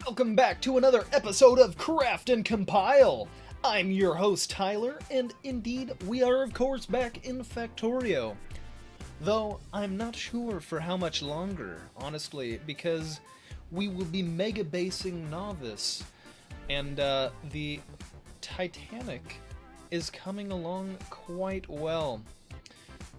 Welcome back to another episode of Craft and Compile. I'm your host Tyler, and indeed we are of course back in Factorio. Though I'm not sure for how much longer, honestly, because we will be mega basing Nauvis, and the Titanic is coming along quite well.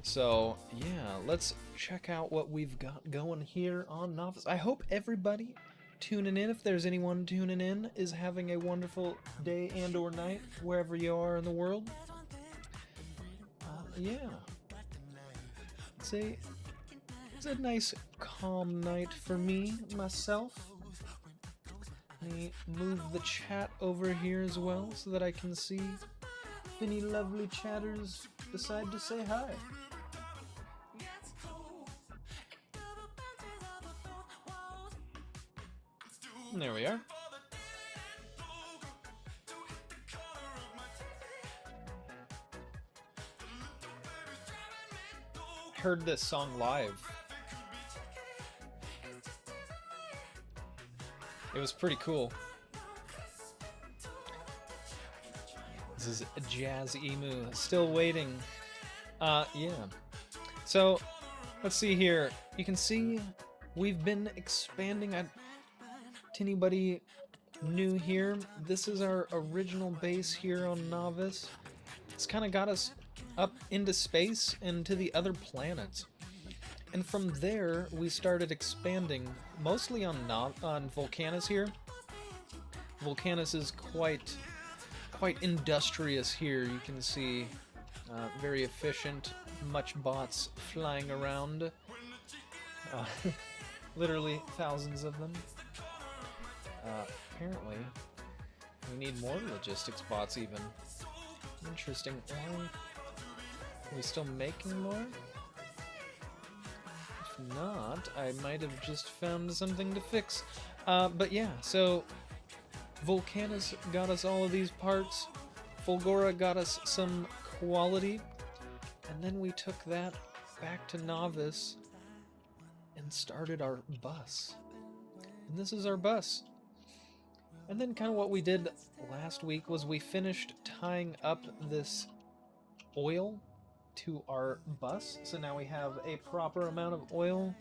So yeah, let's check out what we've got going here on Nauvis. I hope everybody tuning in, if there's anyone tuning in, is having a wonderful day and or night wherever you are in the world. Yeah, it's a nice calm night for me myself. Let me move the chat over here as well so that I can see if any lovely chatters decide to say hi. There we are. Heard this song live. It was pretty cool. This is Jazz Emu. Still waiting. Yeah. So, let's see here. You can see we've been expanding. To anybody new here, this is our original base here on Nauvis. It's kind of got us up into space and to the other planets. And from there, we started expanding mostly on Vulcanus here. Vulcanus is quite industrious here. You can see very efficient, much bots flying around. Literally thousands of them. Apparently, we need more logistics bots even. Interesting. Are we still making more? If not, I might have just found something to fix. But yeah, so Vulcanus got us all of these parts. Fulgora got us some quality. And then we took that back to Nauvis and started our bus. And this is our bus. And then kind of what we did last week was we finished tying up this oil to our bus. So now we have a proper amount of oil.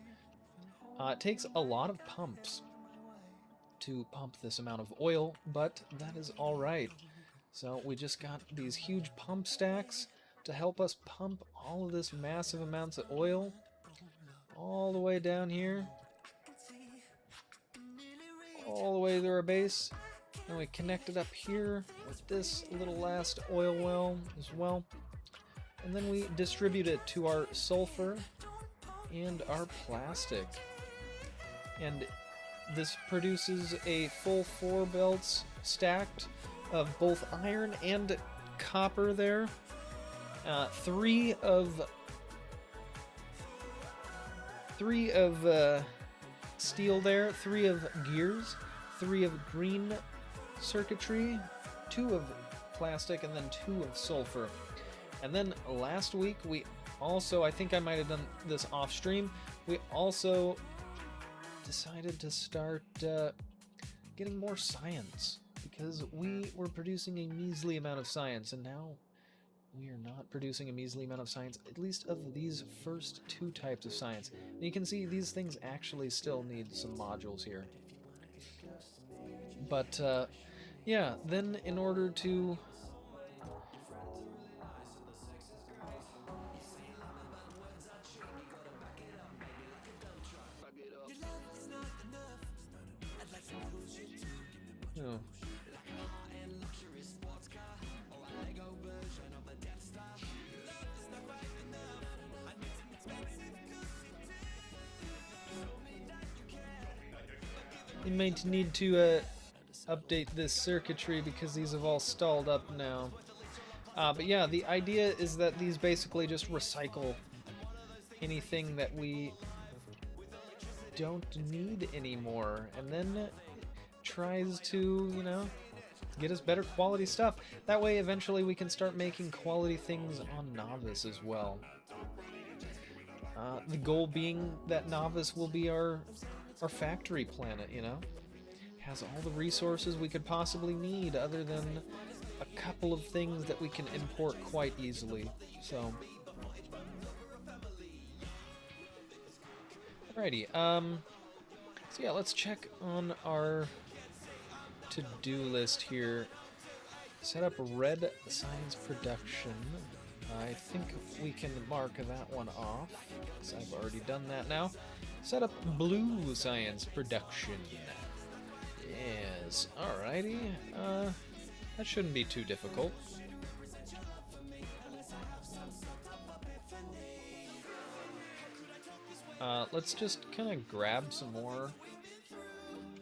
It takes a lot of pumps to pump this amount of oil, but that is all right. So we just got these huge pump stacks to help us pump all of this massive amounts of oil all the way down here. All the way to our base, and we connect it up here with this little last oil well as well, and then we distribute it to our sulfur and our plastic, and this produces a full 4 belts stacked of both iron and copper there, 3 of steel there, 3 of gears, 3 of green circuitry, 2 of plastic, and then 2 of sulfur. And then last week we also, I think I might have done this off stream, we also decided to start getting more science, because we were producing a measly amount of science, and now we are not producing a measly amount of science, at least of these first 2 types of science. And you can see these things actually still need some modules here. But, yeah, then in order to... Oh. You might need to update this circuitry because these have all stalled up now. But yeah, the idea is that these basically just recycle anything that we don't need anymore, and then tries to, you know, get us better quality stuff. That way eventually we can start making quality things on Nauvis as well. The goal being that Nauvis will be our factory planet, you know? has all the resources we could possibly need, other than a couple of things that we can import quite easily. So, alrighty. So yeah, let's check on our to-do list here. Set up red science production. I think we can mark that one off, because I've already done that now. Set up blue science production. Yes, alrighty. That shouldn't be too difficult. Let's just kind of grab some more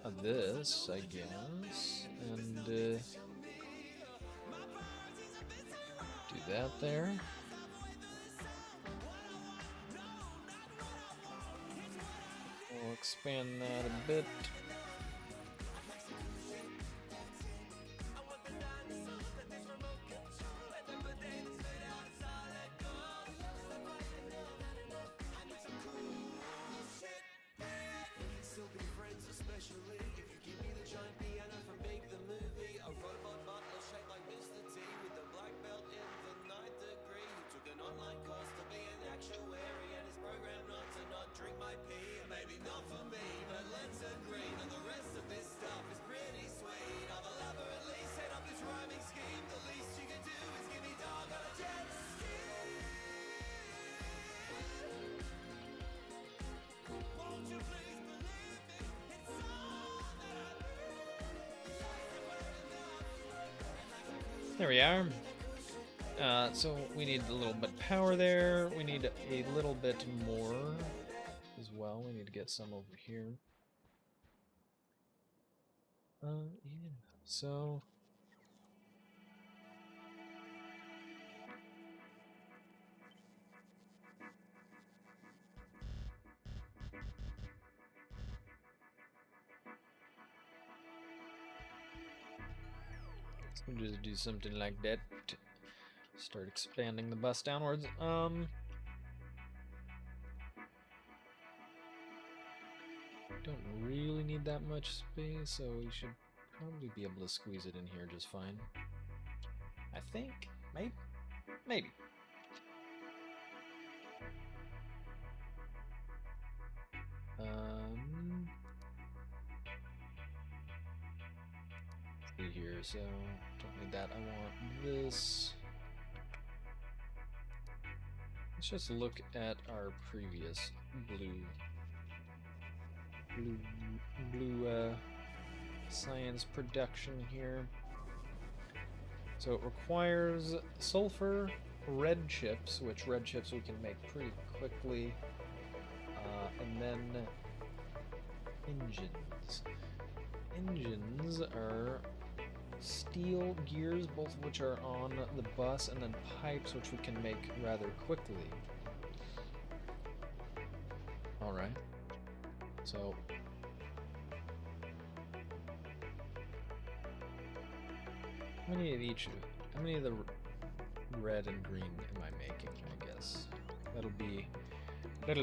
of this, I guess, and do that there. We'll expand that a bit. There we are. So we need a little bit of power there. We need a little bit more as well. We need to get some over here. Yeah. So we'll just do something like that. Start expanding the bus downwards. Don't really need that much space, so we should probably be able to squeeze it in here just fine. I think. Maybe. See here, so don't need that. I want this. Let's just look at our previous blue science production here. So it requires sulfur, red chips, which red chips we can make pretty quickly, and then engines. Engines are steel gears, both of which are on the bus, and then pipes, which we can make rather quickly. Alright. So how many of the red and green am I making, I guess? That'll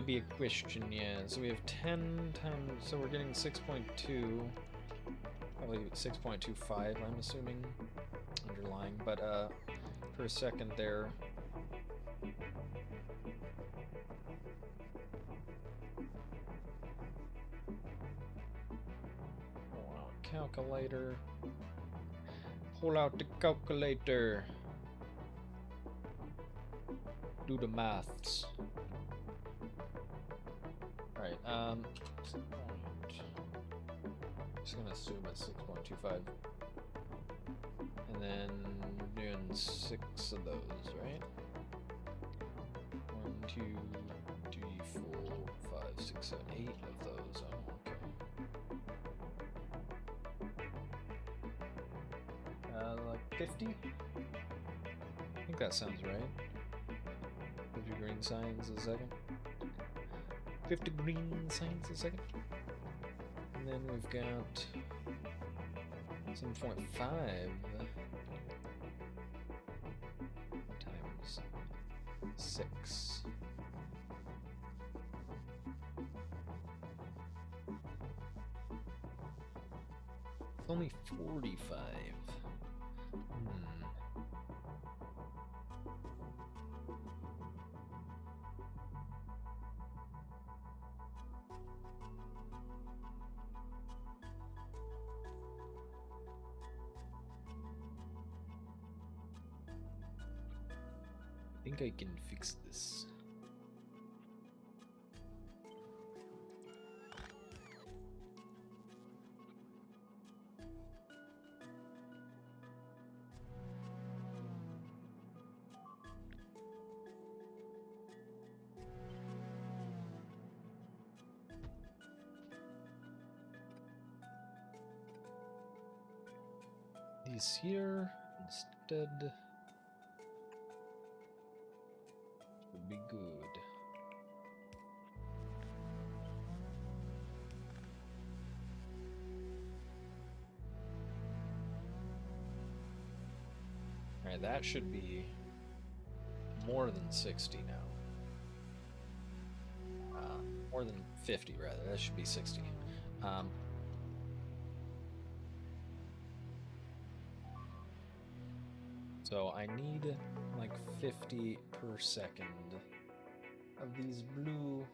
be a question, yeah. So we have 10 times, so we're getting 6.2, probably 6.25, I'm assuming, underlying, but per second there. Oh, calculator. Pull out the calculator. Do the maths. Alright, just gonna assume it's 6.25. And then we're doing 6 of those, right? 1, 2, 3, 4, 5, 6, 7, 8 of those. Oh, okay. Like 50? I think that sounds right. 50 green signs a second. 50 green signs a second. And then we've got 7.5 times 6. It's only 45. I think I can fix this. These here instead would be good. Alright, that should be more than 60 now. More than 50, rather. That should be 60. So I need like 50 per second of these blue.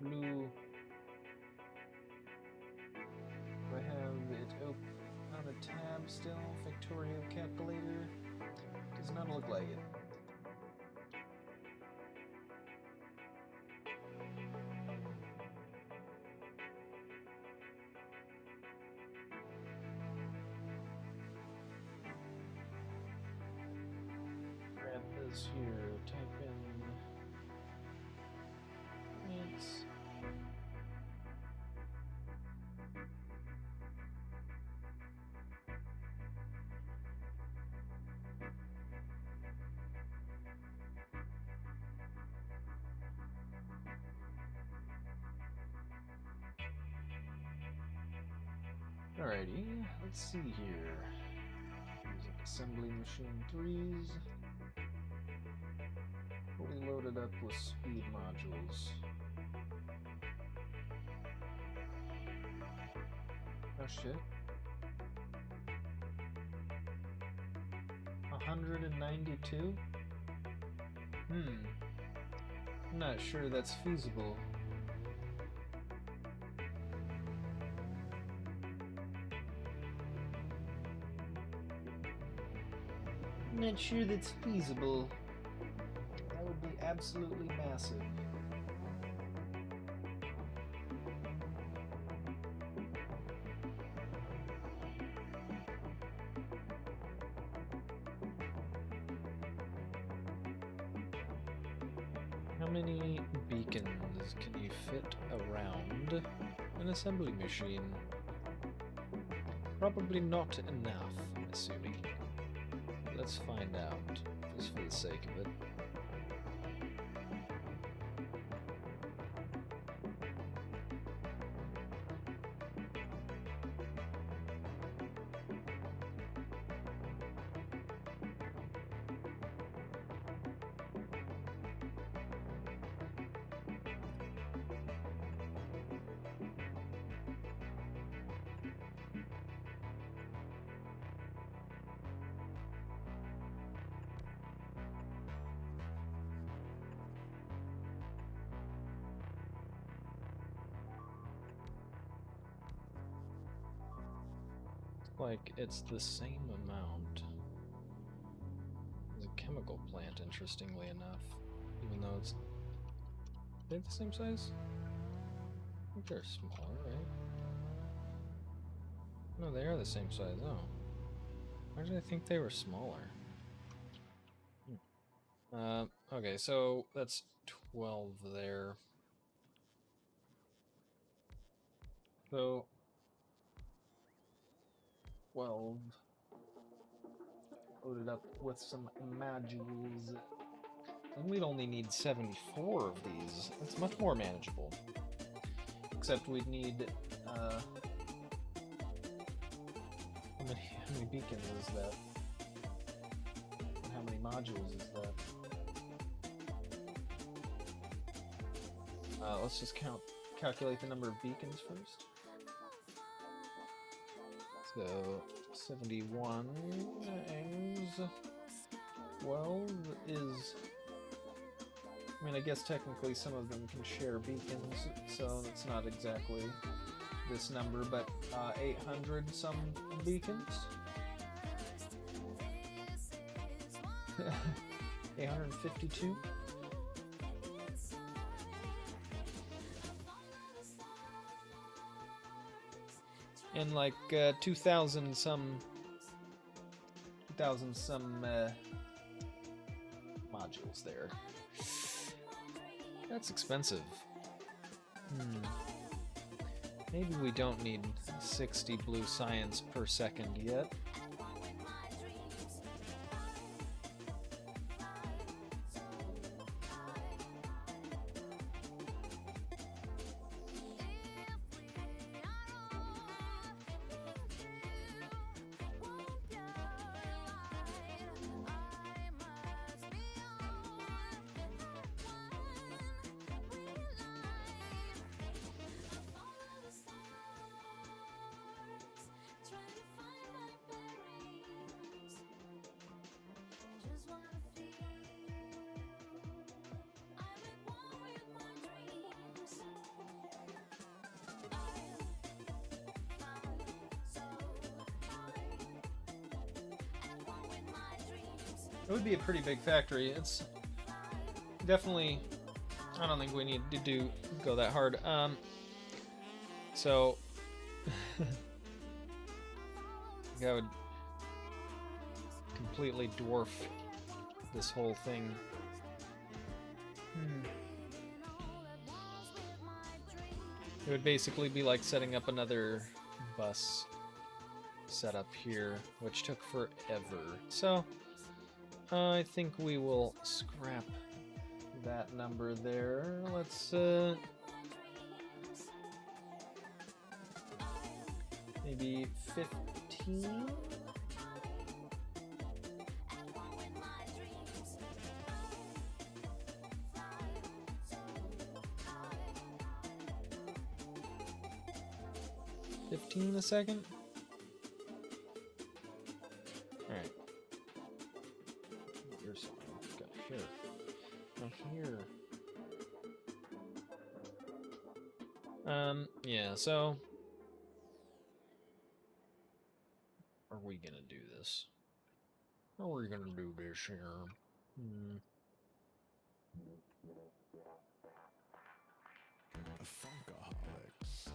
Do I have it open on a tab still? Factorio calculator? Does not look like it. Grab this here, type in it's alrighty, let's see here. Using assembly machine 3s. Fully loaded up with speed modules. Oh shit. 192? I'm not sure that's feasible. I'm not sure that's feasible. That would be absolutely massive. How many beacons can you fit around an assembly machine? Probably not enough, I'm assuming. Let's find out, just for the sake of it. Like, it's the same amount as a chemical plant, interestingly enough. Even though it's... They're the same size? I think they're smaller, right? No, they are the same size, oh. Why did I think they were smaller? Okay, so that's 12 there. So... 12 loaded up with some modules, and we'd only need 74 of these. It's much more manageable. Except we'd need, how many beacons is that? And how many modules is that? Let's just calculate the number of beacons first. So 71 times 12 is... I mean, I guess technically some of them can share beacons, so it's not exactly this number, but 800 some beacons. 852. And like 2,000 some modules there. That's expensive. Maybe we don't need 60 blue science per second yet. It would be a pretty big factory. It's definitely... I don't think we need to go that hard. So... I would completely dwarf this whole thing. It would basically be like setting up another bus setup here, which took forever. So... I think we will scrap that number there. Let's maybe 15? $15 a second? Alright. Here. Not here. Yeah, so... Are we gonna do this? How are we gonna do this here? Funkaholics.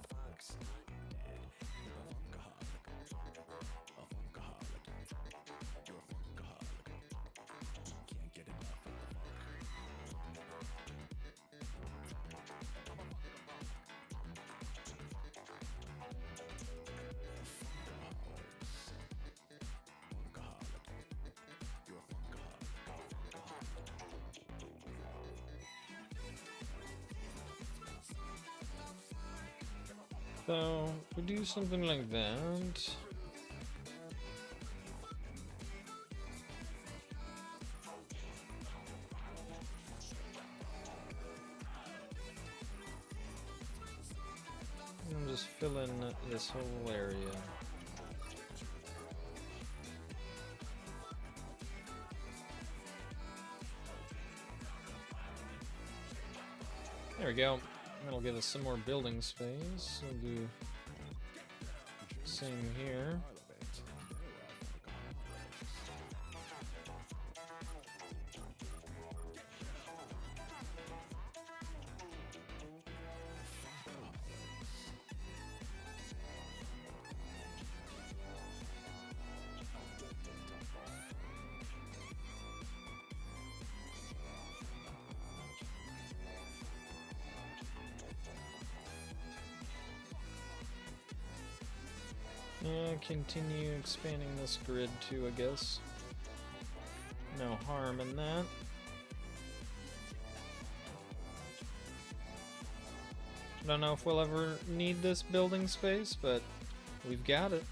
Funk's not dead. You're a funkaholic. A funkaholic. You're a funkaholic. You can't get enough of the So, we do something like that. And just fill in this whole area. There we go. That'll give us some more building space. We'll do same here. Continue expanding this grid too, I guess. No harm in that. I don't know if we'll ever need this building space, but we've got it.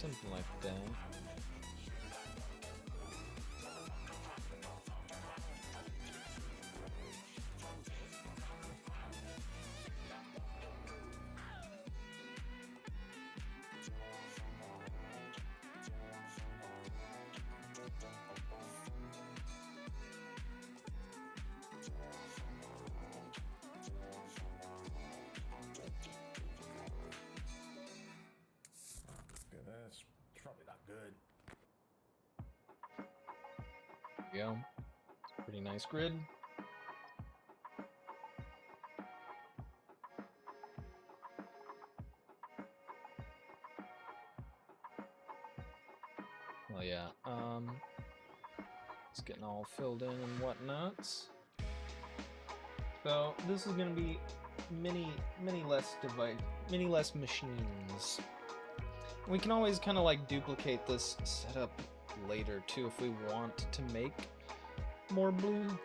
Something like that. Yeah, that's probably not good. There we go. It's a pretty nice grid. Well, yeah. It's getting all filled in and whatnot. So this is going to be many less machines. We can always kind of like duplicate this setup later too if we want to make more blue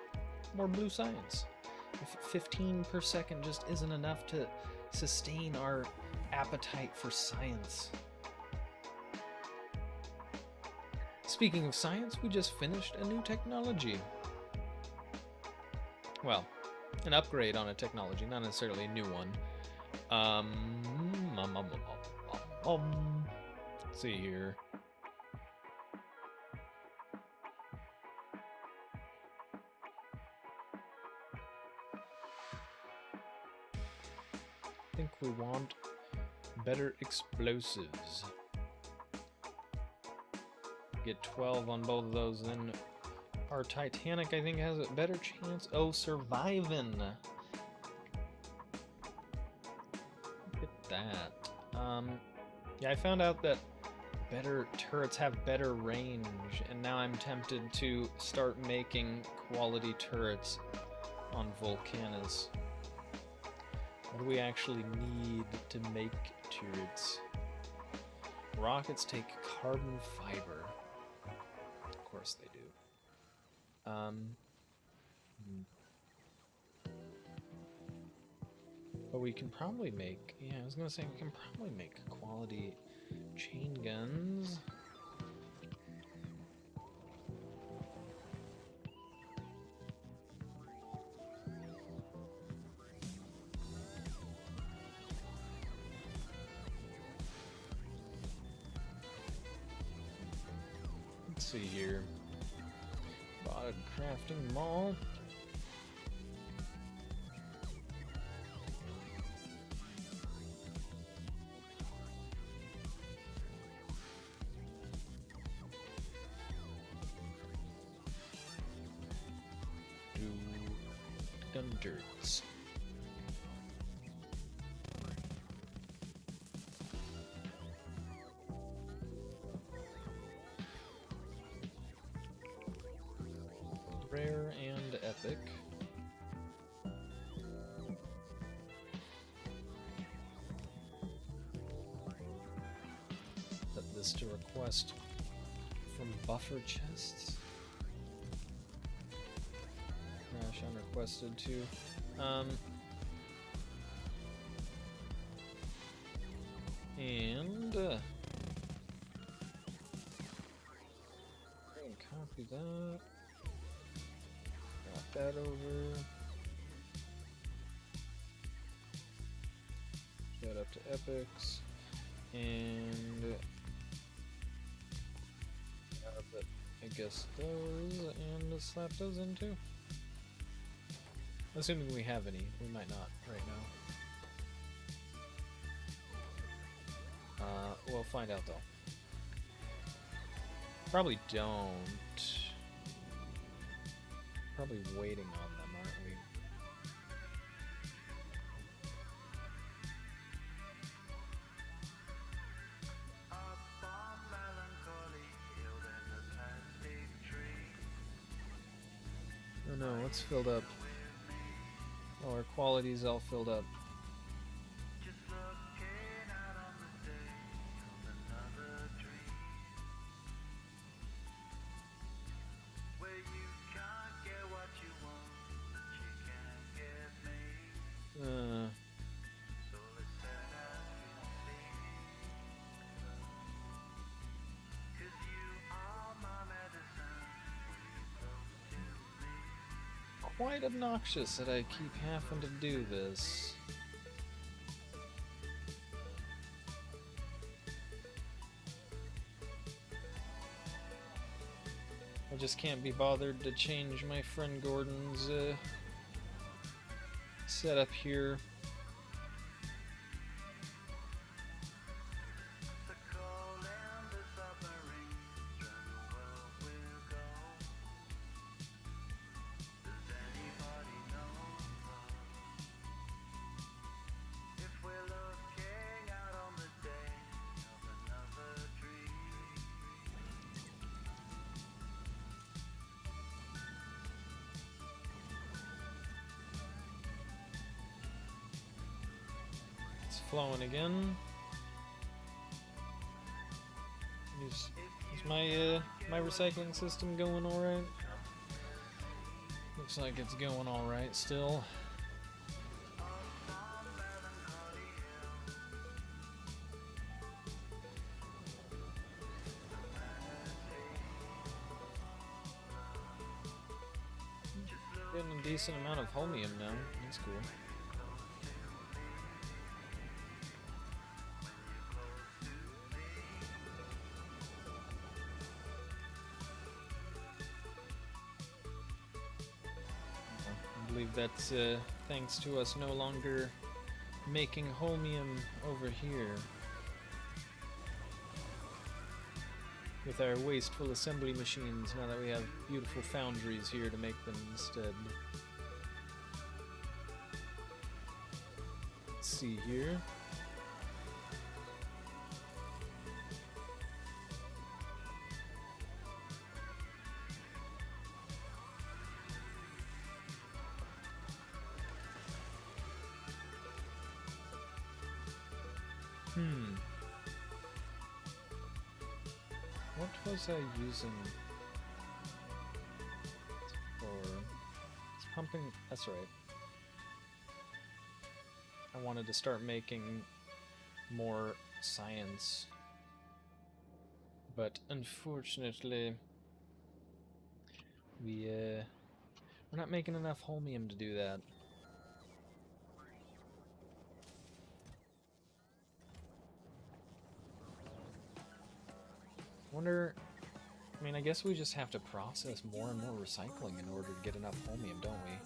science. If 15 per second just isn't enough to sustain our appetite for science. Speaking of science, we just finished a new technology. Well, an upgrade on a technology, not necessarily a new one. Let's see here. I think we want better explosives. Get 12 on both of those, then our Titanic, I think, has a better chance. Oh, surviving. Look at that. Yeah, I found out that better turrets have better range, and now I'm tempted to start making quality turrets on Volcanus. What do we actually need to make turrets? Rockets take carbon fiber. Of course they do. But we can probably make, yeah, I was gonna say we can probably make quality chain guns. Let's see here. Bought a crafting mall. Gundirts. Rare and epic. Set this to request from buffer chests. Crash unrequested too. And copy that. Drop that over. That up to epics, and I guess those, and slap those in too. Assuming we have any, we might not right now. We'll find out though. Probably don't. Probably waiting on them, aren't we? Oh no, what's filled up? Oh, our quality's all filled up. quite obnoxious that I keep having to do this. I just can't be bothered to change my friend Gordon's setup here. Flowing again. Is my my recycling system going all right? Looks like it's going all right still. Getting a decent amount of holmium now. That's cool. I believe that's thanks to us no longer making holmium over here with our wasteful assembly machines, now that we have beautiful foundries here to make them instead. Let's see here. What was I using for? It's pumping. That's right. I wanted to start making more science, but unfortunately, we're not making enough holmium to do that. Wonder, I mean, I guess we just have to process more and more recycling in order to get enough holmium, don't we?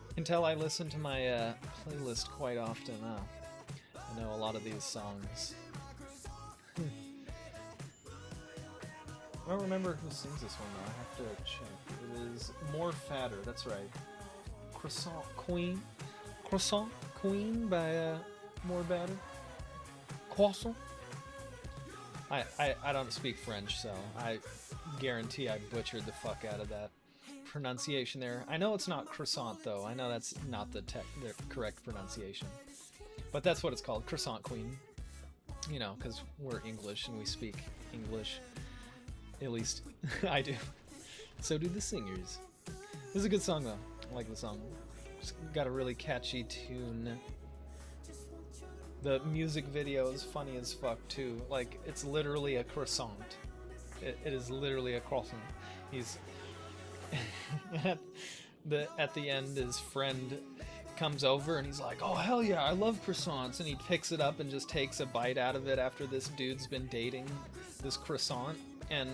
You can tell I listen to my playlist quite often. I know a lot of these songs. I don't remember who sings this one though. I have to check. It is More Fatter. That's right. Croissant Queen. Croissant Queen by More Batter. Croissant. I don't speak French, so I guarantee I butchered the fuck out of that pronunciation there. I know it's not croissant though. I know that's not the correct pronunciation, but that's what it's called, Croissant Queen. You know, because we're English and we speak English. At least I do. So do the singers. This is a good song though. I like the song. It's got a really catchy tune. The music video is funny as fuck too. Like, it's literally a croissant. It is literally a croissant. He's at the end, his friend comes over and he's like, "Oh hell yeah, I love croissants," and he picks it up and just takes a bite out of it after this dude's been dating this croissant, and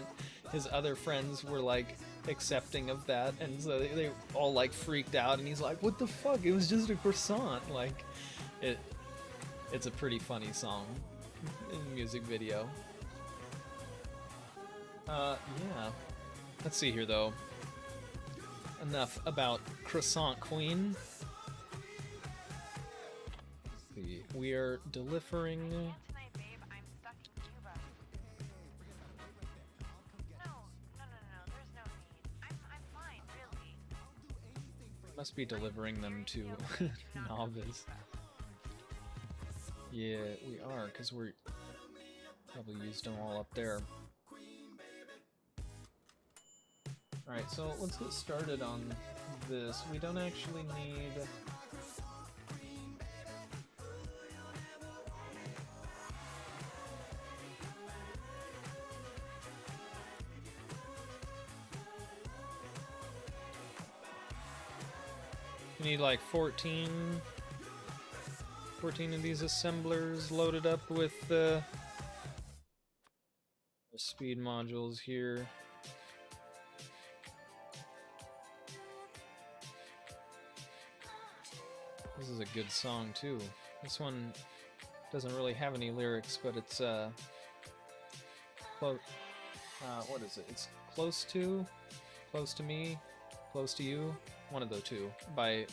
his other friends were like accepting of that, and so they all like freaked out, and he's like, "What the fuck? It was just a croissant." Like, it's a pretty funny song in music video. Yeah. Let's see here though. Enough about Croissant Queen. We are delivering Must be delivering them to Nauvis. Yeah, we are, because we're probably used them all up there. Alright, so let's get started on this. We don't actually need... We need like 14 of these assemblers loaded up with the speed modules here. This is a good song too. This one doesn't really have any lyrics, but it's what is it? It's close to me, close to you. One of the two, by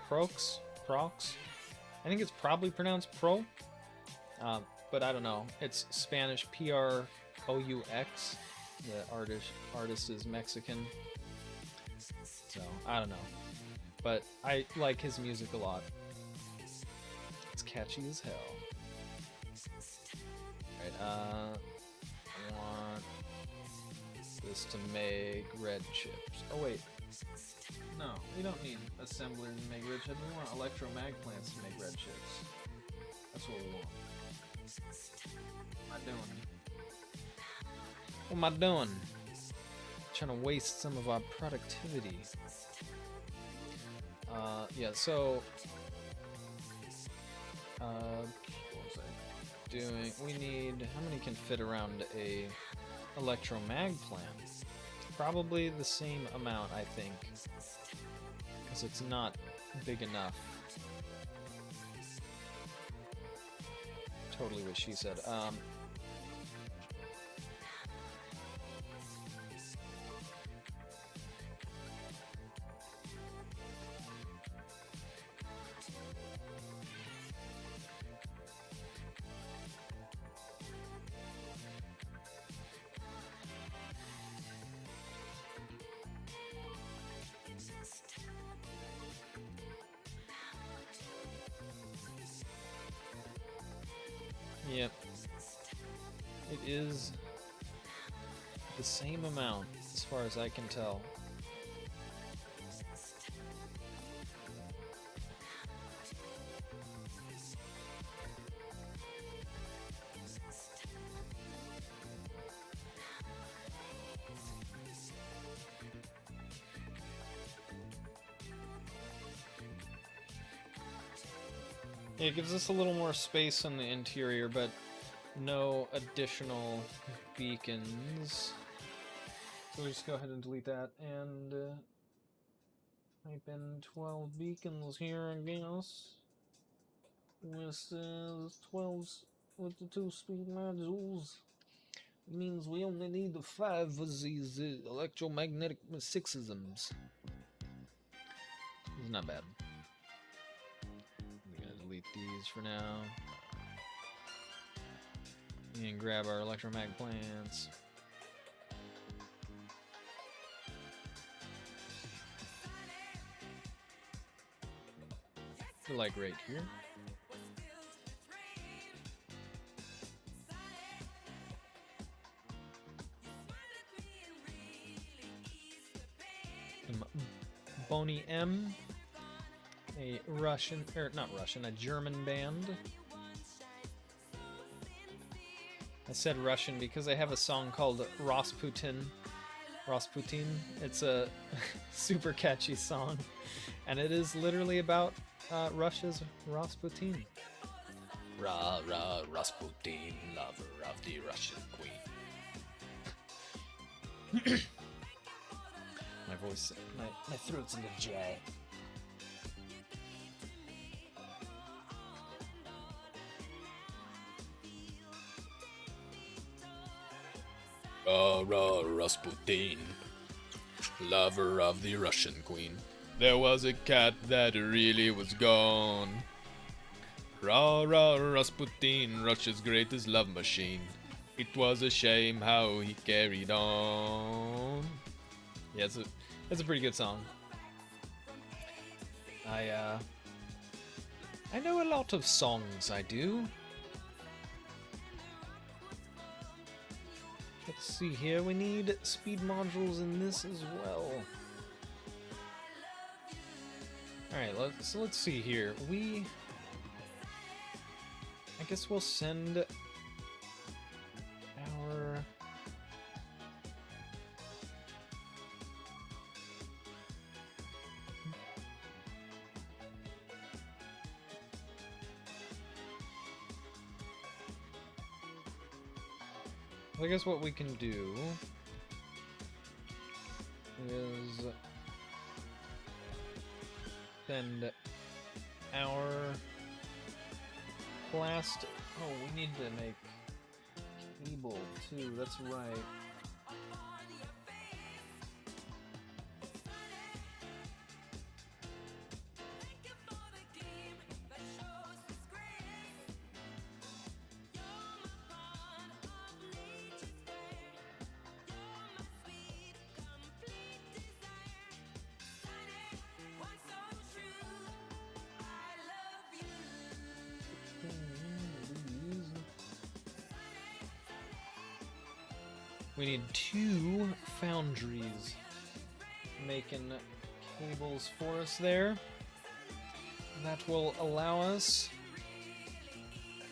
Prox. I think it's probably pronounced Pro, but I don't know. It's Spanish, Proux. The artist is Mexican, so I don't know. But I like his music a lot. It's catchy as hell. Alright, I want this to make red chips. Oh wait. No, we don't need assemblers to make red chips. We want electromag plants to make red chips. That's what we want. What am I doing? What am I doing? Trying to waste some of our productivity. Yeah, so... what was I doing? We need... How many can fit around a electromag plant? Probably the same amount, I think. Because it's not big enough. Totally what she said. Yep. It is the same amount, as far as I can tell. Yeah, it gives us a little more space on the interior, but no additional beacons. So we just go ahead and delete that and type in 12 beacons here, I guess. This is 12 with the 2 speed modules. It means we only need the 5 of these electromagnetic sixisms. It's not bad. Delete these for now. And grab our electromag plants. They're like right here. Boney M. A Russian, or not Russian, a German band. I said Russian because I have a song called Rasputin. It's a super catchy song, and it is literally about Russia's Rasputin. Ra ra Rasputin, lover of the Russian queen. My voice, my throat's in the jar. Ra ra Rasputin, lover of the Russian queen. There was a cat that really was gone. Ra ra Rasputin, Russia's greatest love machine. It was a shame how he carried on. Yeah, it's a pretty good song. I know a lot of songs, I do. Let's see here, we need speed modules in this as well. Alright, let's see here. I guess we'll send our... I guess what we can do is send our plastic. Oh, we need to make cable too. That's right. We need 2 foundries making cables for us there. That will allow us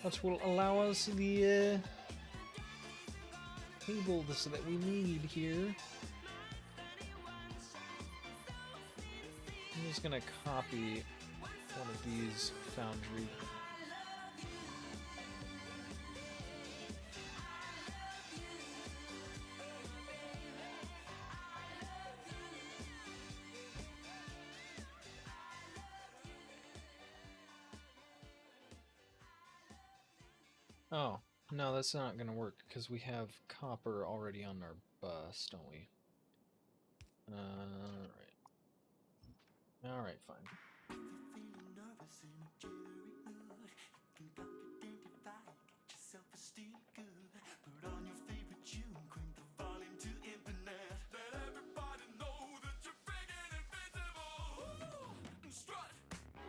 the cables that we need here. I'm just gonna copy one of these foundry. Oh, no, that's not gonna work because we have copper already on our bus, don't we? Alright, fine.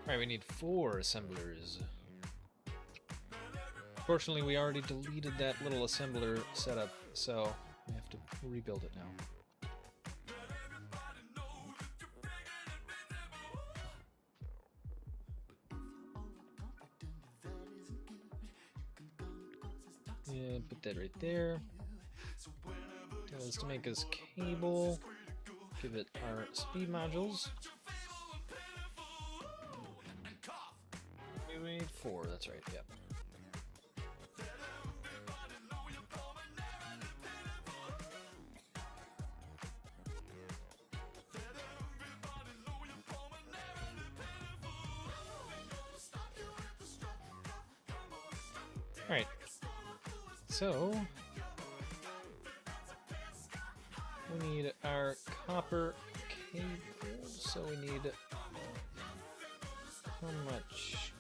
Alright, we need 4 assemblers. Fortunately, we already deleted that little assembler setup, so we have to rebuild it now. Yeah, put that right there. Tell us to make us cable. Give it our speed modules. We need 4, that's right, yep. Alright, so we need our copper cable, so we need how much?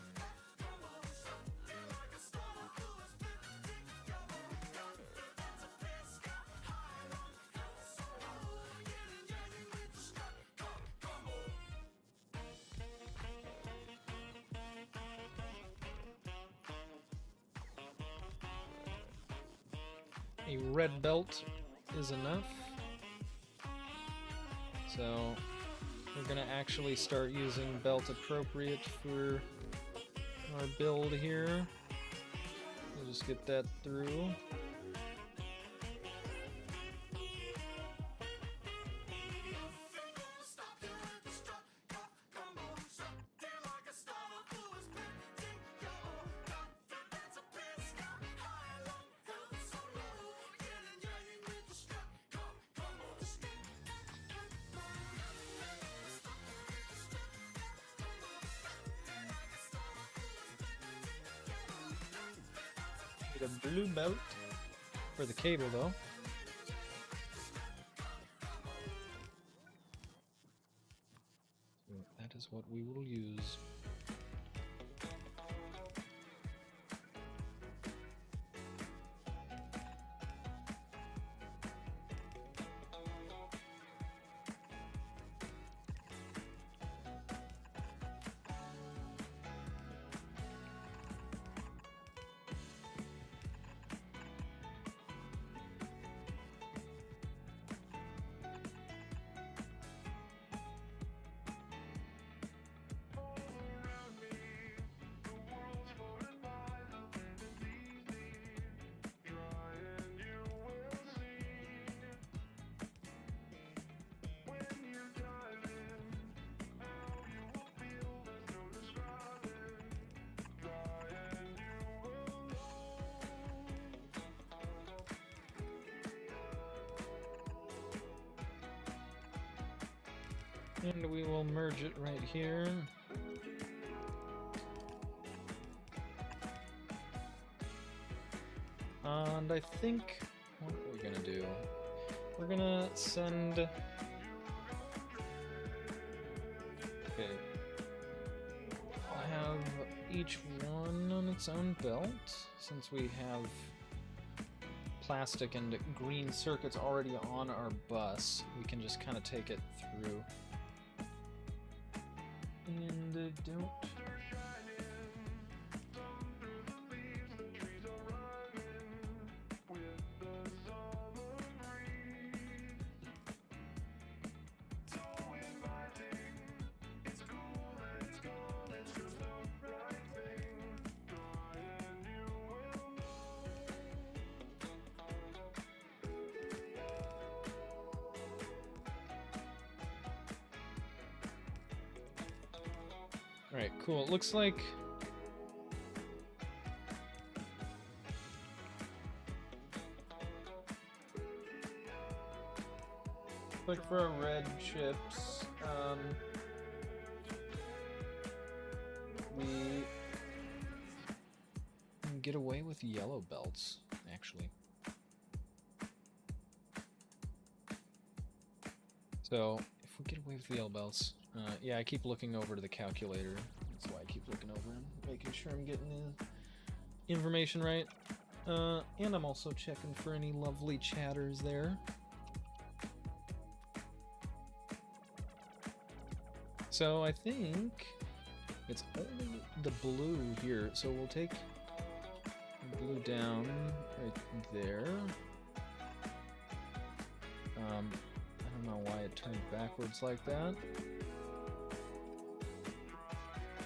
A red belt is enough. So we're gonna actually start using belt appropriate for our build here. We'll just get that through. Need a blue belt for the cable though. So that is what we will use. And we will merge it right here. And I think, what are we gonna do? We're gonna send... Okay. I'll have each one on its own belt, since we have plastic and green circuits already on our bus. We can just kind of take it through. And don't... Alright, cool. It looks like... Like for our red chips, we can get away with yellow belts, actually. So, if we get away with the yellow belts, yeah, I keep looking over to the calculator. That's why I keep looking over and making sure I'm getting the information right. And I'm also checking for any lovely chatters there. So I think it's only the blue here. So we'll take the blue down right there. I don't know why it turned backwards like that.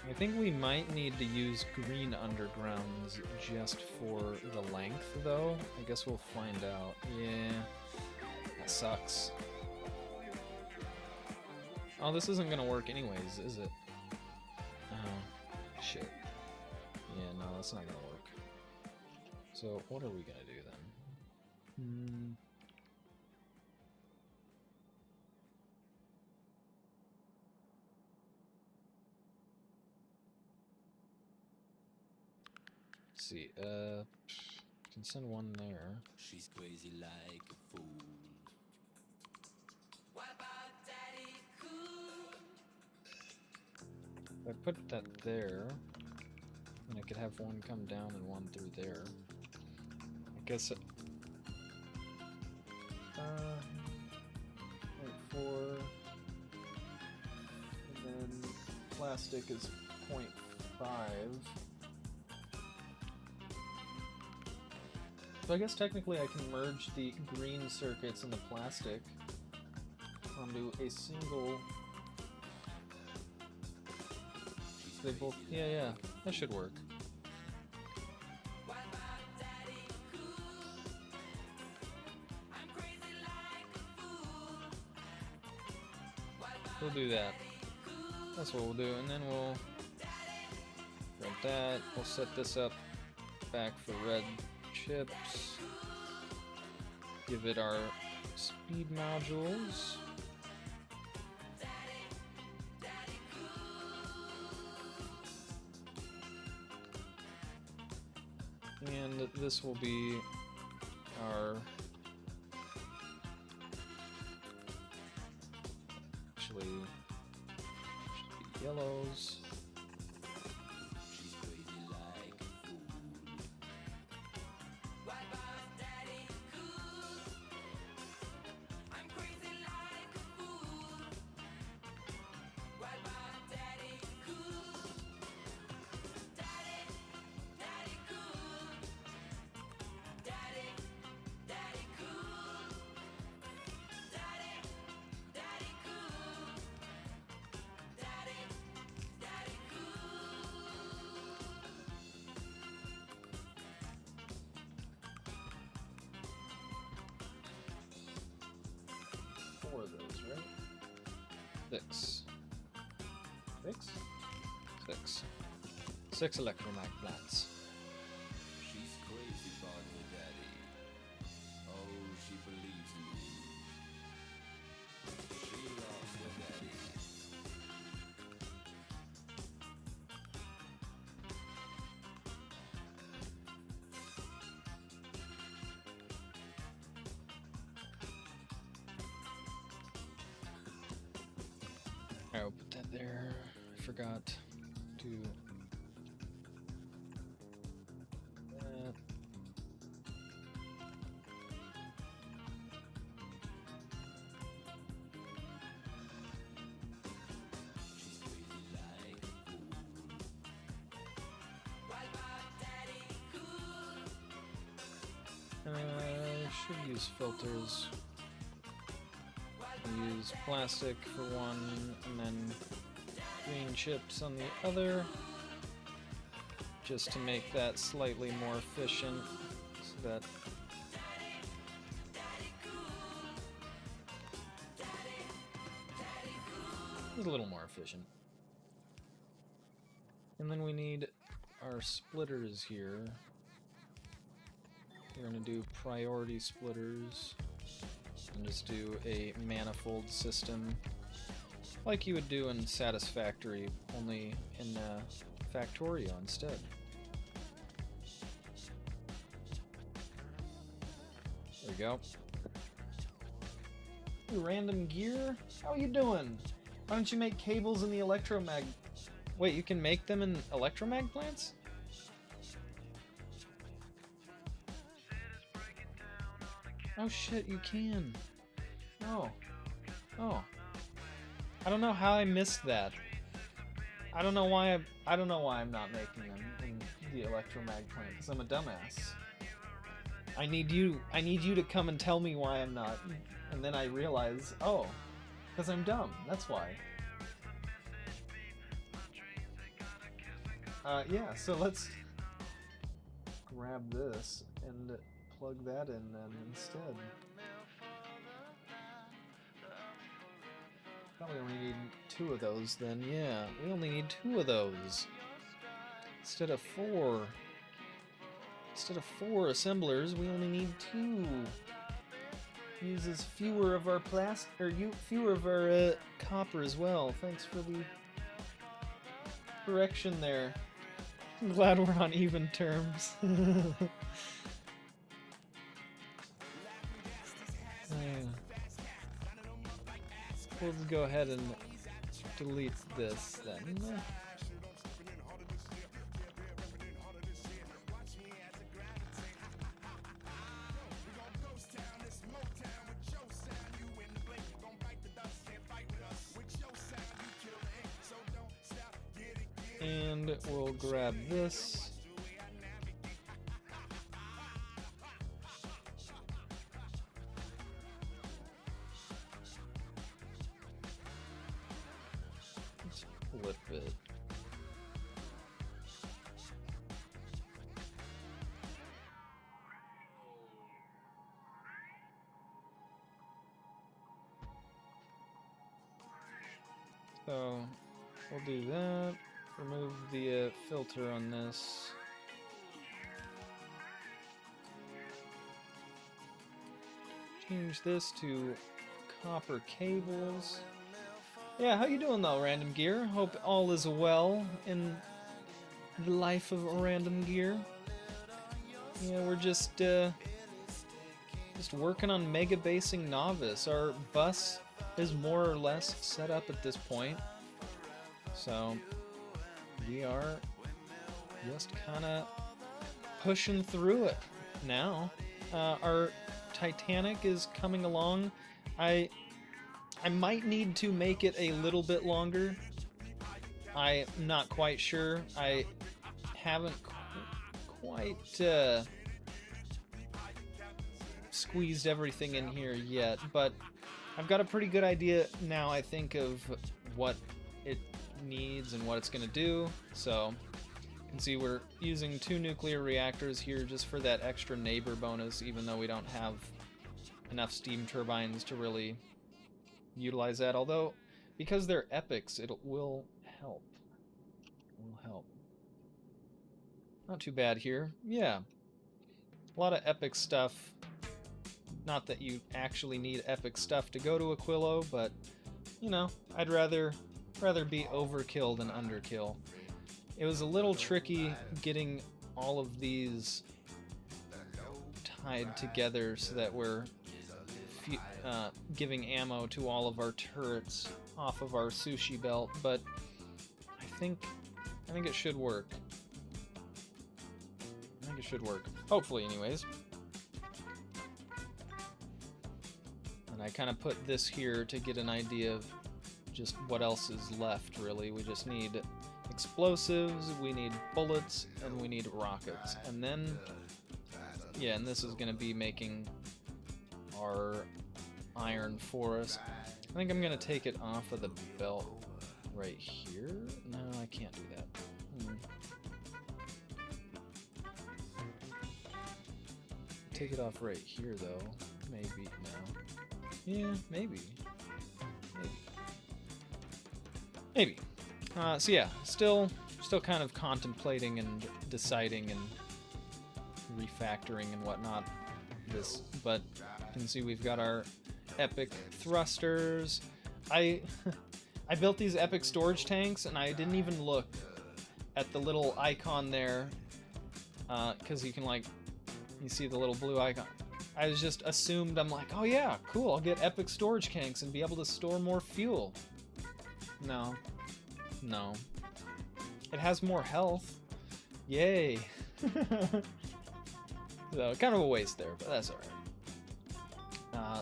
I think we might need to use green undergrounds just for the length, though. I guess we'll find out. Yeah, that sucks. Oh, this isn't gonna work anyways, is it? Oh, shit. Yeah, no, that's not gonna work. So, what are we gonna do then? Let's see, can send one there. She's crazy like a fool. What about Daddy Cool? If I put that there, then I could have one come down and one through there. I guess it... 0.4, and then plastic is 0.5. So I guess technically I can merge the green circuits and the plastic onto a single... They both... Yeah, that should work. We'll do that. That's what we'll do, and then we'll grab that. We'll set this up back for red chips. Give it our speed modules. And this will be our... Actually, should be yellows. She's crazy like a fool. What about Daddy Cool? I'm crazy like a fool. What about Daddy Cool? Daddy Cool. Daddy Cool. Daddy Cool. Daddy Cool. 4 of those, right? 6. 6? 6. 6 electromag plants. She's crazy about her daddy. Oh, she believes in me. She loves her daddy. there. I forgot to that. Should use filters. Use plastic for one, and then green chips on the other, just to make that slightly more efficient, so that it's a little more efficient. And then we need our splitters here. We're going to do priority splitters and just do a manifold system like you would do in Satisfactory, only in Factorio instead. There we go. Hey, Random Gear, how you doing? Why don't you make cables in the electromag... Wait, you can make them in electromag plants? Oh shit, you can. Oh. Oh. I don't know how I missed that. I don't know why I'm not making them in the electromag plant, because I'm a dumbass. I need you to come and tell me why I'm not. And then I realize, oh, because I'm dumb. That's why. Yeah, so let's grab this and plug that in then instead. Probably only need 2 of those then, yeah. We only need 2 of those. Instead of 4. Instead of 4 assemblers, we only need 2. Uses fewer of our fewer of our copper as well. Thanks for the correction there. I'm glad we're on even terms. We'll go ahead and delete this then. And we'll grab this. Let's flip it. So we'll do that. Remove the filter on this. Change this to copper cables. Yeah, how you doing though, Random Gear? Hope all is well in the life of Random Gear. Yeah, we're just working on mega basing Nauvis. Our bus is more or less set up at this point. So we are just kind of pushing through it now. Our Titanic is coming along. I might need to make it a little bit longer. I'm not quite sure. I haven't quite squeezed everything in here yet, but I've got a pretty good idea now, I think, of what it needs and what it's going to do. So you can see we're using 2 nuclear reactors here just for that extra neighbor bonus, even though we don't have enough steam turbines to really utilize that. Although, because they're epics, it will help. It will help. Not too bad here. Yeah. A lot of epic stuff. Not that you actually need epic stuff to go to Aquilo, but, you know, I'd rather be overkill than underkill. It was a little tricky getting all of these tied together so that we're giving ammo to all of our turrets off of our sushi belt, but I think it should work. I think it should work. Hopefully, anyways. And I kind of put this here to get an idea of just what else is left, really. We just need explosives, we need bullets, and we need rockets. And then, yeah, and this is going to be making our iron for us. I think I'm going to take it off of the belt right here. No, I can't do that. Take it off right here, though. Maybe, no. Yeah, maybe. Maybe. So yeah, still kind of contemplating and deciding and refactoring and whatnot. But you can see we've got our epic thrusters. I built these epic storage tanks, and I didn't even look at the little icon there, because you can, like, you see the little blue icon. I was just assumed, I'm like, oh yeah, cool, I'll get epic storage tanks and be able to store more fuel. No. It has more health. Yay. So, kind of a waste there, but that's alright.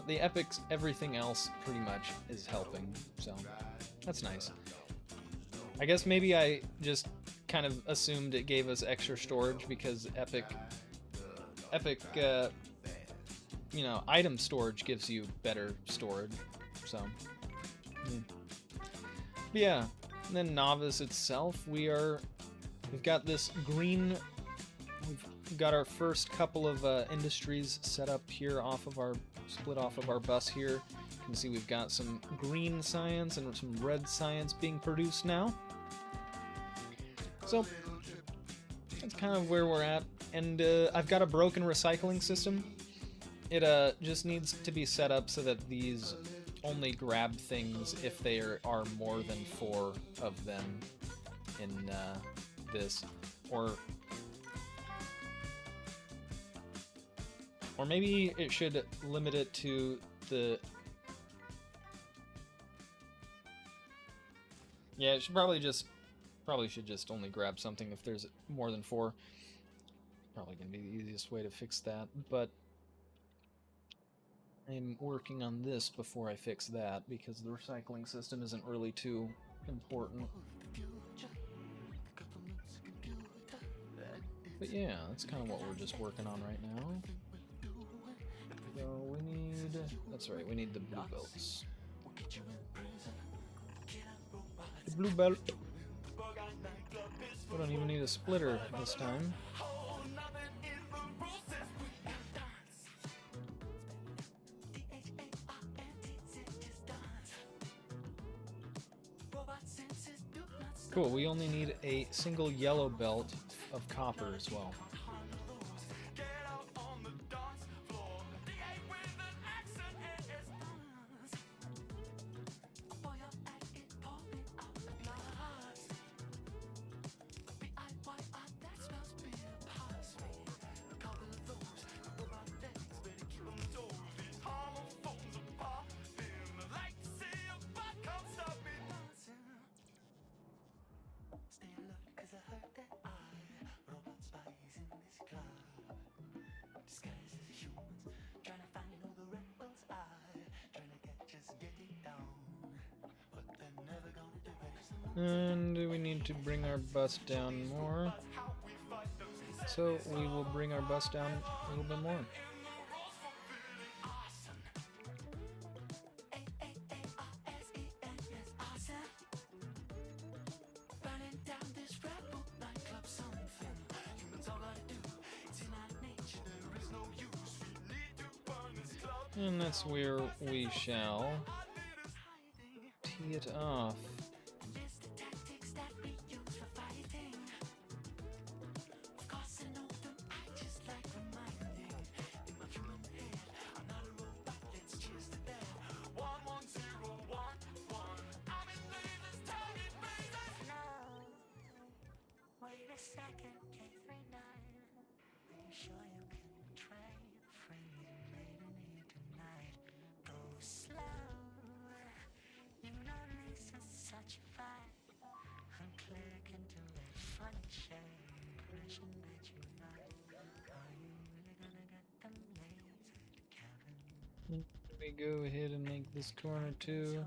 The epics, everything else pretty much is helping, so that's nice. I guess maybe I just kind of assumed it gave us extra storage because epic, you know, item storage gives you better storage, so, yeah. But yeah, and then Nauvis itself, we've got this green, we've got our first couple of industries set up here split off of our bus here. You can see we've got some green science and some red science being produced now. So, that's kind of where we're at. And I've got a broken recycling system. It just needs to be set up so that these only grab things if there are more than 4 of them in this, or maybe it should limit it to the. Yeah, it should probably should just only grab something if there's more than 4. Probably gonna be the easiest way to fix that, but I'm working on this before I fix that because the recycling system isn't really too important. But yeah, that's kind of what we're just working on right now. So we need... That's right, we need the blue belts. The blue belt. We don't even need a splitter this time. Cool, we only need a single yellow belt of copper as well. And we need to bring our bus down more. So we will bring our bus down a little bit more. And that's where we shall tee it off. Let me go ahead and make this corner too.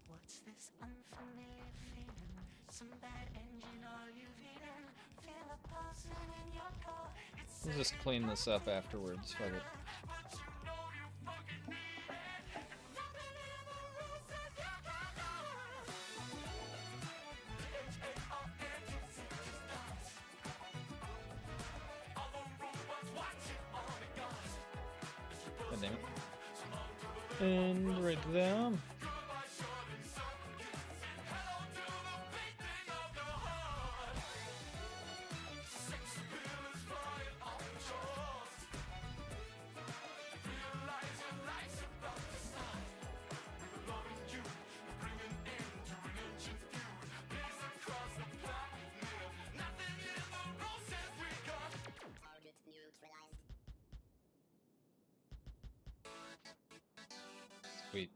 What's this unfamiliar feeling? Some bad engine or you've eaten. Feel a pulsing in your core. It's We'll just clean this up afterwards. Fuck it. what you know you fucking need it. Nothing in the rules says you can't do it. H-A-R-N-T-C-S. All the robots watching all the guns. God damn it. And right there. Sweet.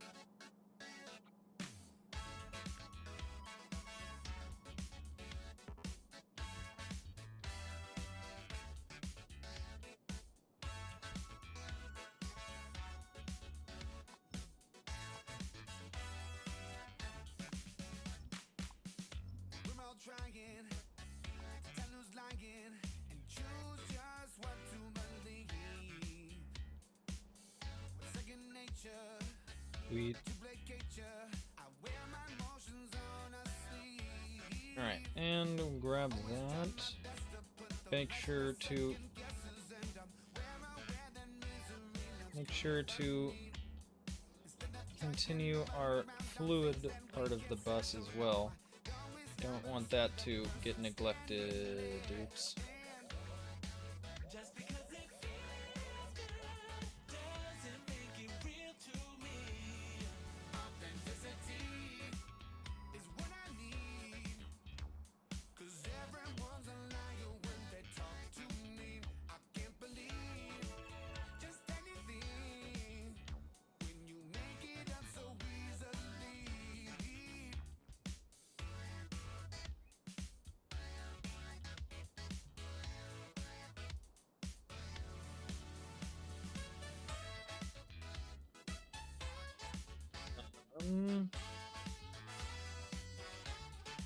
We're all trying to tell who's lying and choose just what to believe. With second nature, Sweet. to placate you, I wear my emotions on a sleeve. Alright, and we'll grab that. Make sure to continue our fluid part of the bus as well. Don't want that to get neglected. Oops. Just because it feels good doesn't make it real to me. Authenticity is what I need. 'Cause everyone's a liar when they talk to me. I can't believe just anything when you make it up so easily.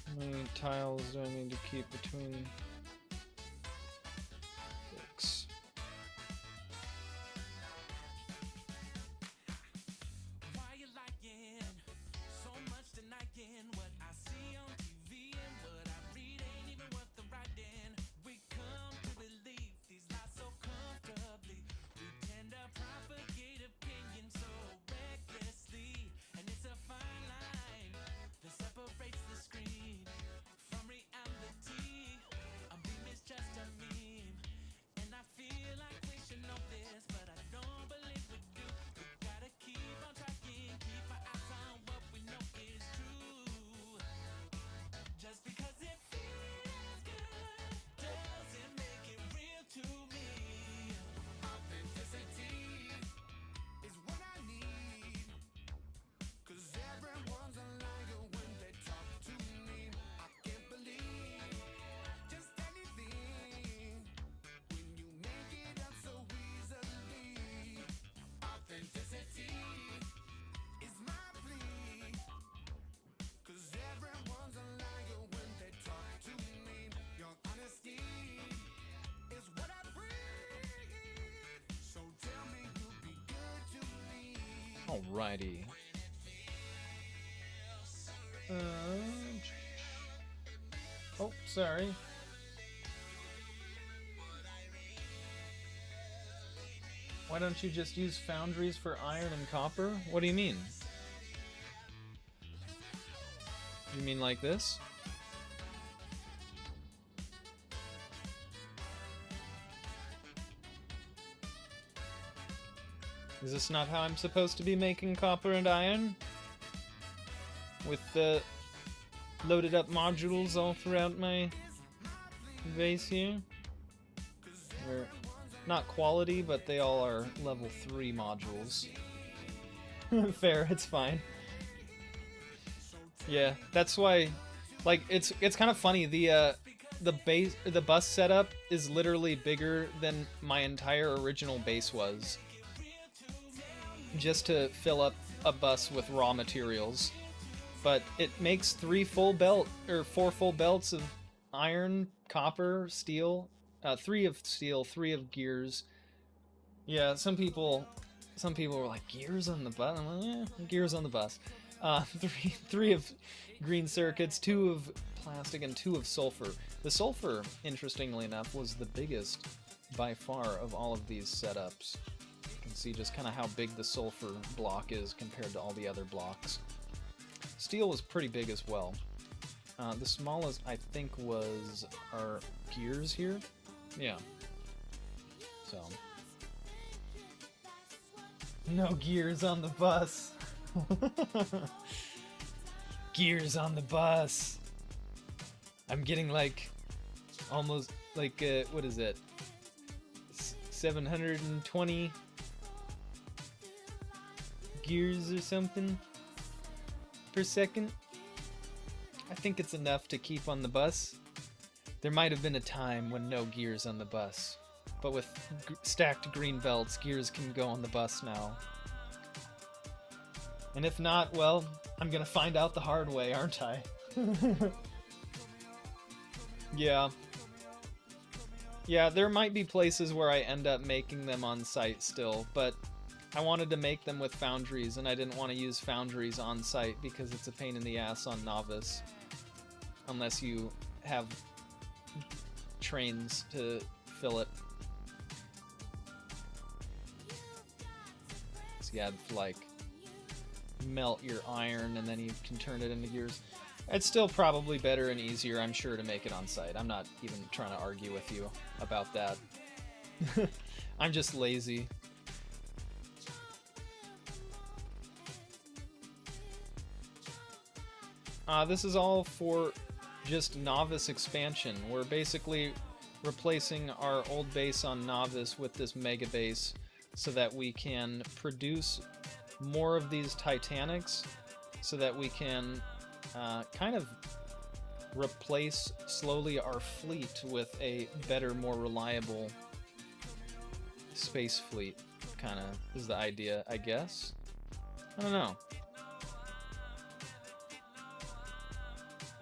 How many tiles do I need to keep between? 6. Why you lying? So much denying what I see on TV and what I read ain't even worth the writing. We come to believe these lies so comfortably. We tend to propagate opinions so recklessly, and it's a fine line that separates the screen from reality. A meme is just a meme, and I feel like we should know this, but I don't believe we do. We gotta keep on trying, keep our eyes on what we know is true. Just because it feels good doesn't make it real to me. Authenticity is what I need. 'Cause everyone's a liar when they talk to me. I can't believe just anything when you make it up so easily. Authenticity is my plea. 'Cause everyone's a liar when they talk to me. Your honesty is what I breathe. So tell me you'll be good to me. Alrighty. Oh, sorry. Why don't you just use foundries for iron and copper? What do you mean? You mean like this? Is this not how I'm supposed to be making copper and iron? With the loaded up modules all throughout my base here? They're not quality, but they all are level 3 modules. Fair, it's fine. Yeah, that's why, like, it's kind of funny. The bus setup is literally bigger than my entire original base was, just to fill up a bus with raw materials. But it makes 4 full belts of iron, copper, steel, 3 of steel, 3 of gears. Yeah, some people were like, gears on the bus. I'm like, yeah, gears on the bus. Three of green circuits, 2 of plastic, and 2 of sulfur. The sulfur, interestingly enough, was the biggest by far of all of these setups. You can see just kind of how big the sulfur block is compared to all the other blocks. Steel was pretty big as well. The smallest, I think, was our gears here. Yeah. So. No gears on the bus. Gears on the bus. I'm getting like almost like what is it? 720 gears or something per second. I think it's enough to keep on the bus. There might have been a time when no gears on the bus, but with stacked green belts, gears can go on the bus now. And if not, well, I'm gonna find out the hard way, aren't I? Yeah. Yeah, there might be places where I end up making them on site still, but I wanted to make them with foundries, and I didn't want to use foundries on site because it's a pain in the ass on Nauvis. Unless you have trains to fill it. So you had to, like, melt your iron and then you can turn it into gears. It's still probably better and easier, I'm sure, to make it on site. I'm not even trying to argue with you about that. I'm just lazy. This is all for just Nauvis expansion. We're basically replacing our old base on Nauvis with this mega base so that we can produce more of these Titanics, so that we can kind of replace slowly our fleet with a better, more reliable space fleet. Kind of is the idea, I guess. I don't know.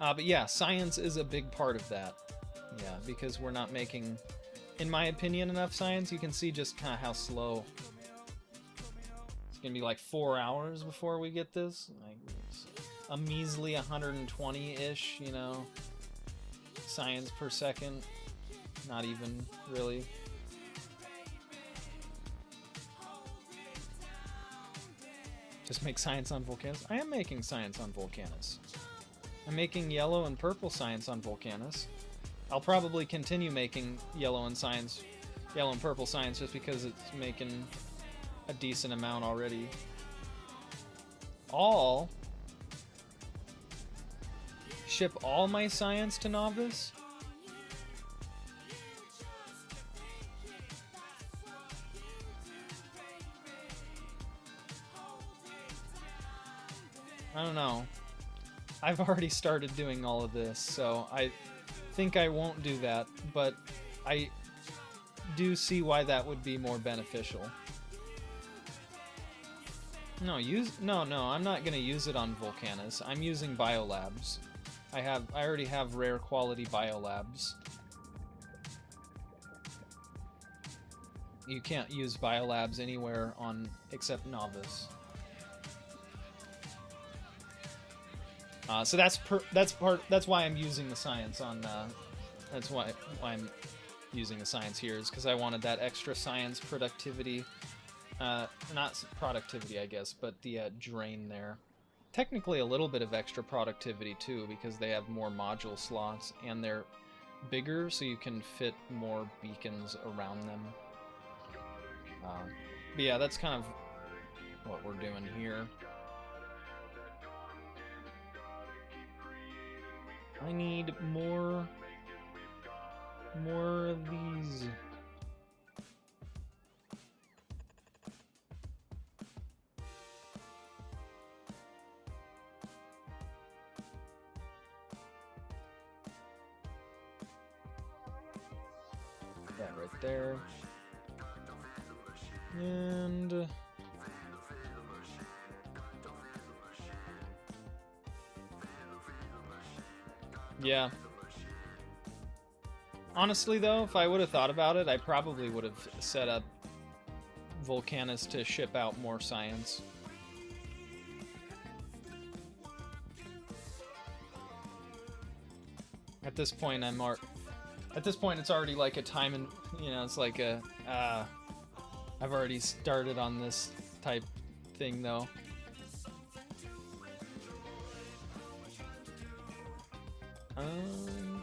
But yeah, science is a big part of that. Yeah, because we're not making, in my opinion, enough science. You can see just kind of how slow. It's gonna be like 4 hours before we get this. Like a measly 120-ish, you know, science per second. Not even really. Just make science on Volcanus. I am making science on Volcanus. I'm making yellow and purple science on Volcanus. I'll probably continue making yellow and purple science just because it's making a decent amount already. Ship all my science to Nauvis? I don't know. I've already started doing all of this, so I think I won't do that, but I do see why that would be more beneficial. No, I'm not gonna use it on Volcanus. I'm using biolabs. I already have rare quality biolabs. You can't use biolabs anywhere on except Nauvis. So that's why I'm using the science on. That's why I'm using the science here, is because I wanted that extra science productivity. Not productivity, I guess, but the drain there. Technically, a little bit of extra productivity too, because they have more module slots and they're bigger, so you can fit more beacons around them. But yeah, that's kind of what we're doing here. I need more of these. That right there. And yeah. Honestly, though, if I would have thought about it, I probably would have set up Volcanus to ship out more science. At this point, at this point, it's already like a time and, you know, it's like a, I've already started on this type thing, though. And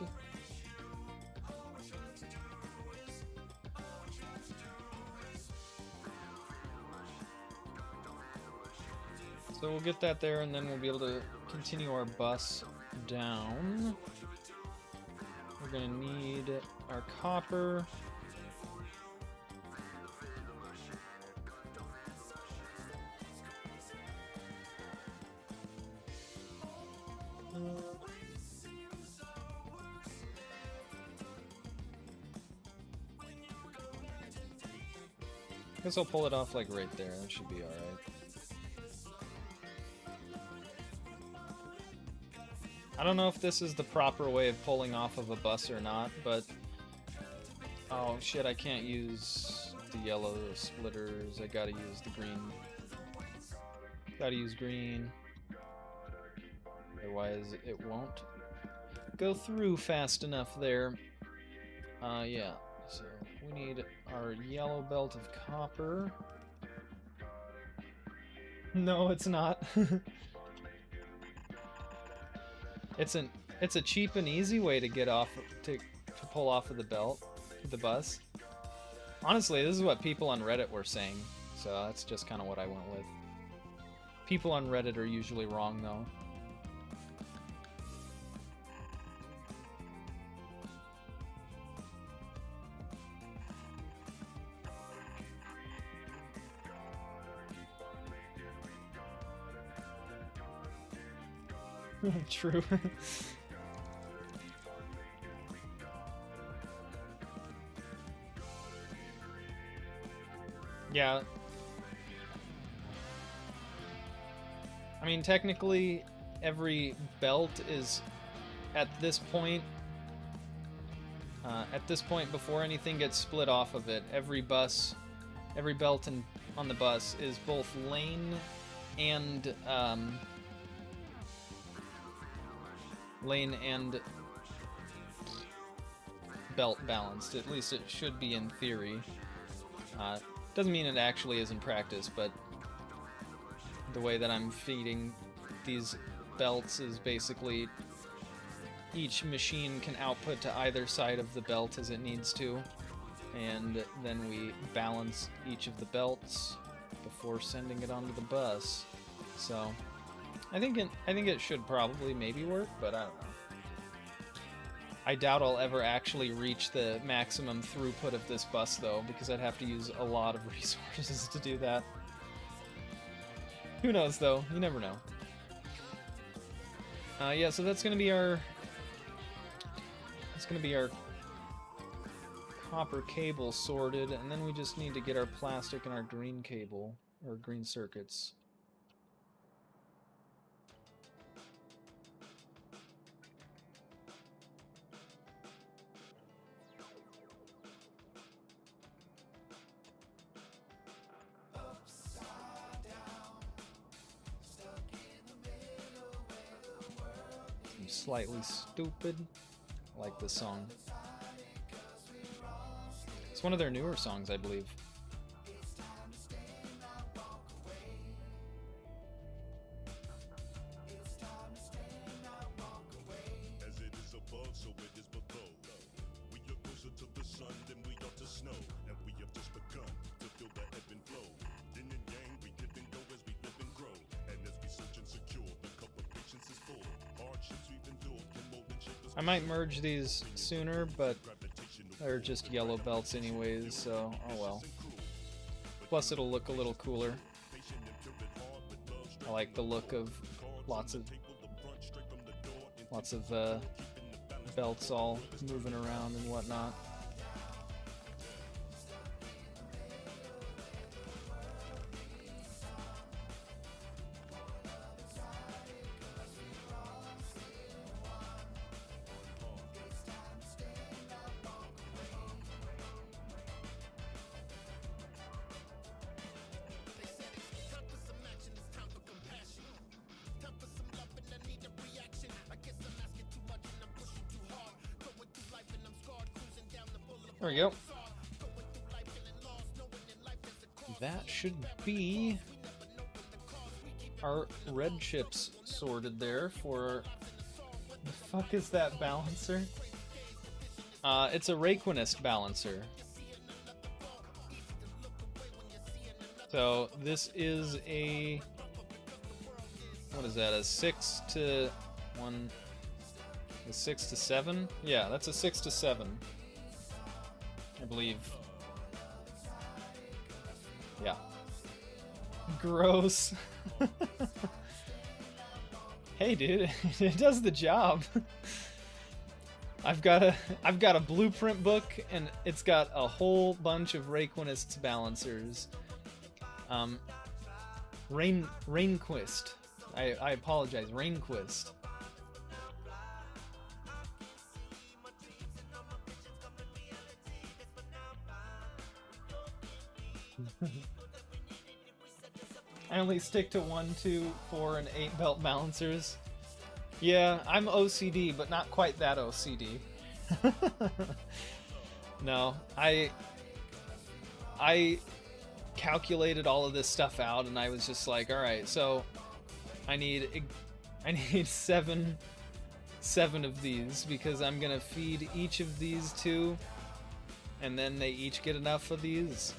so we'll get that there, and then we'll be able to continue our bus down. We're gonna need our copper. I guess I'll pull it off like right there. That should be alright. I don't know if this is the proper way of pulling off of a bus or not, but... Oh shit, I can't use the yellow splitters. I gotta use the green. Gotta use green. Otherwise, it won't go through fast enough there. Yeah. So, we need our yellow belt of copper. No, it's not. It's a cheap and easy way to get off to pull off of the belt, the bus. Honestly, this is what people on Reddit were saying, so that's just kind of what I went with. People on Reddit are usually wrong, though. True. Yeah. I mean, technically, every belt is at this point. At this point, before anything gets split off of it, every belt on the bus is both lane and belt balanced. At least it should be in theory. Doesn't mean it actually is in practice, but the way that I'm feeding these belts is basically each machine can output to either side of the belt as it needs to, and then we balance each of the belts before sending it onto the bus. So I think it should probably maybe work, but I don't know. I doubt I'll ever actually reach the maximum throughput of this bus, though, because I'd have to use a lot of resources to do that. Who knows, though? You never know. Yeah, so that's gonna be our copper cable sorted, and then we just need to get our plastic and our green cable, or green circuits. Slightly Stupid. I like this song. It's one of their newer songs, I believe. As it is above, so it is below. We are closer to the sun than we are to snow, and we have just begun to feel the ebb and flow. Yin and yang, we give and go as we live and grow, and as we search and secure, the cup of patience is full. Hardships we've endured can mold and shape us. I might merge these sooner, but they're just yellow belts anyways, so oh well. Plus it'll look a little cooler. I like the look of lots of belts all moving around and whatnot. There we go. That should be our red chips sorted there for... The fuck is that balancer? It's a Rayquinist balancer. So this is a... What is that? A 6 to 1... A 6 to 7? Yeah, that's a 6 to 7. I believe. Yeah. Gross. Hey dude, it does the job. I've got a blueprint book and it's got a whole bunch of Rayquinist's balancers. Rainquist. I apologize, Rainquist. I only stick to 1, 2, 4, and 8 belt balancers. Yeah, I'm OCD, but not quite that OCD. No, I calculated all of this stuff out, and I was just like, all right, so I need 7 of these because I'm gonna feed each of these 2, and then they each get enough of these.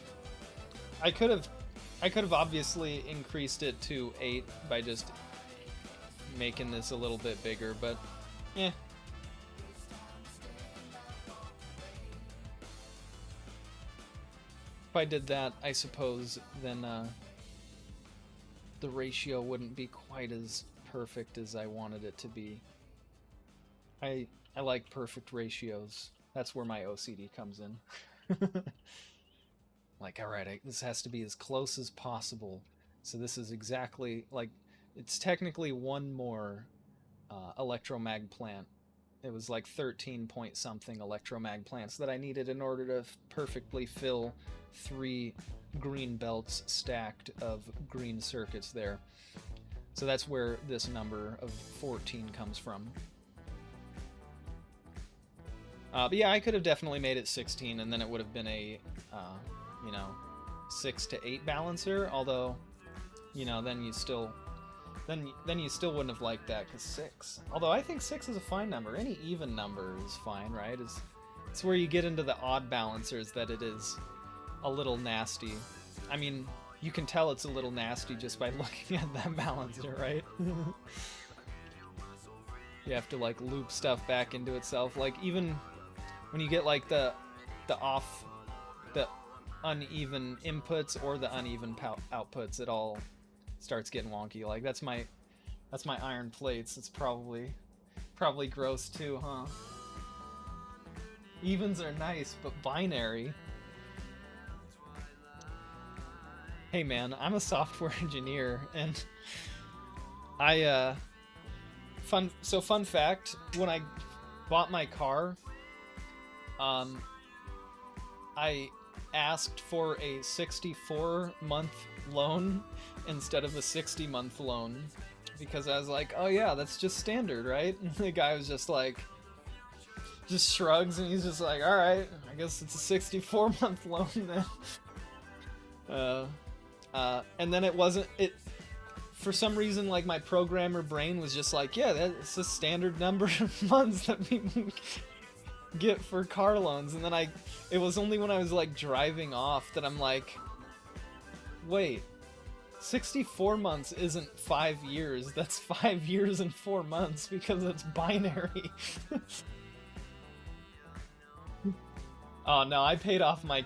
I could have obviously increased it to 8 by just making this a little bit bigger, but eh. If I did that, I suppose, then the ratio wouldn't be quite as perfect as I wanted it to be. I like perfect ratios. That's where my OCD comes in. Like, alright, this has to be as close as possible. So this is exactly, like, it's technically one more electromag plant. It was like 13 point something electromag plants that I needed in order to perfectly fill 3 green belts stacked of green circuits there. So that's where this number of 14 comes from. But yeah, I could have definitely made it 16, and then it would have been a, 6 to 8 balancer. Although, then you still wouldn't have liked that, because 6. Although I think 6 is a fine number. Any even number is fine, right? It's where you get into the odd balancers that it is a little nasty. I mean, you can tell it's a little nasty just by looking at that balancer, right? You have to like loop stuff back into itself. Like even when you get like the uneven inputs or the uneven outputs, it all starts getting wonky. Like that's my iron plates. It's probably gross too, huh? Evens are nice, but binary. Hey man, I'm a software engineer, and fun fact, when I bought my car, I asked for a 64-month loan instead of a 60-month loan, because I was like, oh yeah, that's just standard, right? And the guy was just like, just shrugs, and he's just like, alright, I guess it's a 64-month loan then. And then for some reason, like, my programmer brain was just like, yeah, that's a standard number of months that people get for car loans. And then it was only when I was, like, driving off that I'm like, wait, 64 months isn't 5 years, that's 5 years and 4 months, because it's binary. Oh no, I paid off my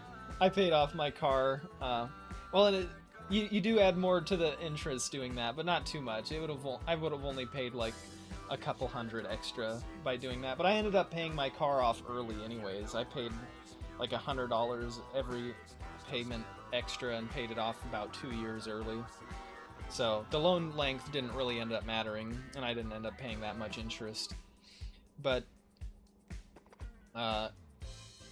car, well, and you do add more to the interest doing that, but not too much. I would have only paid like a couple $100 extra by doing that, but I ended up paying my car off early anyways. I paid like $100 every payment extra and paid it off about 2 years early. So the loan length didn't really end up mattering, and I didn't end up paying that much interest. But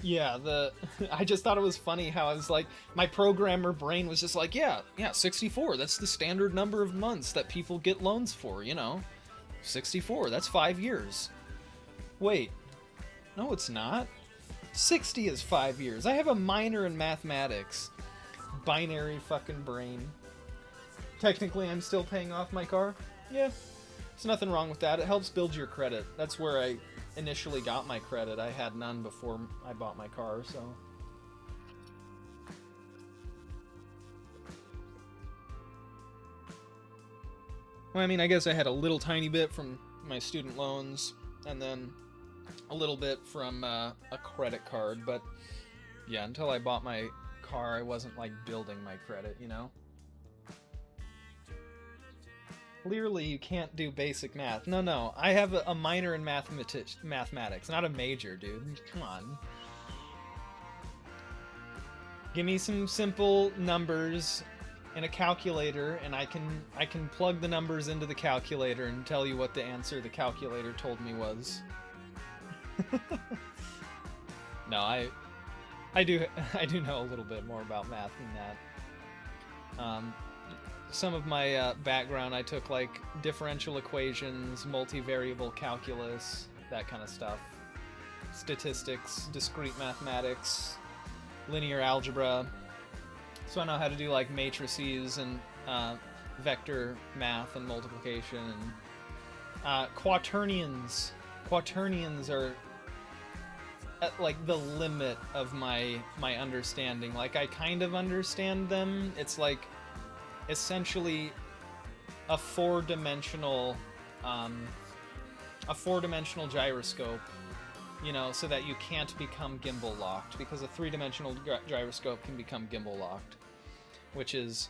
yeah, I just thought it was funny how I was like, my programmer brain was just like, yeah, 64, that's the standard number of months that people get loans for, 64, that's 5 years. Wait, no it's not. 60 is 5 years. I have a minor in mathematics. Binary fucking brain. Technically, I'm still paying off my car. Yeah, there's nothing wrong with that. It helps build your credit. That's where I initially got my credit. I had none before I bought my car, so... Well, I mean, I guess I had a little tiny bit from my student loans, and then a little bit from a credit card, but yeah, until I bought my car, I wasn't, like, building my credit, you know? Clearly, you can't do basic math. No, I have a minor in mathematics, not a major, dude. Come on. Give me some simple numbers in a calculator, and I can plug the numbers into the calculator and tell you what the answer the calculator told me was. No, I do know a little bit more about math than that. Some of my background, I took like differential equations, multivariable calculus, that kind of stuff, statistics, discrete mathematics, linear algebra. So I know how to do like matrices and vector math and multiplication and quaternions. Quaternions are at like the limit of my understanding. Like I kind of understand them. It's like essentially a four-dimensional gyroscope, you know, so that you can't become gimbal locked, because a three-dimensional gyroscope can become gimbal locked, which is,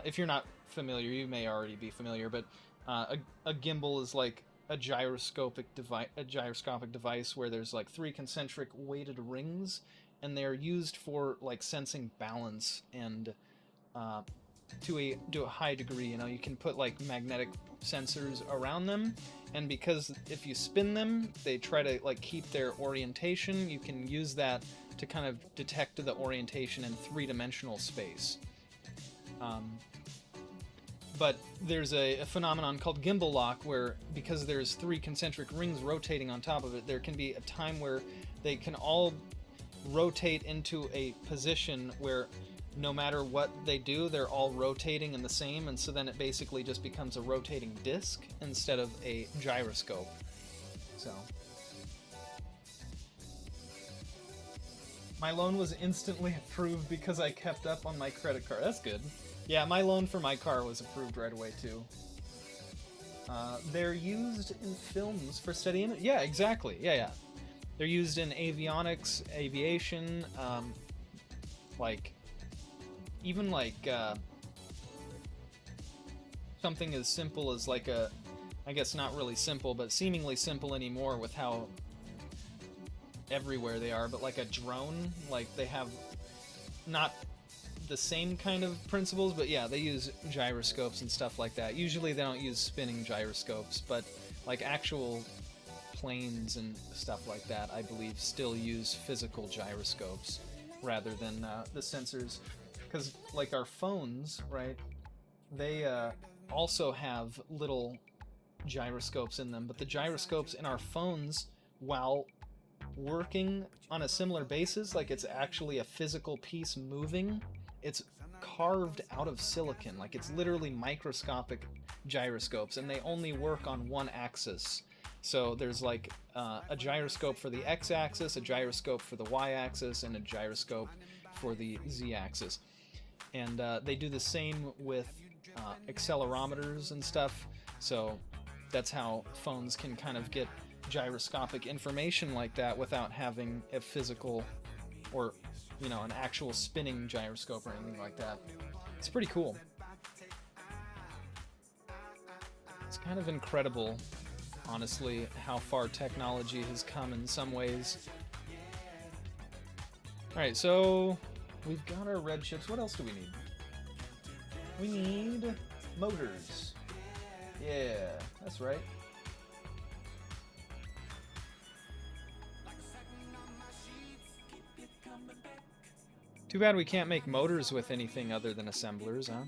if you're not familiar, you may already be familiar, but a gimbal is like a gyroscopic device where there's like three concentric weighted rings, and they're used for like sensing balance and to a high degree. You know, you can put like magnetic sensors around them, and because if you spin them, they try to like keep their orientation. You can use that to kind of detect the orientation in three-dimensional space. But there's a phenomenon called gimbal lock, where because there's three concentric rings rotating on top of it, there can be a time where they can all rotate into a position where no matter what they do, they're all rotating in the same, and so then it basically just becomes a rotating disc instead of a gyroscope. So my loan was instantly approved because I kept up on my credit card. That's good. Yeah, my loan for my car was approved right away too. They're used in films for studying. Yeah, exactly. Yeah. They're used in avionics, aviation, like even like something as simple as like I guess not really simple, but seemingly simple anymore with how everywhere they are, but like a drone, like they have not the same kind of principles, but yeah, they use gyroscopes and stuff like that. Usually they don't use spinning gyroscopes, but like actual planes and stuff like that, I believe, still use physical gyroscopes rather than the sensors. Because like our phones, right, they also have little gyroscopes in them, but the gyroscopes in our phones, while working on a similar basis, like it's actually a physical piece moving, it's carved out of silicon. Like it's literally microscopic gyroscopes, and they only work on one axis. So there's like a gyroscope for the x-axis, a gyroscope for the y-axis, and a gyroscope for the z-axis. And they do the same with accelerometers and stuff. So that's how phones can kind of get gyroscopic information like that without having a physical or, you know, an actual spinning gyroscope or anything like that. It's pretty cool. It's kind of incredible, honestly, how far technology has come in some ways. Alright, so we've got our red chips. What else do we need? We need motors. Yeah, that's right. Too bad we can't make motors with anything other than assemblers, huh?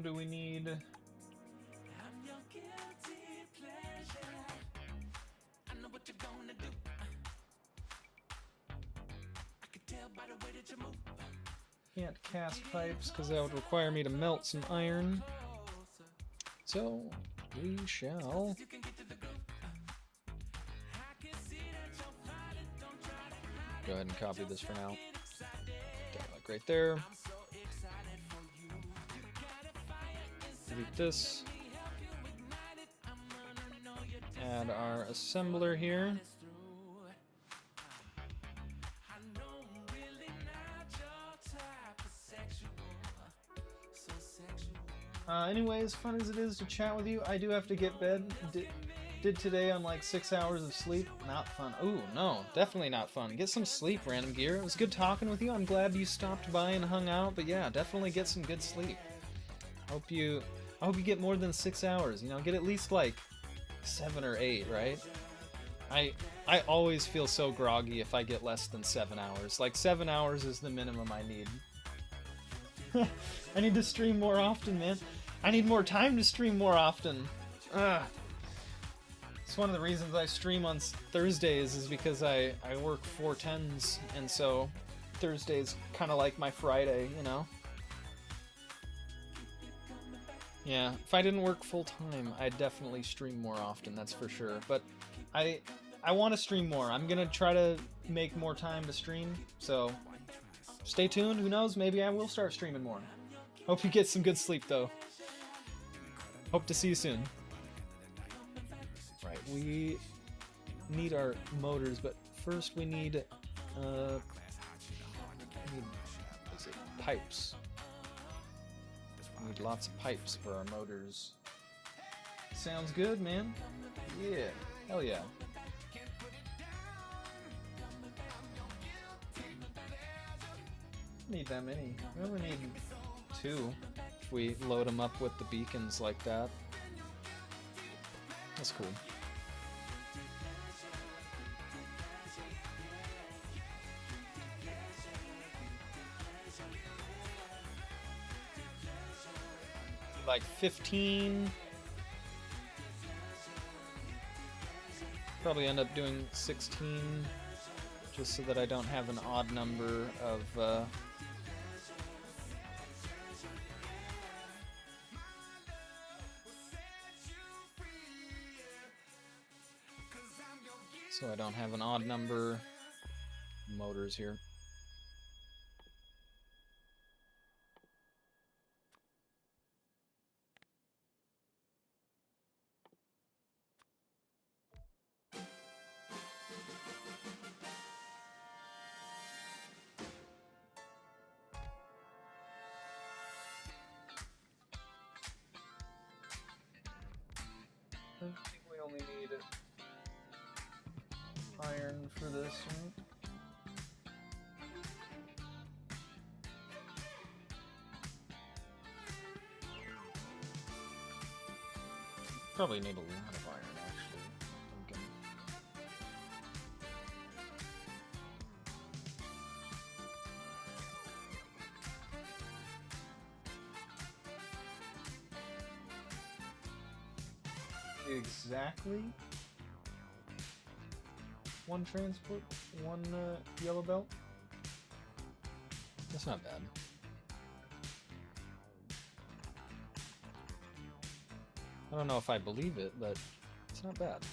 Do we need... Can't cast pipes because that would require me to melt some iron. So we shall go ahead and copy this for now. Got like right there. Delete this. Add our assembler here. Anyways, fun as it is to chat with you, I do have to get bed. Did today on like 6 hours of sleep. Not fun. Ooh, no, definitely not fun. Get some sleep, Random Gear. It was good talking with you. I'm glad you stopped by and hung out. But yeah, definitely get some good sleep. I hope you get more than 6 hours. You know, get at least like 7 or 8, right? I always feel so groggy if I get less than 7 hours. Like 7 hours is the minimum I need. I need to stream more often, man. I need more time to stream more often. Ugh. It's one of the reasons I stream on Thursdays is because I work 4/10s, and so Thursday's kind of like my Friday, you know? Yeah, if I didn't work full-time, I'd definitely stream more often, that's for sure. But I want to stream more. I'm going to try to make more time to stream, so stay tuned. Who knows? Maybe I will start streaming more. Hope you get some good sleep, though. Hope to see you soon. Right, we need our motors, but first we need, pipes. We need lots of pipes for our motors. Sounds good, man. Yeah, hell yeah. Need that many. We only need 2 if we load them up with the beacons like that. That's cool. Like 15. Probably end up doing 16 just so that I don't have an odd number of so I don't have an odd number motors here. I think we only need iron for this, right? Probably need a lot of iron, actually. Okay. Exactly 1 transport, 1 yellow belt. That's not bad. I don't know if I believe it, but it's not bad.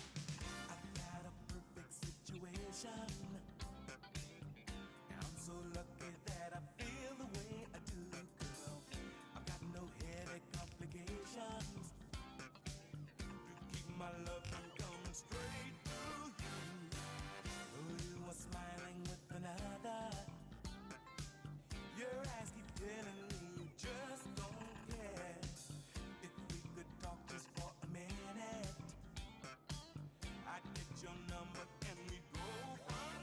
Your number and we go from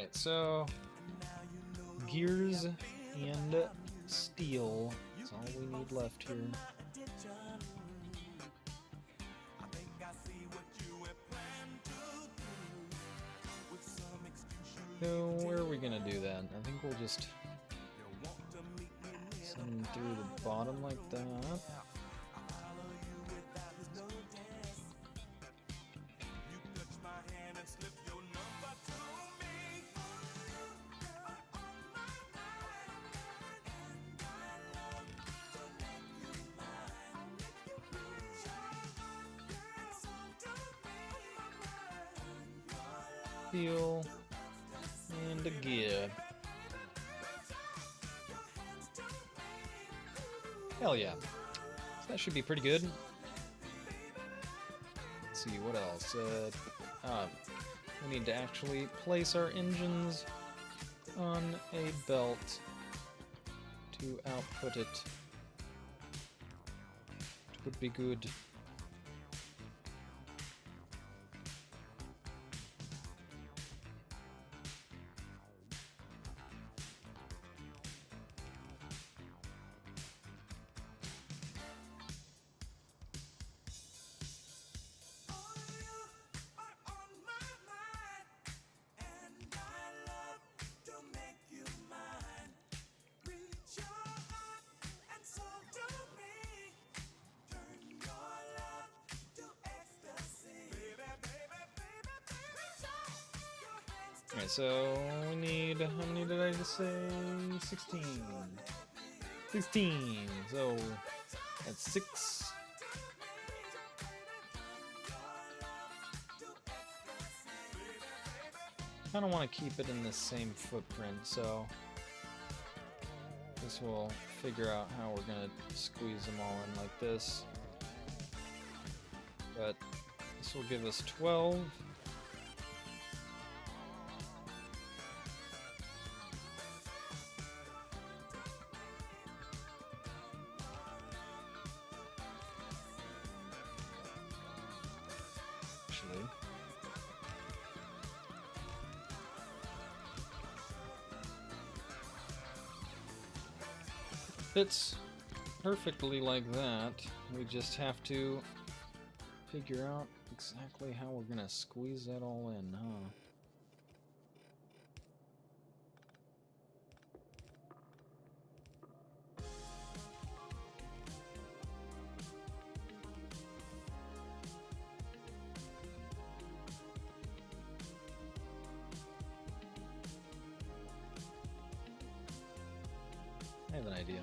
Alright, so gears and steel. That's all we need left here. So where are we gonna do that? I think we'll just send them through the bottom like that. Steel and a gear. Hell yeah. So that should be pretty good. Let's see, what else? We need to actually place our engines on a belt to output it. It would be good. Alright, so we need, how many did I just say? 16. 16, so that's 6. I don't want to keep it in the same footprint, so this will figure out how we're going to squeeze them all in like this. But this will give us 12. Fits perfectly like that. We just have to figure out exactly how we're gonna squeeze that all in, huh? I have an idea.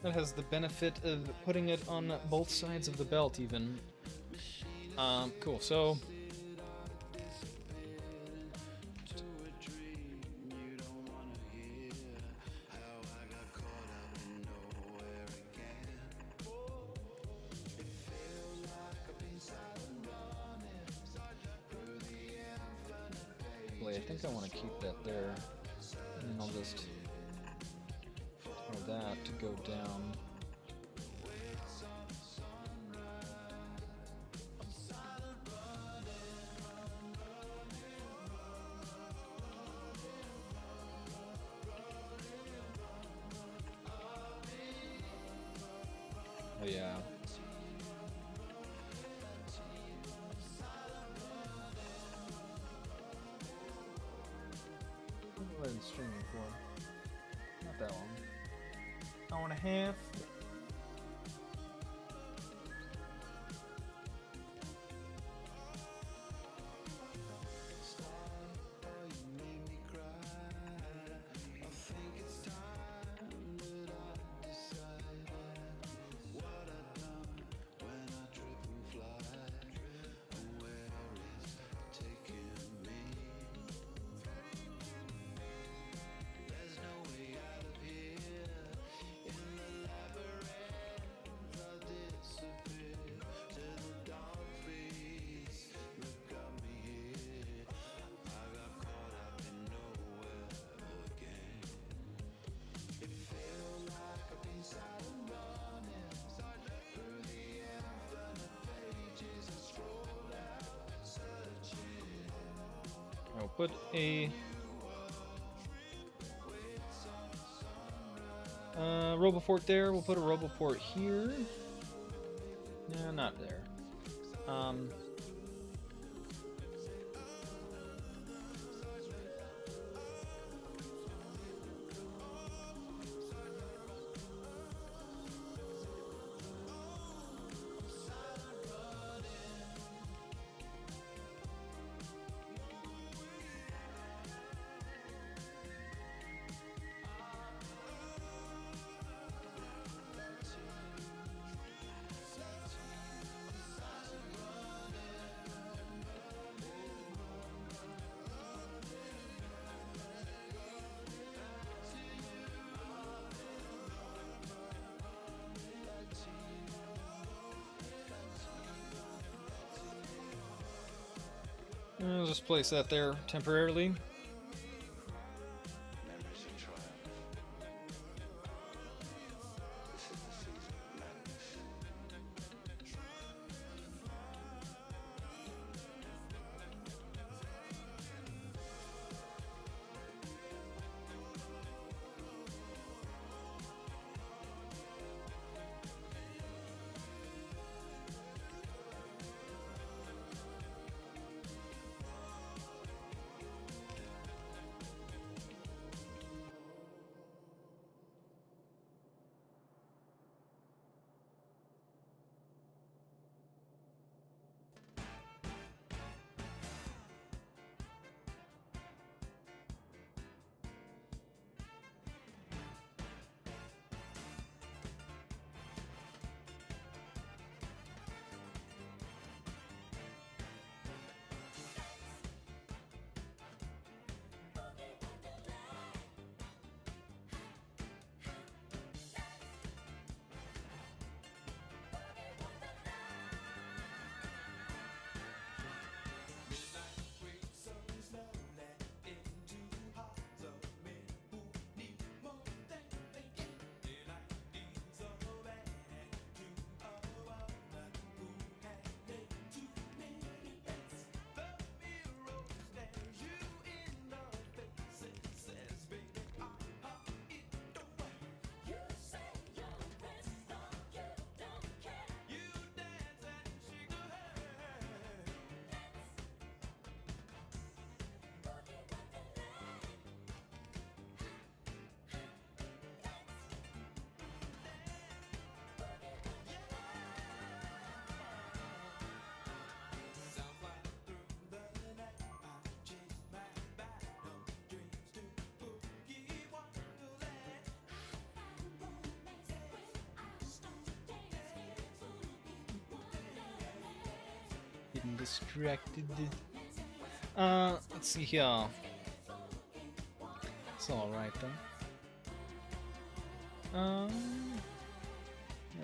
That has the benefit of putting it on both sides of the belt, even. Cool, so... I think I want to keep that there, and then I'll just tell that to go down. Oh yeah. What have I been streaming for? Not that long. Hour and a half. put a Roboport there. We'll put a Roboport here. No, not there. I'll just place that there temporarily. Memories of trial. This is the season of madness. Getting distracted. Let's see here. It's alright though. Where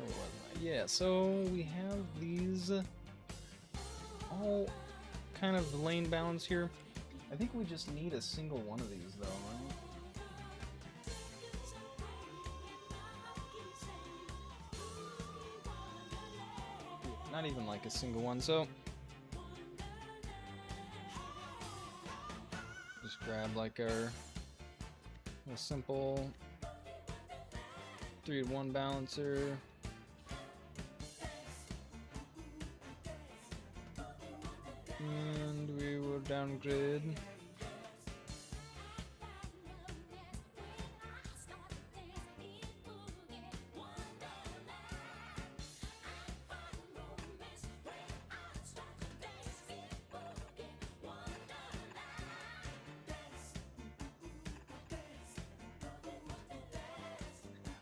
was I? Yeah, so we have these all kind of lane bounds here. I think we just need a single one of these though, right? Not even like a single one, so just grab like our simple 3-to-1 balancer. And we will downgrade.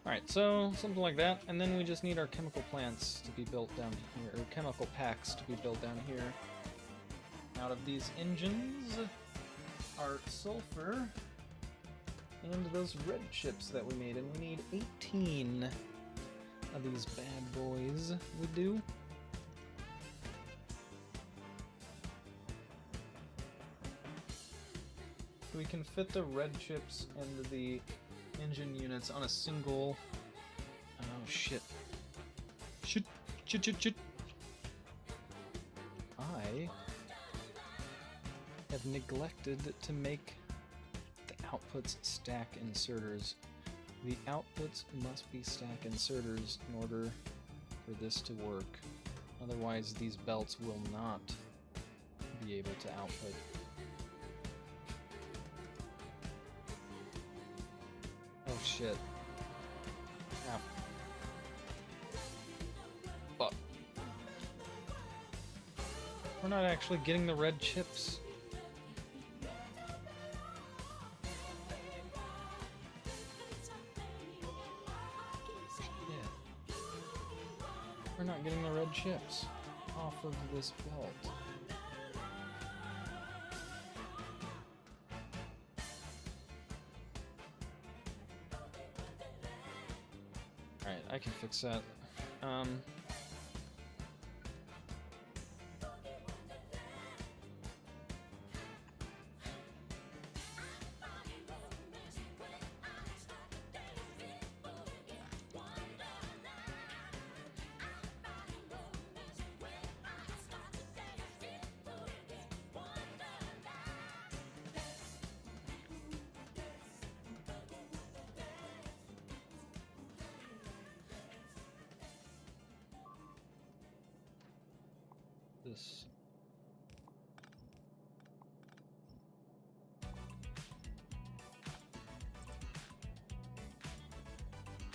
Alright, so something like that, and then we just need our chemical plants to be built down here, or chemical packs to be built down here. Out of these engines are sulfur and those red chips that we made, and we need 18 of these bad boys. We do. We can fit the red chips and the engine units on a single. Oh shit. Shit. have neglected to make the outputs stack inserters. The outputs must be stack inserters in order for this to work. Otherwise, these belts will not be able to output. Oh shit. Ow. Fuck. We're not actually getting the red chips. Yeah. We're not getting the red chips off of this belt. Alright, I can fix that. This.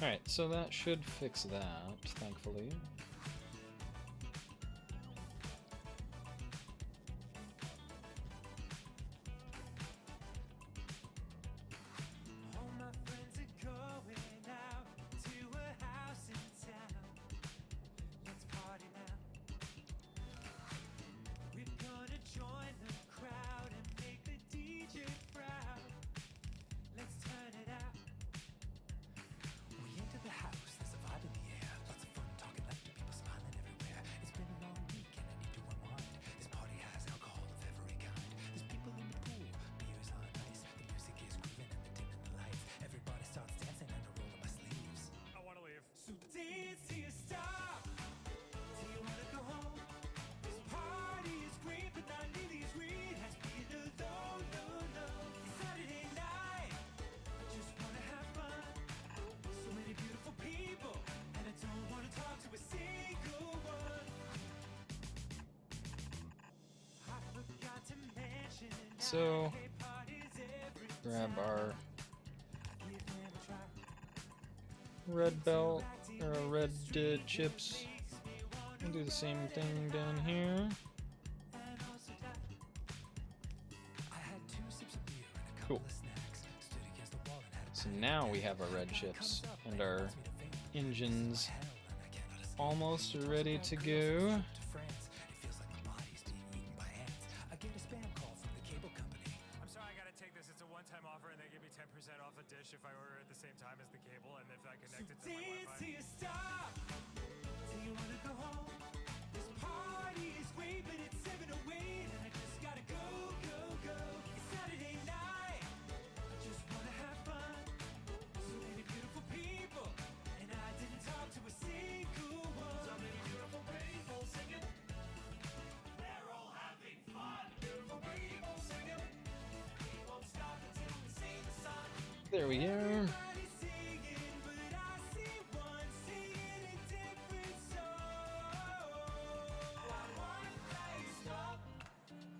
Alright, so that should fix that, thankfully. All my friends are going out to a house in town. Let's party now. We're gonna join the crowd and make the DJ proud. Let's turn it out. We enter the house, there's a vibe in the air. Lots of fun talking laughter, people smiling everywhere. It's been a long week and I need to unwind. This party has alcohol of every kind. There's people in the pool, beers on ice. The music is grooving and they're dimming the lights. Everybody starts dancing and I roll up my sleeves. I wanna leave. So dance till you stop. Do you wanna go home? This party is great, but not nearly as great as being alone. No, no. It's Saturday night. I just wanna have fun. So many beautiful people, and I don't wanna talk to a single one. I forgot to mention. So, hate parties every grab our give them a try. red belt, or red chips. We'll do the same thing down here. And also die. I had 2 sips of beer and a Cool. couple of snacks. Stood against the wall and had a So now we have our red chips and our engines almost ready to go. to France. It feels like my body's being eaten by ants. I get a spam call from the cable company. I'm sorry, I gotta take this. It's a one-time offer, and they give me 10% off a dish if I order at the same time as the cable, and if I connect it to my Dance till Wi-Fi. you stop. Do you wanna go home? This party is great, but it's 7 to 8, and I just gotta go, go, go. It's Saturday night. I just wanna have fun. So many beautiful people, and I didn't talk to a single one. So many beautiful people singing. They're all having fun. Beautiful people singing. We won't stop until we see the sun. There we are. Everybody's singing, but I see one singing a different song. One place stop.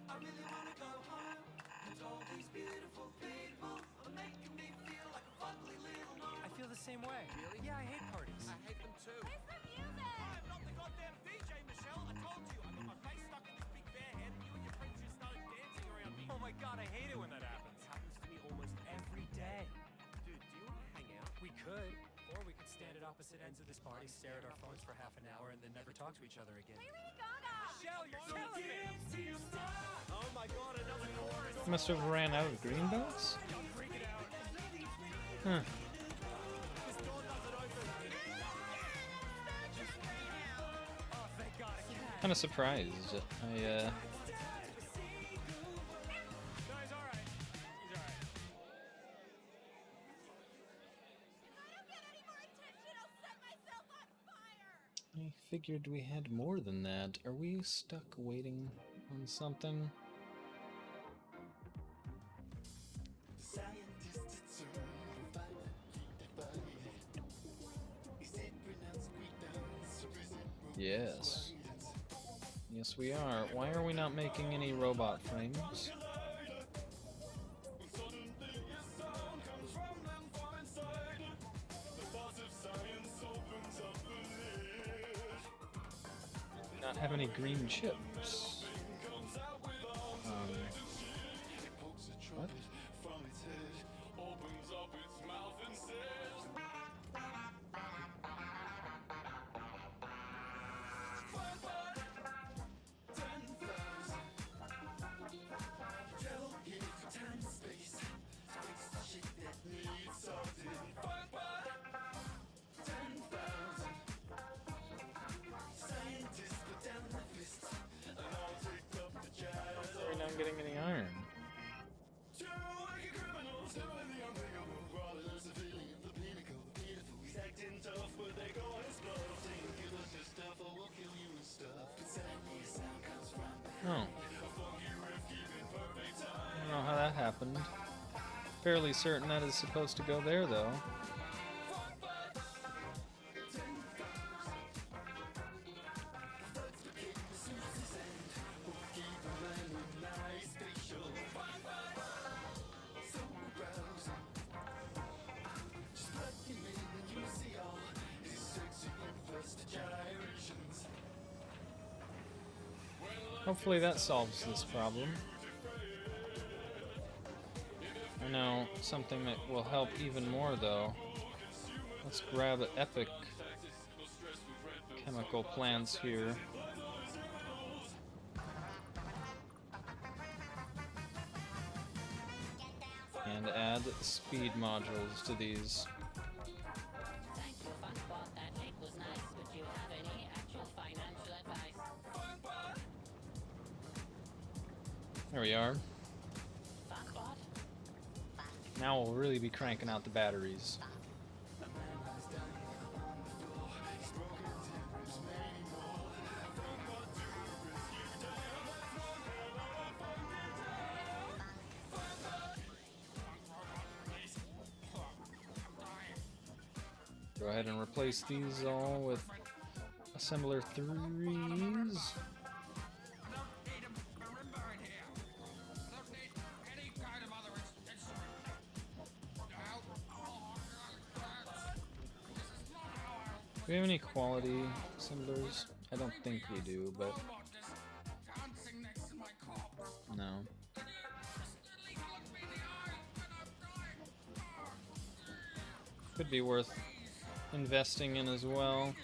I really wanna go home. And all these beautiful people are making me feel like a fugly little gnome. I feel the same way. Really? Yeah, I hate parties. I hate them too. I'm not the goddamn DJ, Michelle. I told you. I got my face stuck in this big bear head, and you and your friends just started dancing around me. Oh my god, I hate it when that happens. It happens to me almost every day. Dude, do you want to hang out? We could, or we could stand at opposite ends of this party, stare at our phones for half an hour, and then never talk to each other again. Michelle, you're killing me! Dance till you stop. Oh my god, another chorus! Must have ran out of green belts? I'm freaking out. Huh. This door doesn't open. Oh, thank god, a cat. Kinda surprised. No, he's alright. He's alright. I figured we had more than that. Are we stuck waiting on something? Yes. Yes, we are. Why are we not making any robot frames? Not have any green chips. What? Why are we not getting any iron? Oh. I don't know how that happened. Fairly certain that is supposed to go there, though. Hopefully that solves this problem. I know something that will help even more, though. Let's grab epic chemical plants here. And add speed modules to these. Thank you, Funkbot. That date was nice. Would you have any actual financial advice? There we are. Funkbot? Now we'll really be cranking out the batteries. Go ahead and replace these all with assembler 3s. Do we have any quality assemblers? I don't think we do, but no. Could be worth investing in as well.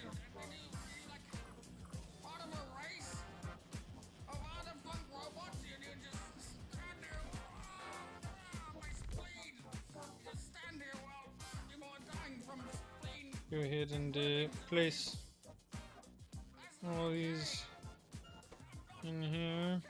Go ahead and place all these in here.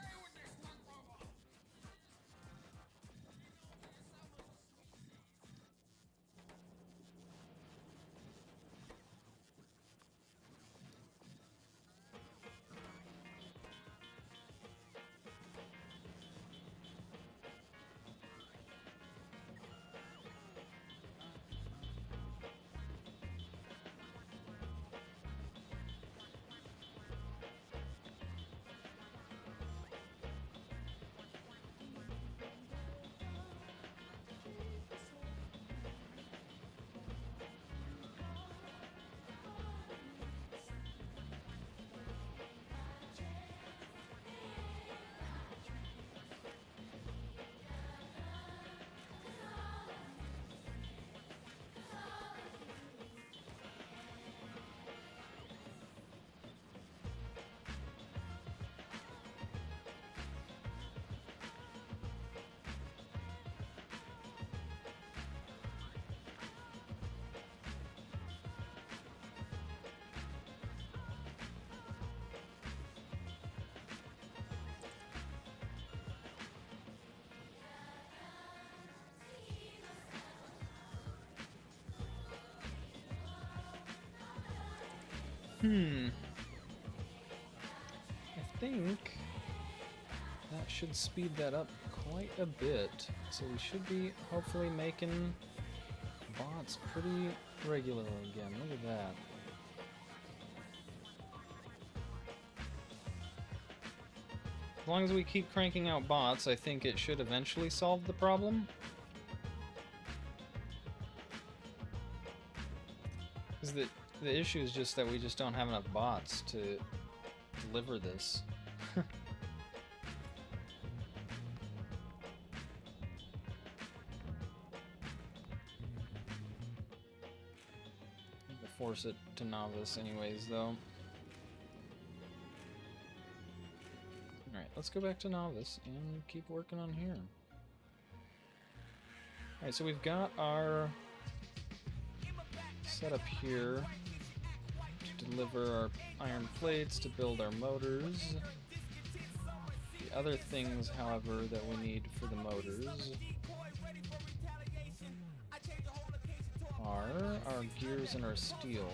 I think that should speed that up quite a bit. So we should be hopefully making bots pretty regularly again. Look at that. As long as we keep cranking out bots, I think it should eventually solve the problem. Because the issue is just that we just don't have enough bots to deliver this. Force it to Nauvis anyways, though. Alright, let's go back to Nauvis and keep working on here. Alright, so we've got our setup here to deliver our iron plates, to build our motors. The other things, however, that we need for the motors are our gears and our steel.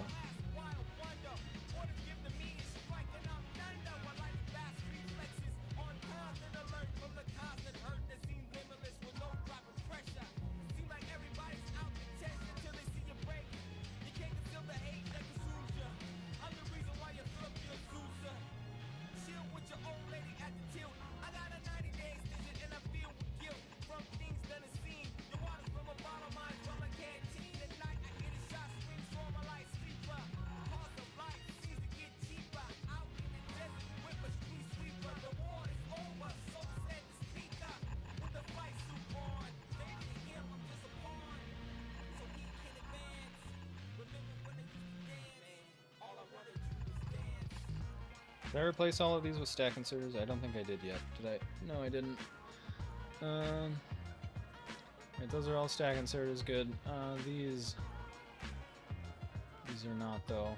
Did I replace all of these with stack inserters? I don't think I did yet. Did I? No, I didn't. Right, those are all stack inserters. Good. These are not, though.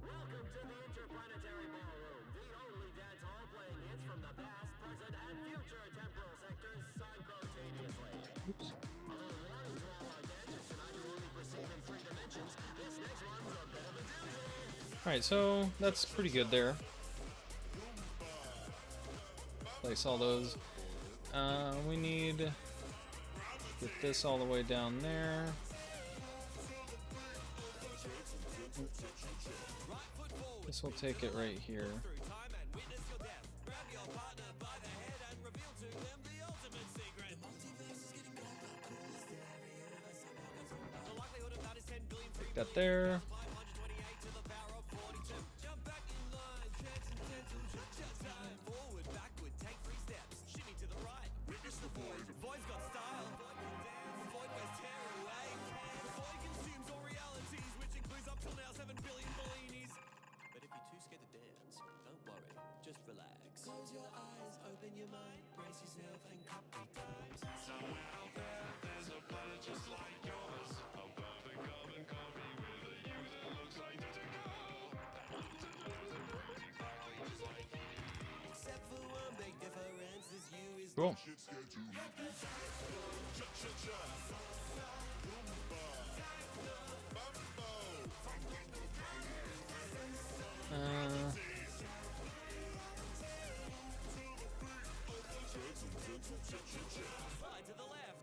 Welcome to the Interplanetary Ballroom, the only dance hall playing hits from the past, present, and future temporal sectors simultaneously. Warning to all our dancers tonight who only perceive in 3 dimensions. This next one's a bit of a doozy. Alright, so that's pretty good there. Place all those. We need to get this all the way down there. This will take it right here. Take that there. Just relax. Close your eyes, open your mind, brace yourself and count 3 times. Somewhere out there, there's a planet just like yours. A perfect carbon copy with a you that looks identical. Exactly just like you. Except for one big difference, this you is Cool. Slide to the left.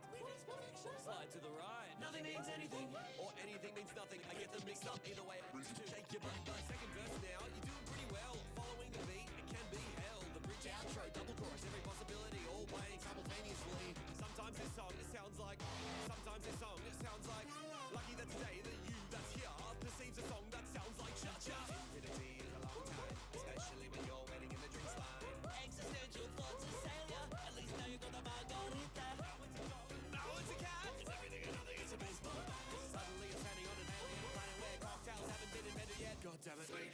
Slide to the right. Nothing means anything, or anything means nothing. I get them mixed up either way. Shake your butt. Second verse now, you're doing pretty well. Following the beat, it can be held. The bridge outro, double chorus, every possibility, all playing simultaneously. Sometimes this song, it sounds like. Sometimes this song, it sounds like. Lucky that today, the you that's here perceives a song that sounds like cha-cha. Infinity is a long time, especially when you're waiting in the drinks line. Existential thoughts of failure. At least now you got the margarita. Now it's a cat. It's everything and nothing. It's a baseball. Suddenly you're standing on an alien planet where cocktails haven't been invented yet. God damn it. Now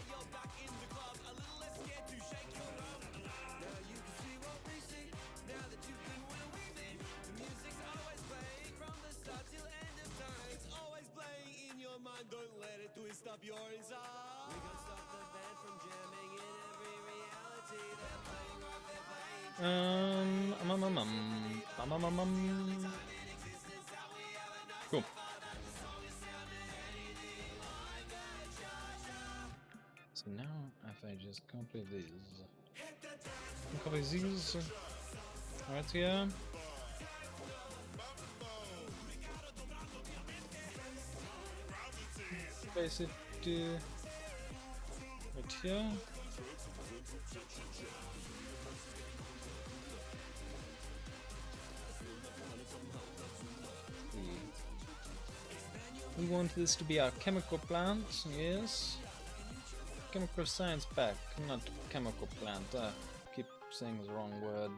you're back in the club, a little less scared to shake your rump. Now you can see what we see. Now that you've been where we've been. The music's always playing from the start till end of time. It's always playing in your mind. Don't let it twist up your inside. We can't stop the band from jamming in every reality. They're playing rock, they're playing. Cool. So now, if I just copy these, right here. Place it right here. We want this to be our chemical plant, yes. Chemical science pack, not chemical plant. Keep saying the wrong word.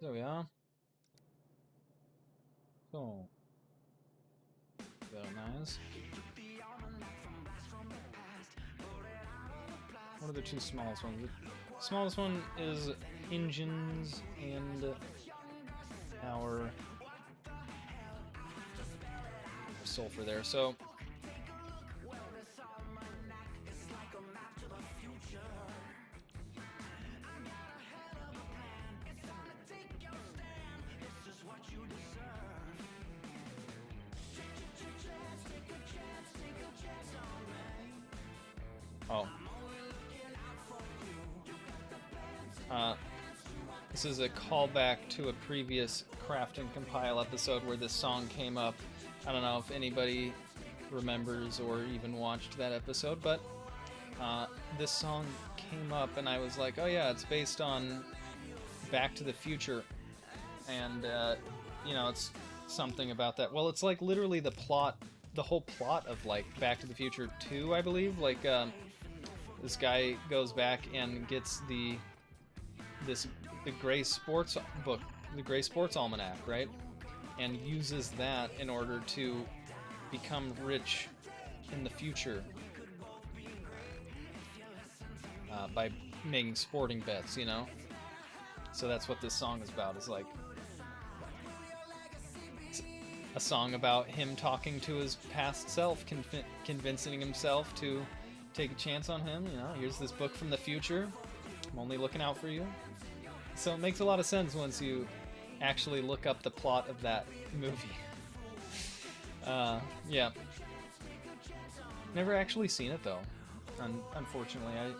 There we are. So, very nice. What are the two smallest ones? The smallest one is engines and our sulfur there. So this is a callback to a previous Craft and Compile episode where this song came up. I don't know if anybody remembers or even watched that episode, but this song came up and I was like, oh yeah, it's based on Back to the Future. And, you know, it's something about that. Well, it's like literally the whole plot of like Back to the Future 2, I believe. Like, this guy goes back and gets the Gray Sports book, the Gray Sports Almanac, right? And uses that in order to become rich in the future by making sporting bets, you know? So that's what this song is about. It's like it's a song about him talking to his past self, convincing himself to take a chance on him. You know, here's this book from the future. I'm only looking out for you. So it makes a lot of sense once you actually look up the plot of that movie. Yeah. Never actually seen it though. Unfortunately, I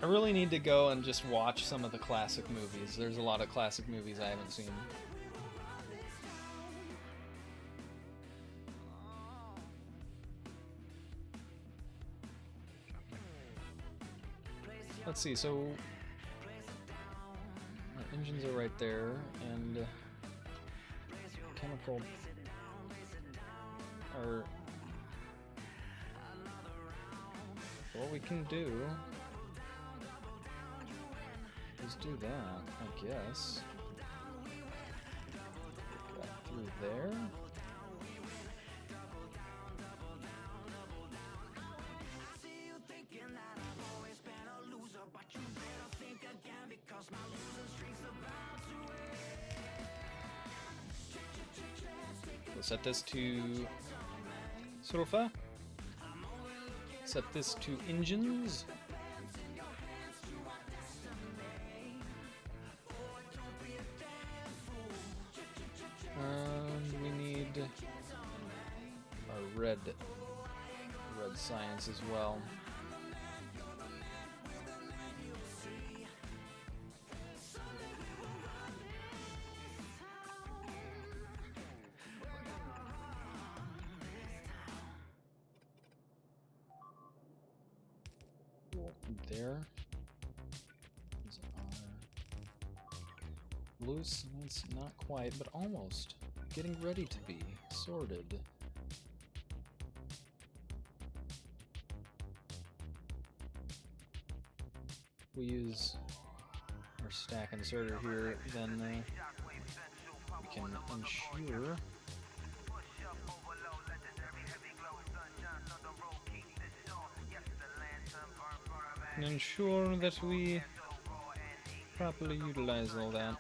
really need to go and just watch some of the classic movies. There's a lot of classic movies I haven't seen. Let's see, so our engines are right there, and chemical are what we can do is do that, I guess. Got through there. We'll set this to sulfur. Set this to engines. And we need a red science as well. There is our blue science, not quite, but almost getting ready to be sorted. We use our stack inserter here, then we can ensure that we properly utilize all that.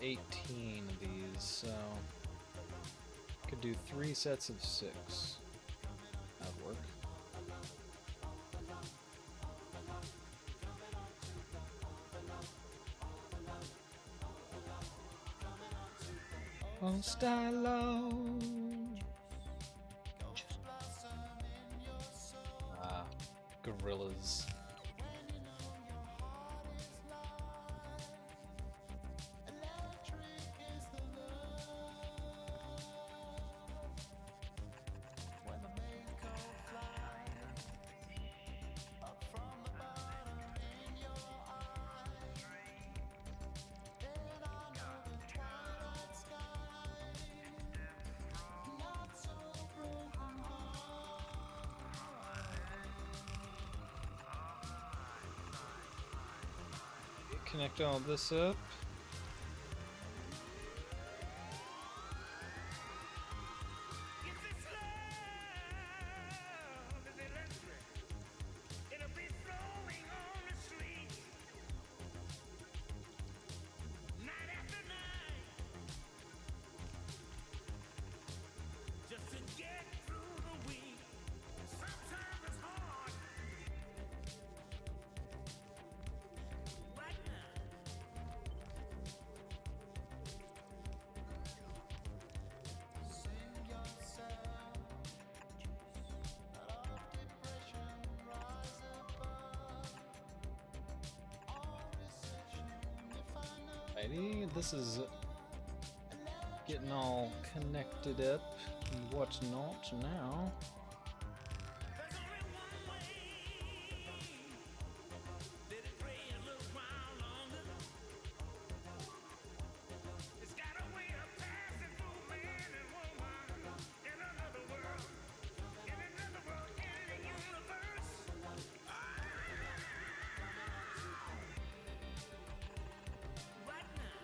18 of these, so could do 3 sets of 6. That'd work. Oh, stylo. Ah, gorillas. Connect all this up. If it's love, is electric. It'll be flowing on the street, night after night, just to get through the week. Sometimes it's hard. Right now. Alrighty, this is getting all connected up and whatnot now. There's only one way. Let it play a little while longer. It's got a way of passing through man and woman in another world, in the universe. Right now,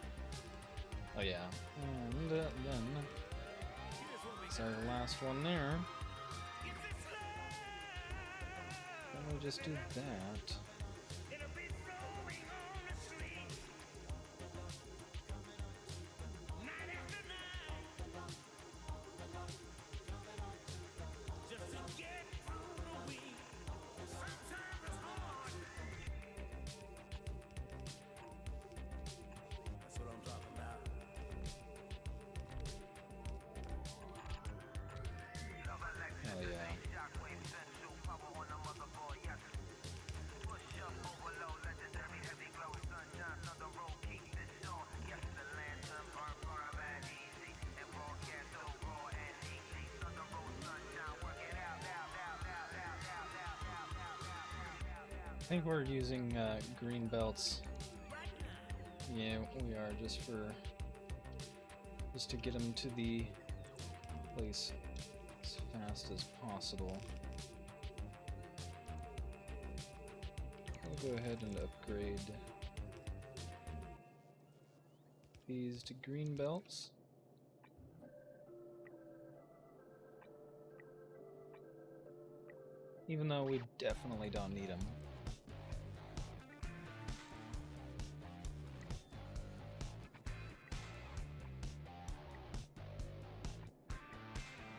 Oh yeah, and then here's what we so the last one there. if it's love, Then we just do that. it'll be flowing on the street, night after night, just to get through the week. Sometimes it's hard. That's what I'm talking about. Hell yeah. I think we're using green belts. Yeah, we are just to get them to the place as fast as possible. I'll go ahead and upgrade these to green belts. Even though we definitely don't need them.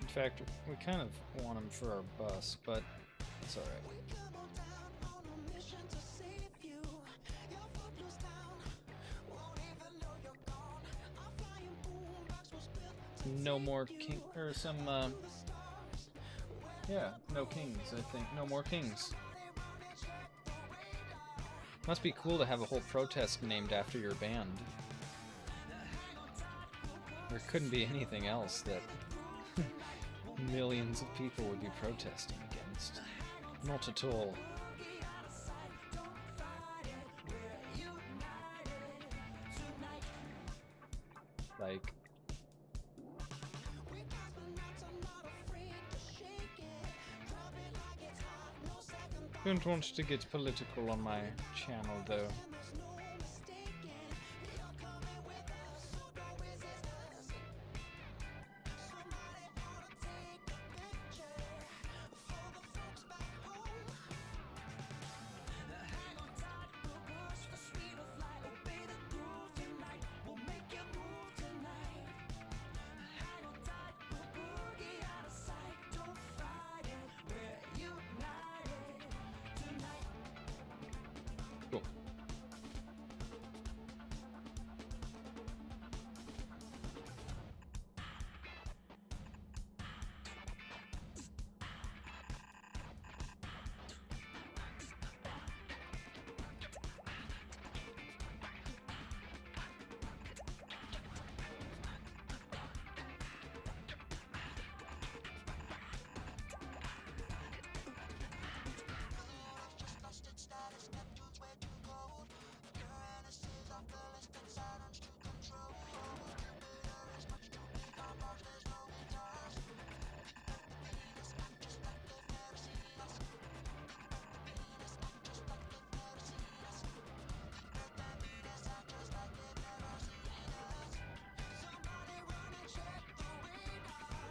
In fact, we kind of want them for our bus, but it's alright. No more king, or some, yeah, no kings, I think. No more kings. Must be cool to have a whole protest named after your band. There couldn't be anything else that millions of people would be protesting against. Not at all. Like, don't want to get political on my channel though.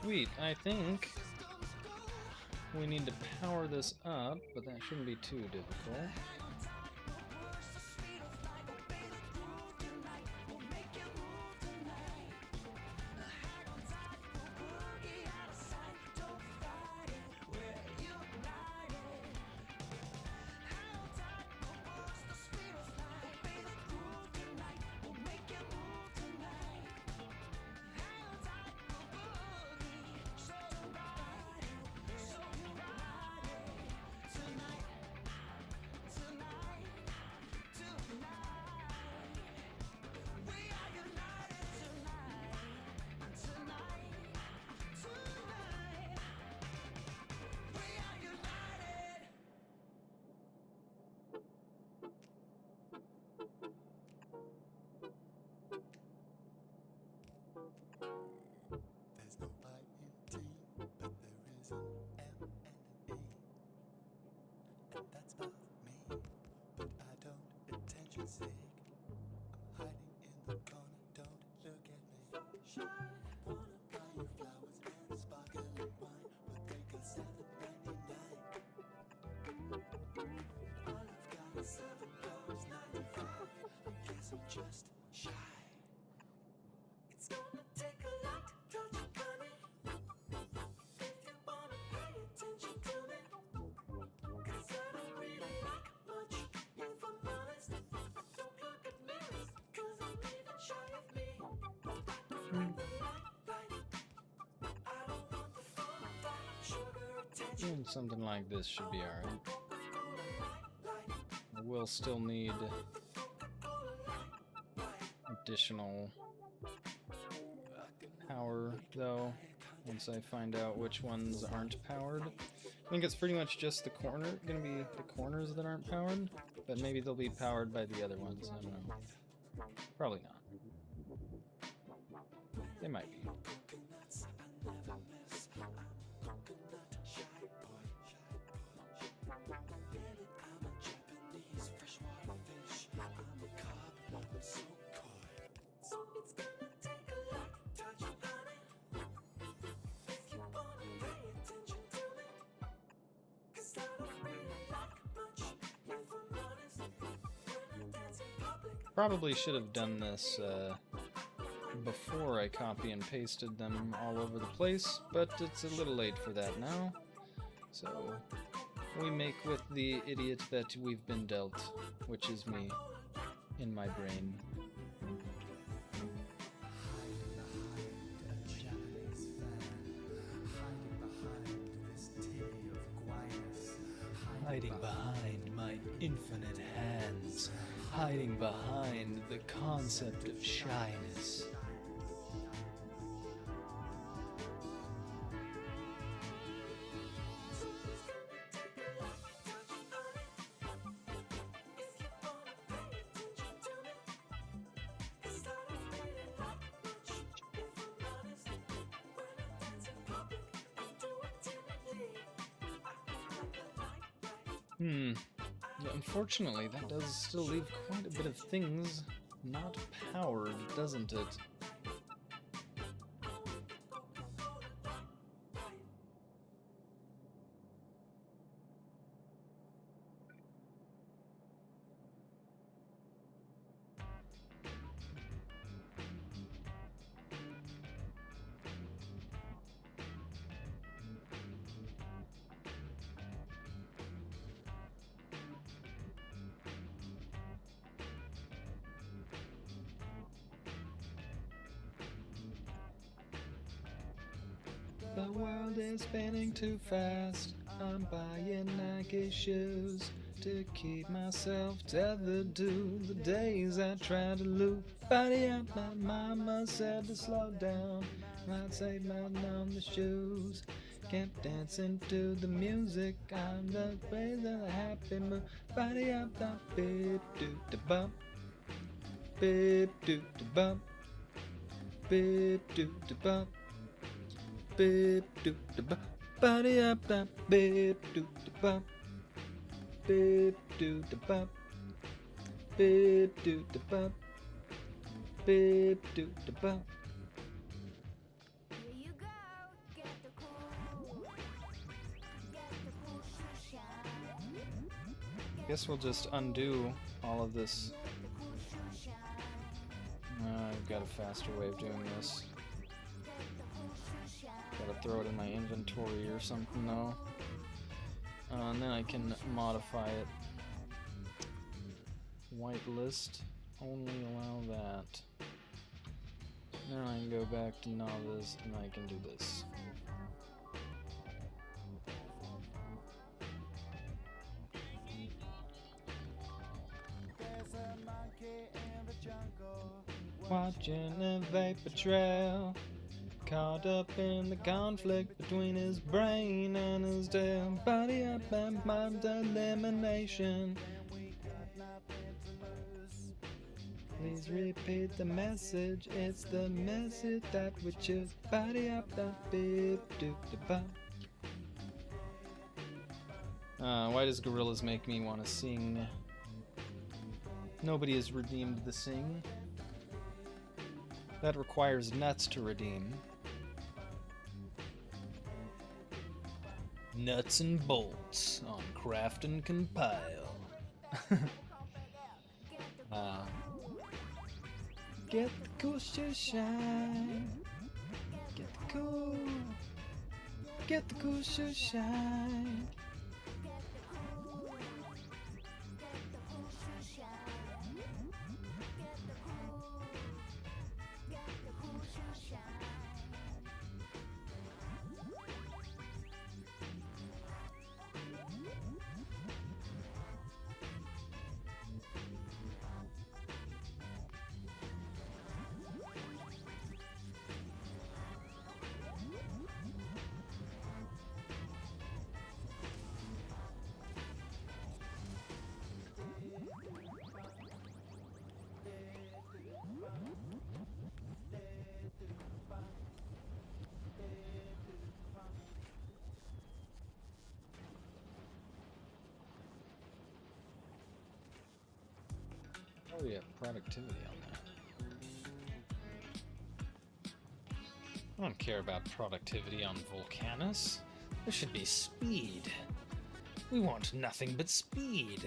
Sweet, I think we need to power this up, but that shouldn't be too difficult. There's no I in team, but there is an M and an E. And that's about me, but I don't attention seek. I'm hiding in the corner, don't look at me. Shy, wanna buy you flowers and sparkling wine, but they cost $7.99. All I've got is $7.95. I guess I'm just shy. It's gonna take a lot to touch your bunny. If you wanna pay attention to me, 'cause I don't really like much, if I'm honest. Don't look at mirrors, 'cause I'm even shy of me. Like the light. I don't want the fun, sugar attention. Doing something like this should be alright. We'll still need additional power, though, once I find out which ones aren't powered. I think it's pretty much just gonna be the corners that aren't powered, but maybe they'll be powered by the other ones. I don't know. Probably not. They might be. Coconuts, I never miss. I'm coconut shy boy. Really, I'm a Japanese freshwater fish. I'm a carp, I'm so coy. So it's gonna take a lot to touch you, honey. If you wanna pay attention to me, 'cause I don't really like much, if I'm honest. When I dance in public, Probably should have done this before I copy and pasted them all over the place, but it's a little late for that now. So we make with the idiot that we've been dealt, which is me, in my brain. Hiding behind my infinite hands, hiding behind the concept of shyness. Yeah, unfortunately, that does still leave quite a bit of things not powered, doesn't it? The world is spinning too fast. I'm buying Nike shoes to keep myself tethered to the days I tried to loop. Body up, my mama said to slow down. I'd say button on the shoes. Kept dancing to the music. I'm the praise of the happy mood. Body up, the beep doop da bump. Beep doop da bump. Beep doop da bump. Beep doop da bump. Body up, the beep doop da bump. Beep doop da bump. Beep doop da bump. Beep doop da bump. Here you go, guess we'll just undo all of this. I've got a faster way of doing this. Gotta throw it in my inventory or something though. And then I can modify it. Whitelist, only allow that. Then I can go back to Nauvis and I can do this. Watching a vapor trail, caught up in the conflict between his brain and his tail. Body up and mind elimination. Please repeat the message. It's the message that we choose. Body up, the beep, doop, the bop. Why does Gorillas make me want to sing? Nobody has redeemed the sing. That requires nuts to redeem. Nuts and bolts on Craft and Compile. Get the cool shit shine. Get the cool. Get the cool shit shine. Oh yeah, productivity on that. I don't care about productivity on Volcanus. There should be speed. We want nothing but speed.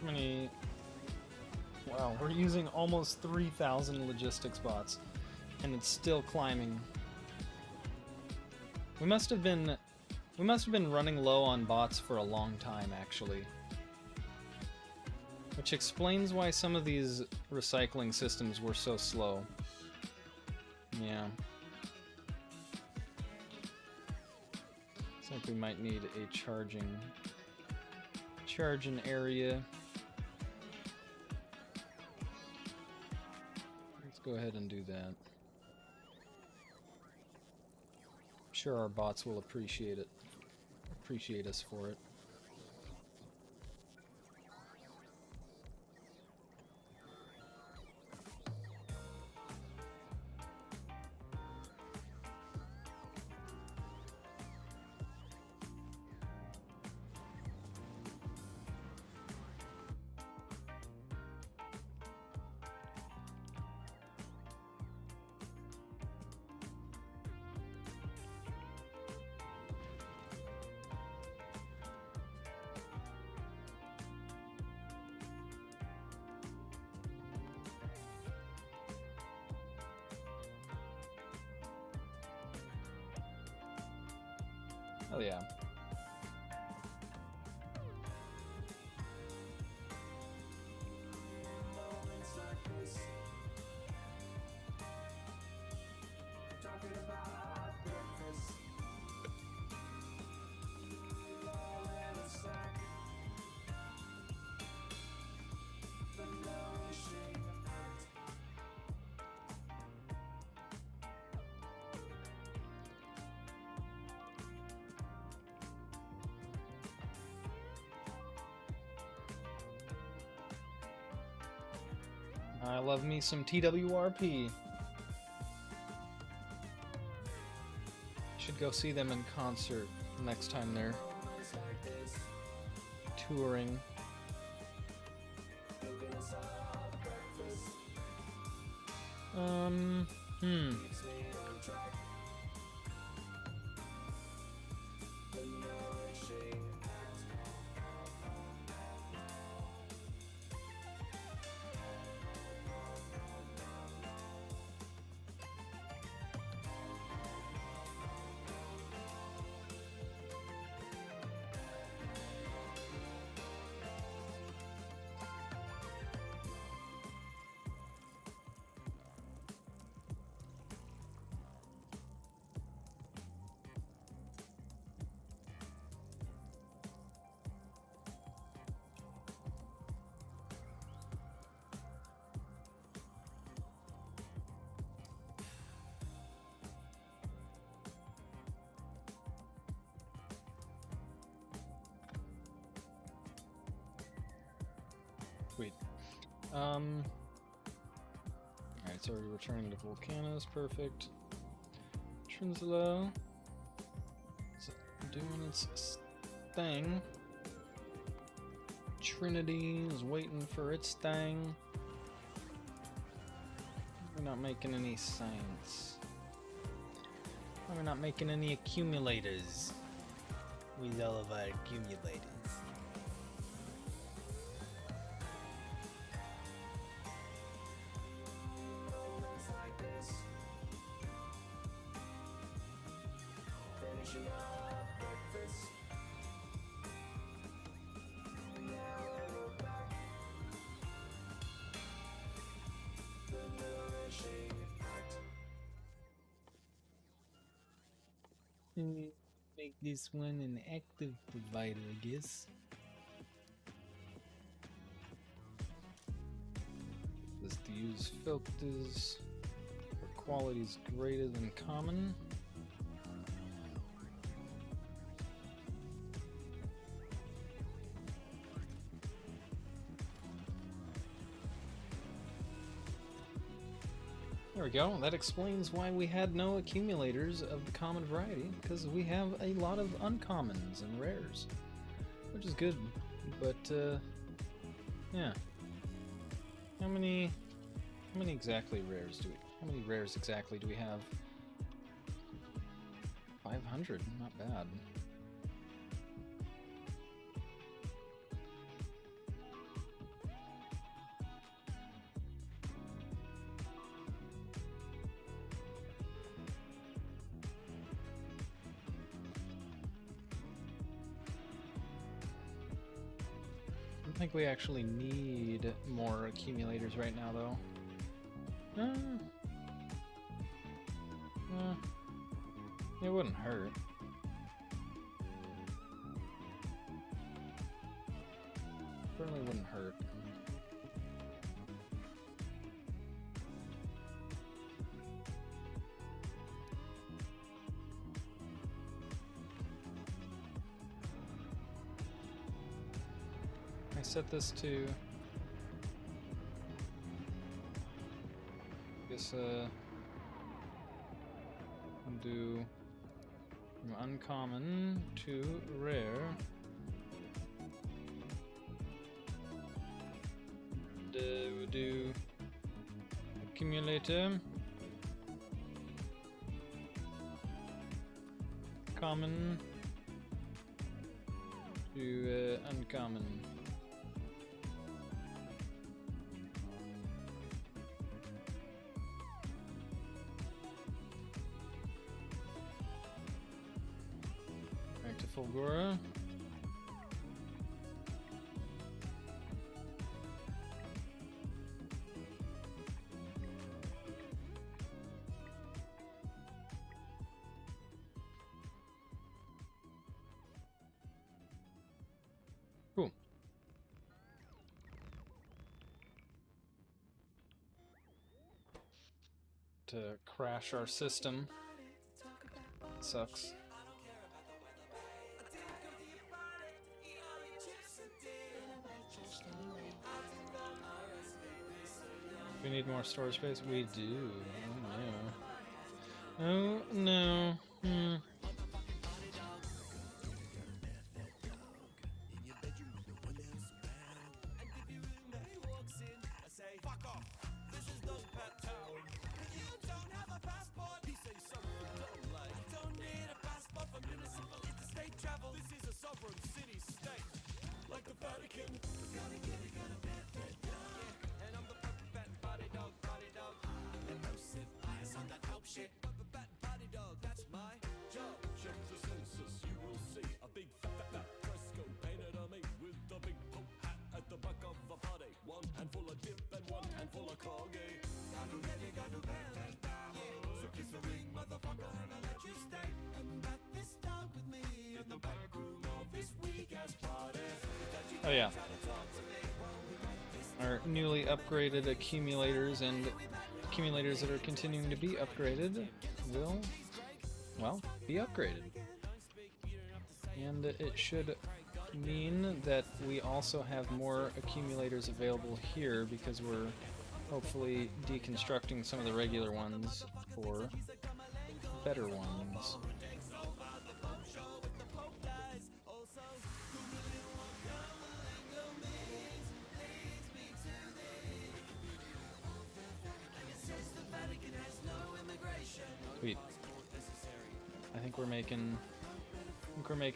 How many? Wow, we're using almost 3,000 logistics bots, and it's still climbing. We must have been running low on bots for a long time, actually. Which explains why some of these recycling systems were so slow. Yeah. Looks like we might need a charging area. Let's go ahead and do that. I'm sure our bots will appreciate us for it. Oh yeah. I love me some TWRP. Should go see them in concert next time they're touring. Hmm. Sweet. Alright, so we're returning to Volcano's, perfect. Trinzalo is doing its thing. Trinity is waiting for its thing. We're not making any science. We're not making any accumulators. We love our accumulators. Make this one an active provider, I guess. This to use filters where quality is greater than common. There we go. That explains why we had no accumulators of the common variety, because we have a lot of uncommons and rares, which is good. But yeah, how many exactly rares do we? How many rares exactly do we have? 500, not bad. I think we actually need more accumulators right now, though. It wouldn't hurt. Certainly wouldn't hurt. I set this to do from uncommon to rare. And we'll do accumulator, common to uncommon. Fulgora. Cool. To crash our system. Sucks. We need more storage space? We do. Oh no. Oh no. Hmm. Oh yeah. Our newly upgraded accumulators and accumulators that are continuing to be upgraded will, well, be upgraded. And it should mean that we also have more accumulators available here because we're hopefully deconstructing some of the regular ones for better ones. Sweet. I think we're making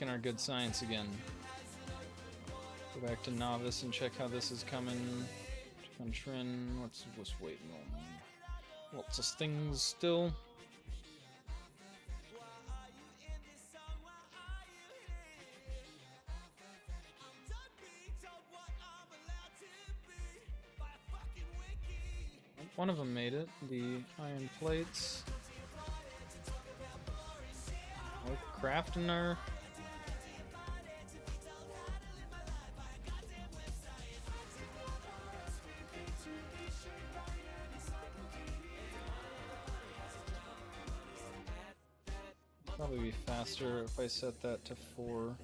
our good science again. Go back to Nauvis and check how this is coming. Check on Trin. What's waiting on? Lots of things still. One of them made it. The iron plates. We're crafting our. Probably be faster if I set that to 4.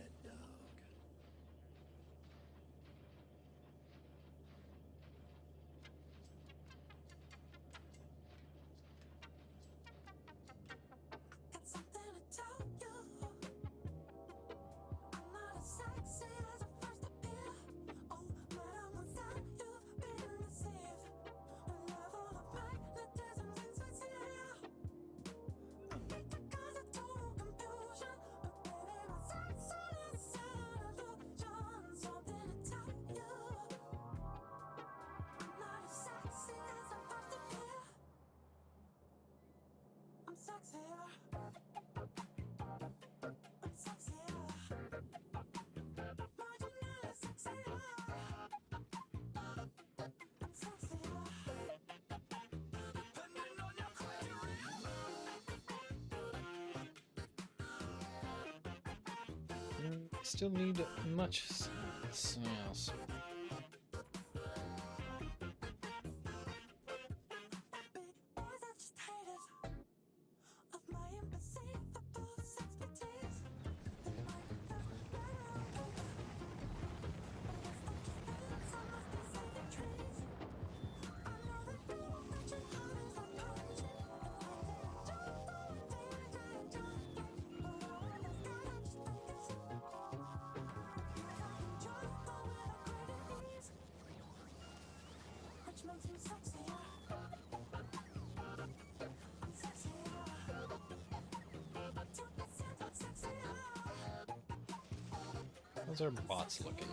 Still need much sales. How's our bots looking?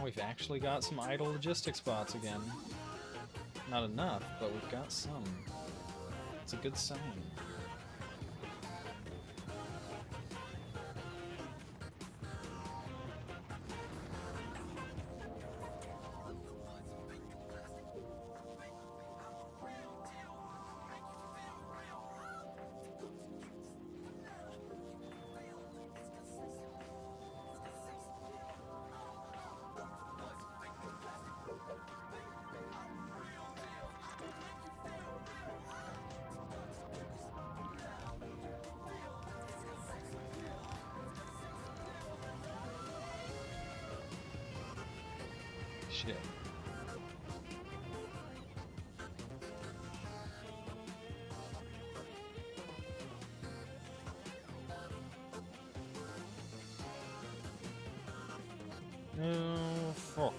We've actually got some idle logistics bots again. Not enough, but we've got some. It's a good sign. Shit. Oh, fuck.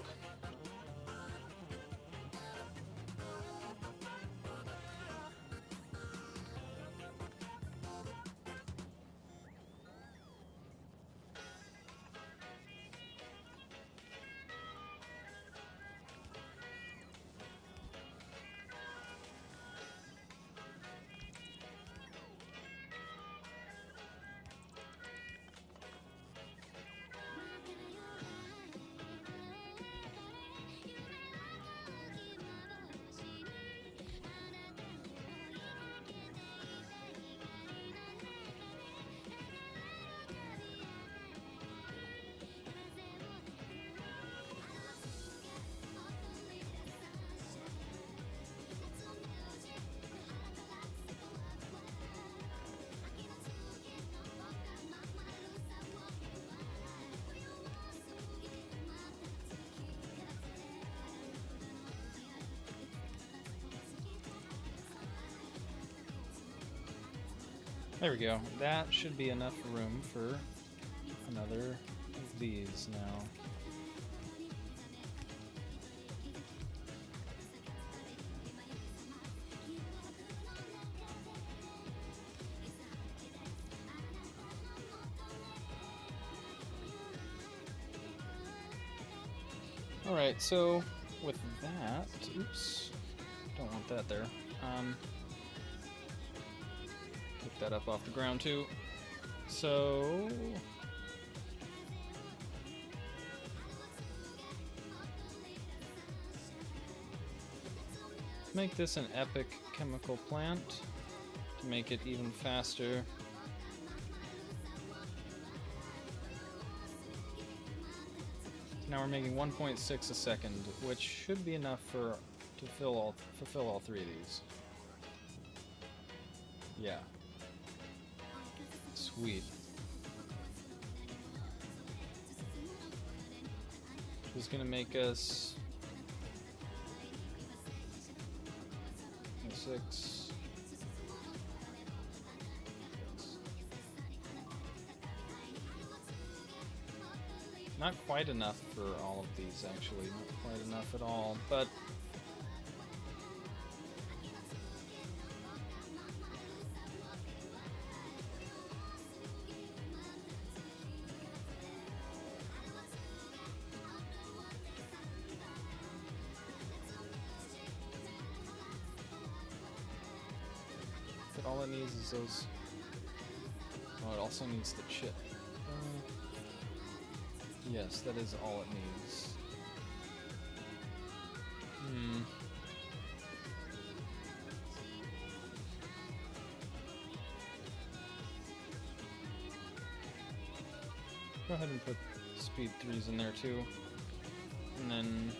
There we go. That should be enough room for another of these now. Alright, so with that, oops, don't want that there. Pick that up off the ground too. So make this an epic chemical plant to make it even faster. Now we're making 1.6 a second, which should be enough to fulfill all three of these. Yeah. Sweet. This is gonna make us 6. Not quite enough for all of these, actually. Not quite enough at all, but all it needs is those. Oh, it also needs the chip. Yes, that is all it needs. Go ahead and put speed 3s in there too. And then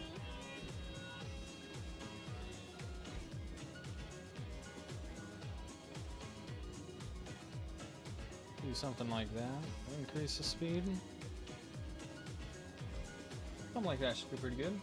do something like that. Increase the speed. Something like that should be pretty good.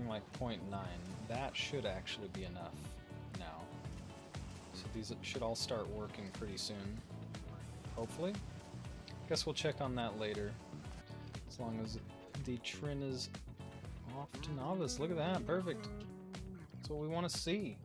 Like 0.9. That should actually be enough now. So these should all start working pretty soon. Hopefully. Guess we'll check on that later. As long as the Trin is off to Nauvis. Look at that. Perfect. That's what we want to see.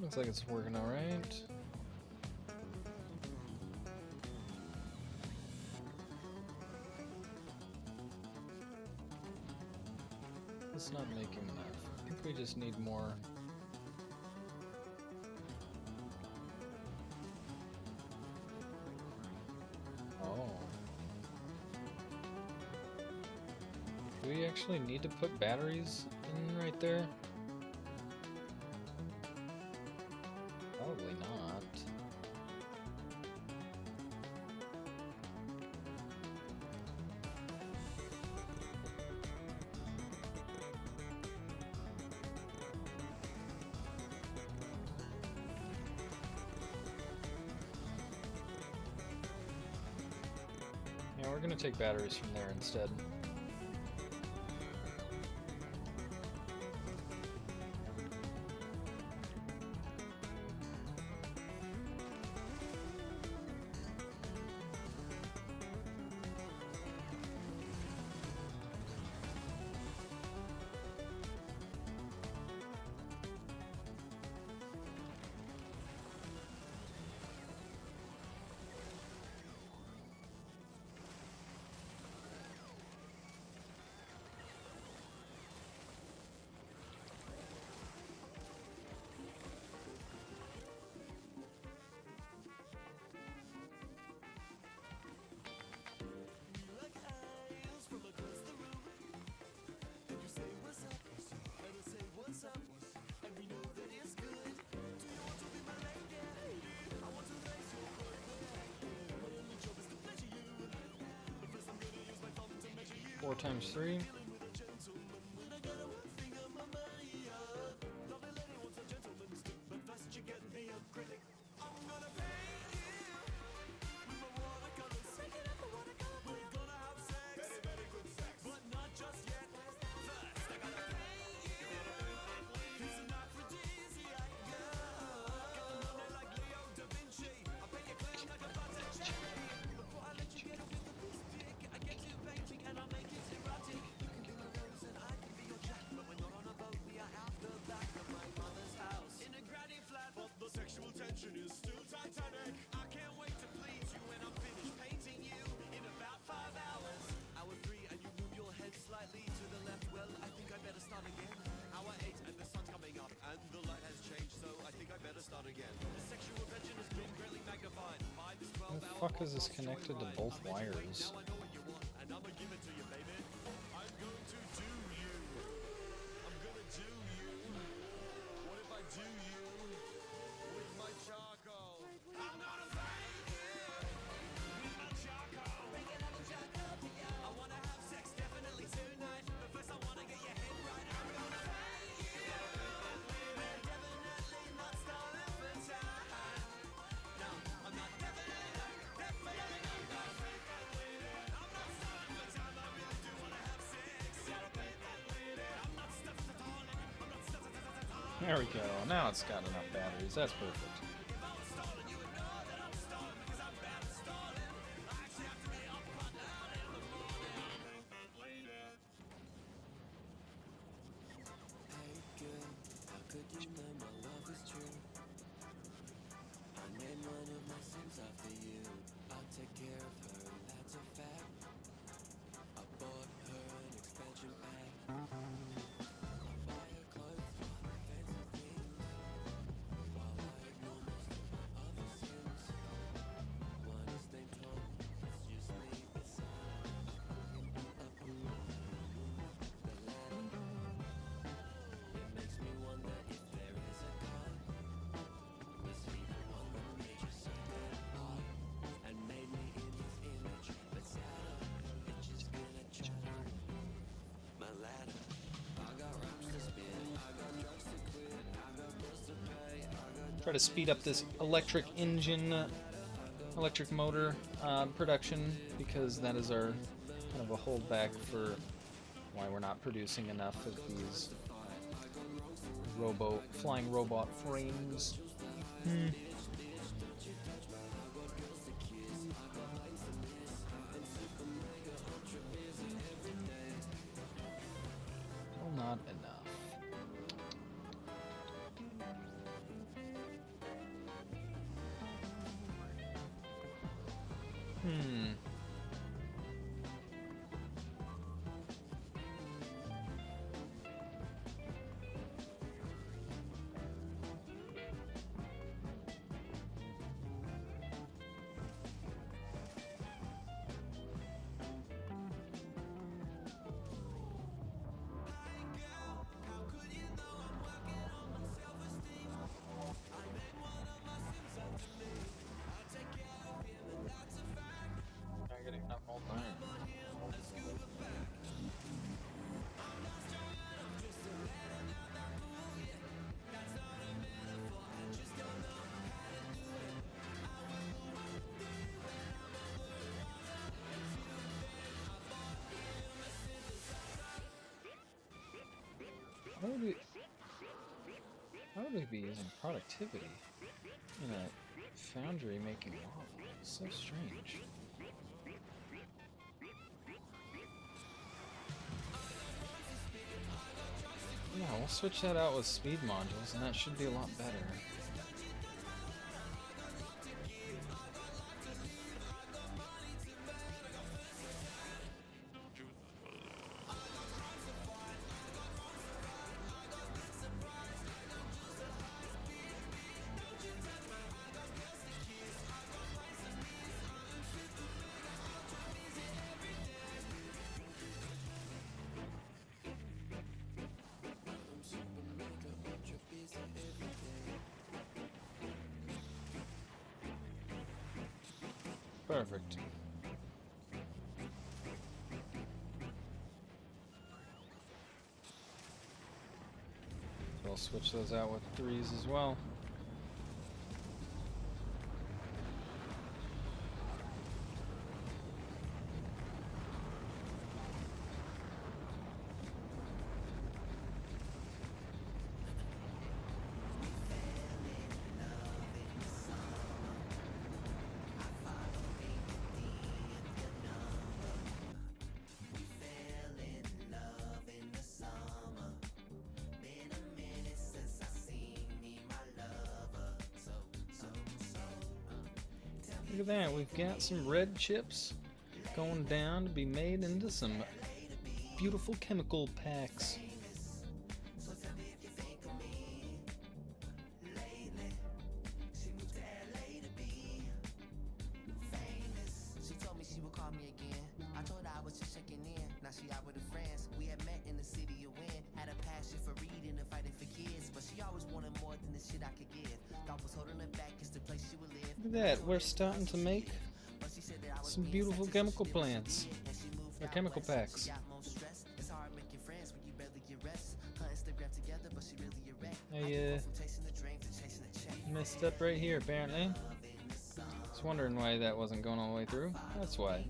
Looks like it's working alright. It's not making enough. I think we just need more. Oh. Do we actually need to put batteries in right there? Probably not. Yeah, we're gonna take batteries from there instead. Four times three. How the fuck is this connected to both wires? There we go. Now it's got enough batteries. That's perfect. Try to speed up this electric engine, electric motor production, because that is our kind of a holdback for why we're not producing enough of these flying robot frames. Still not enough. Hmm. Not getting enough old iron. Why would we, why would we be using productivity in a foundry making lava? It's so strange. Yeah, we'll switch that out with speed modules, and that should be a lot better. Perfect. So I'll switch those out with 3s as well. Look at that, we've got some red chips going down to be made into some beautiful chemical packs. She told me she would call me again. I told her I was just checking in. Now she out with her friends. We had met in the city of Win. Had a passion for reading and fighting for kids. But she always wanted more than the shit I could give. Thought was holding her back is the place she would live. Look at that, we're starting to make some beautiful chemical plants. Or chemical packs. It's hard making friends when you barely get rest. Her Instagram together, but she really erect. I Chasing the dream to chasing the check. messed up right here apparently. I was wondering why that wasn't going all the way through. That's why.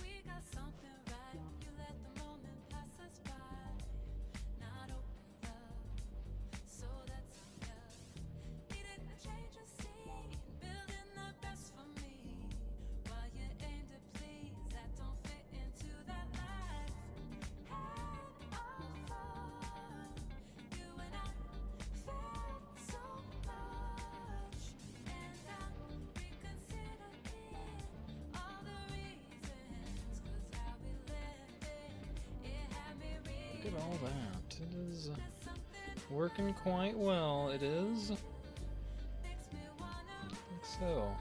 We got something right. You let the moment pass us by. Not open love, so that's enough. Needed a change of scene, building the best for me. While you aim to please, that don't fit into that life. Had all fun, you and I felt so much, and I'm reconsidering all the reasons, 'cause how we left it had me real. Look at all that. It is working quite well. It is. I Makes me wanna think so.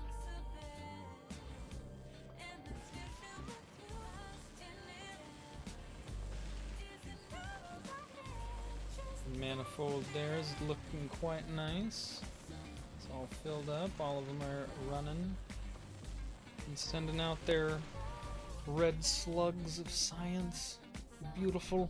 and this feeling with you is it Manifold there is looking quite nice. It's all filled up. All of them are running and sending out their red slugs of science. Beautiful.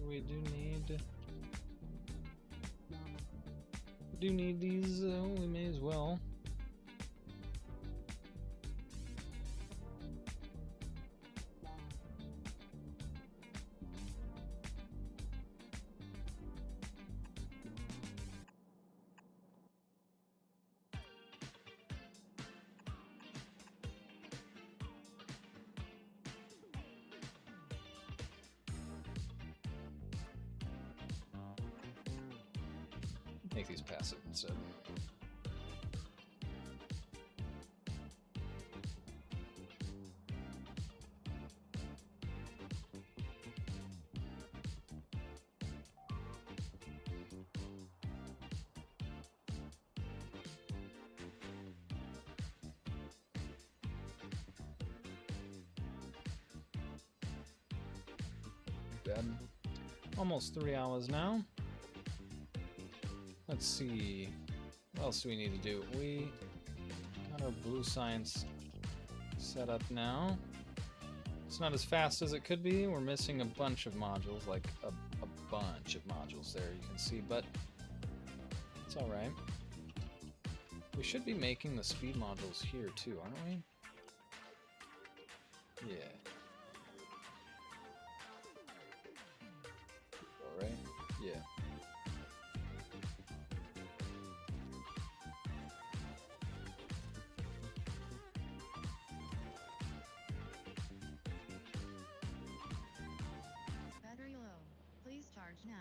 we do need these, we may as well. Make these passive instead. Bad. Almost 3 hours now. Let's see, what else do we need to do? We got our blue science set up now. It's not as fast as it could be. We're missing a bunch of modules, like a bunch of modules there, you can see, but it's alright. We should be making the speed modules here too, aren't we? Yeah. Alright, yeah. Battery low. Please charge now.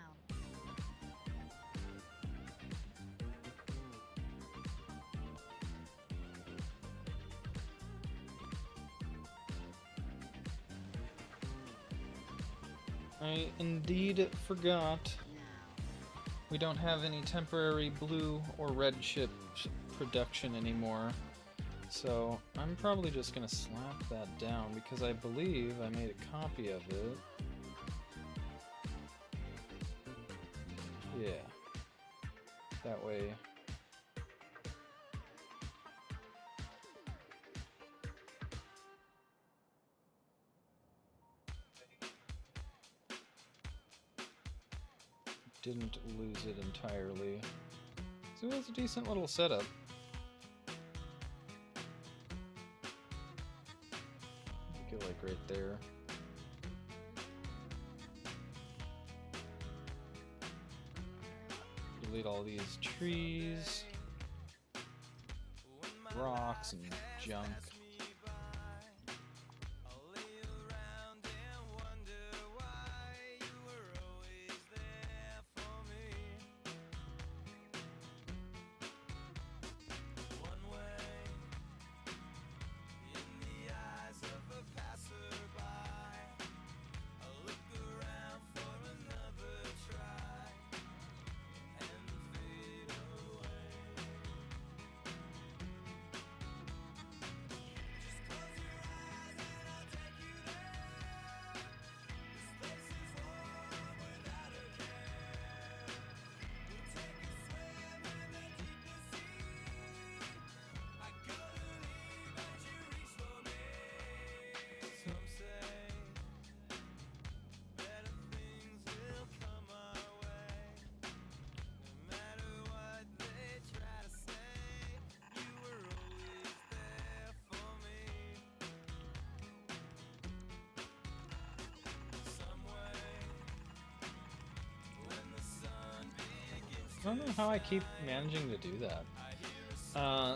I indeed forgot. We don't have any temporary blue or red chip production anymore. So I'm probably just gonna slap that down because I believe I made a copy of it. Yeah. That way. Didn't lose it entirely. So it was a decent little setup. Get like right there. Delete all these trees, rocks, and junk. I don't know how I keep managing to do that.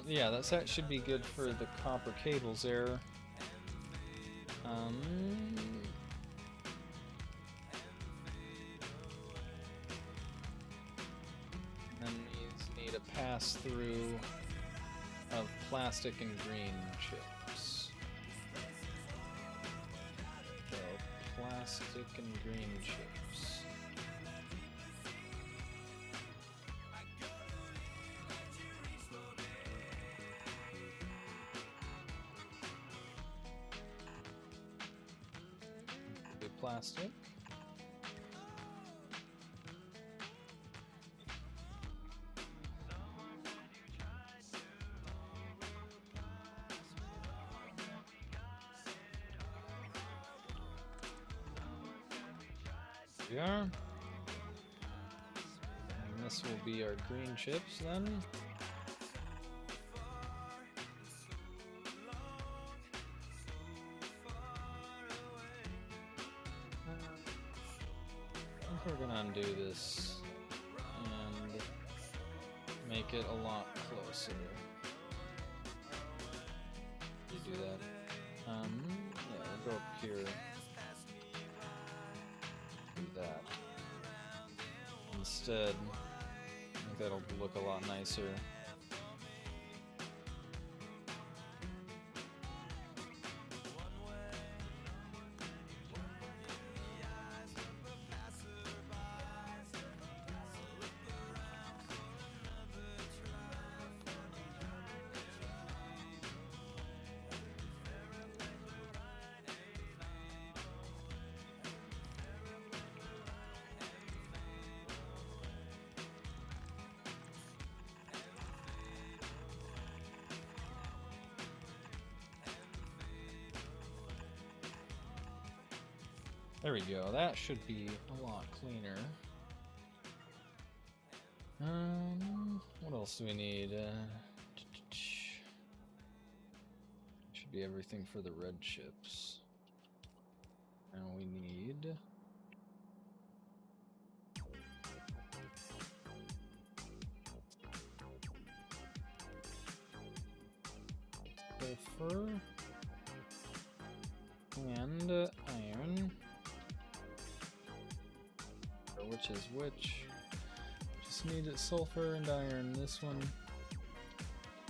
Yeah, that set should be good for the copper cables there. And these need a pass through of plastic and green chips. So plastic and green chips. Plastic. We are. And this will be our green chips then. I think we're gonna undo this and make it a lot closer. You do that. Yeah, we'll go up here. Do that. Instead, I think that'll look a lot nicer. There we go, that should be a lot cleaner. What else do we need? Should be everything for the red chips. And we need... sulfur and iron. Or which is which? Just need sulfur and iron. This one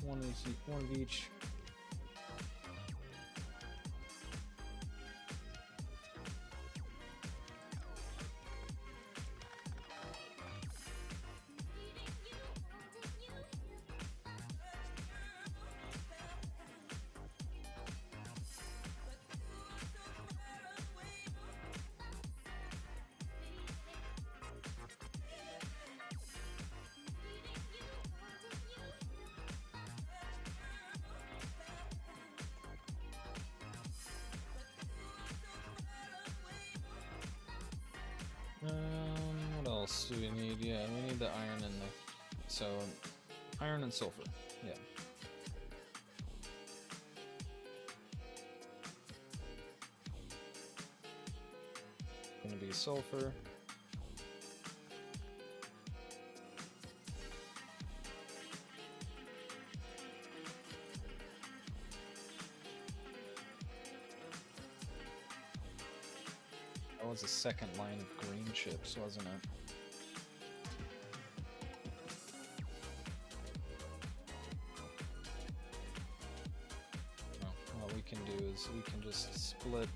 of each. What else do we need? Yeah, we need the iron in there. So, iron and sulfur. Yeah. Gonna be sulfur. That was a second line of green chips, wasn't it? Well, what we can do is we can just split.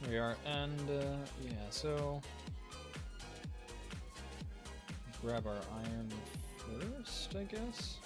There we are, and yeah, so grab our iron first, I guess.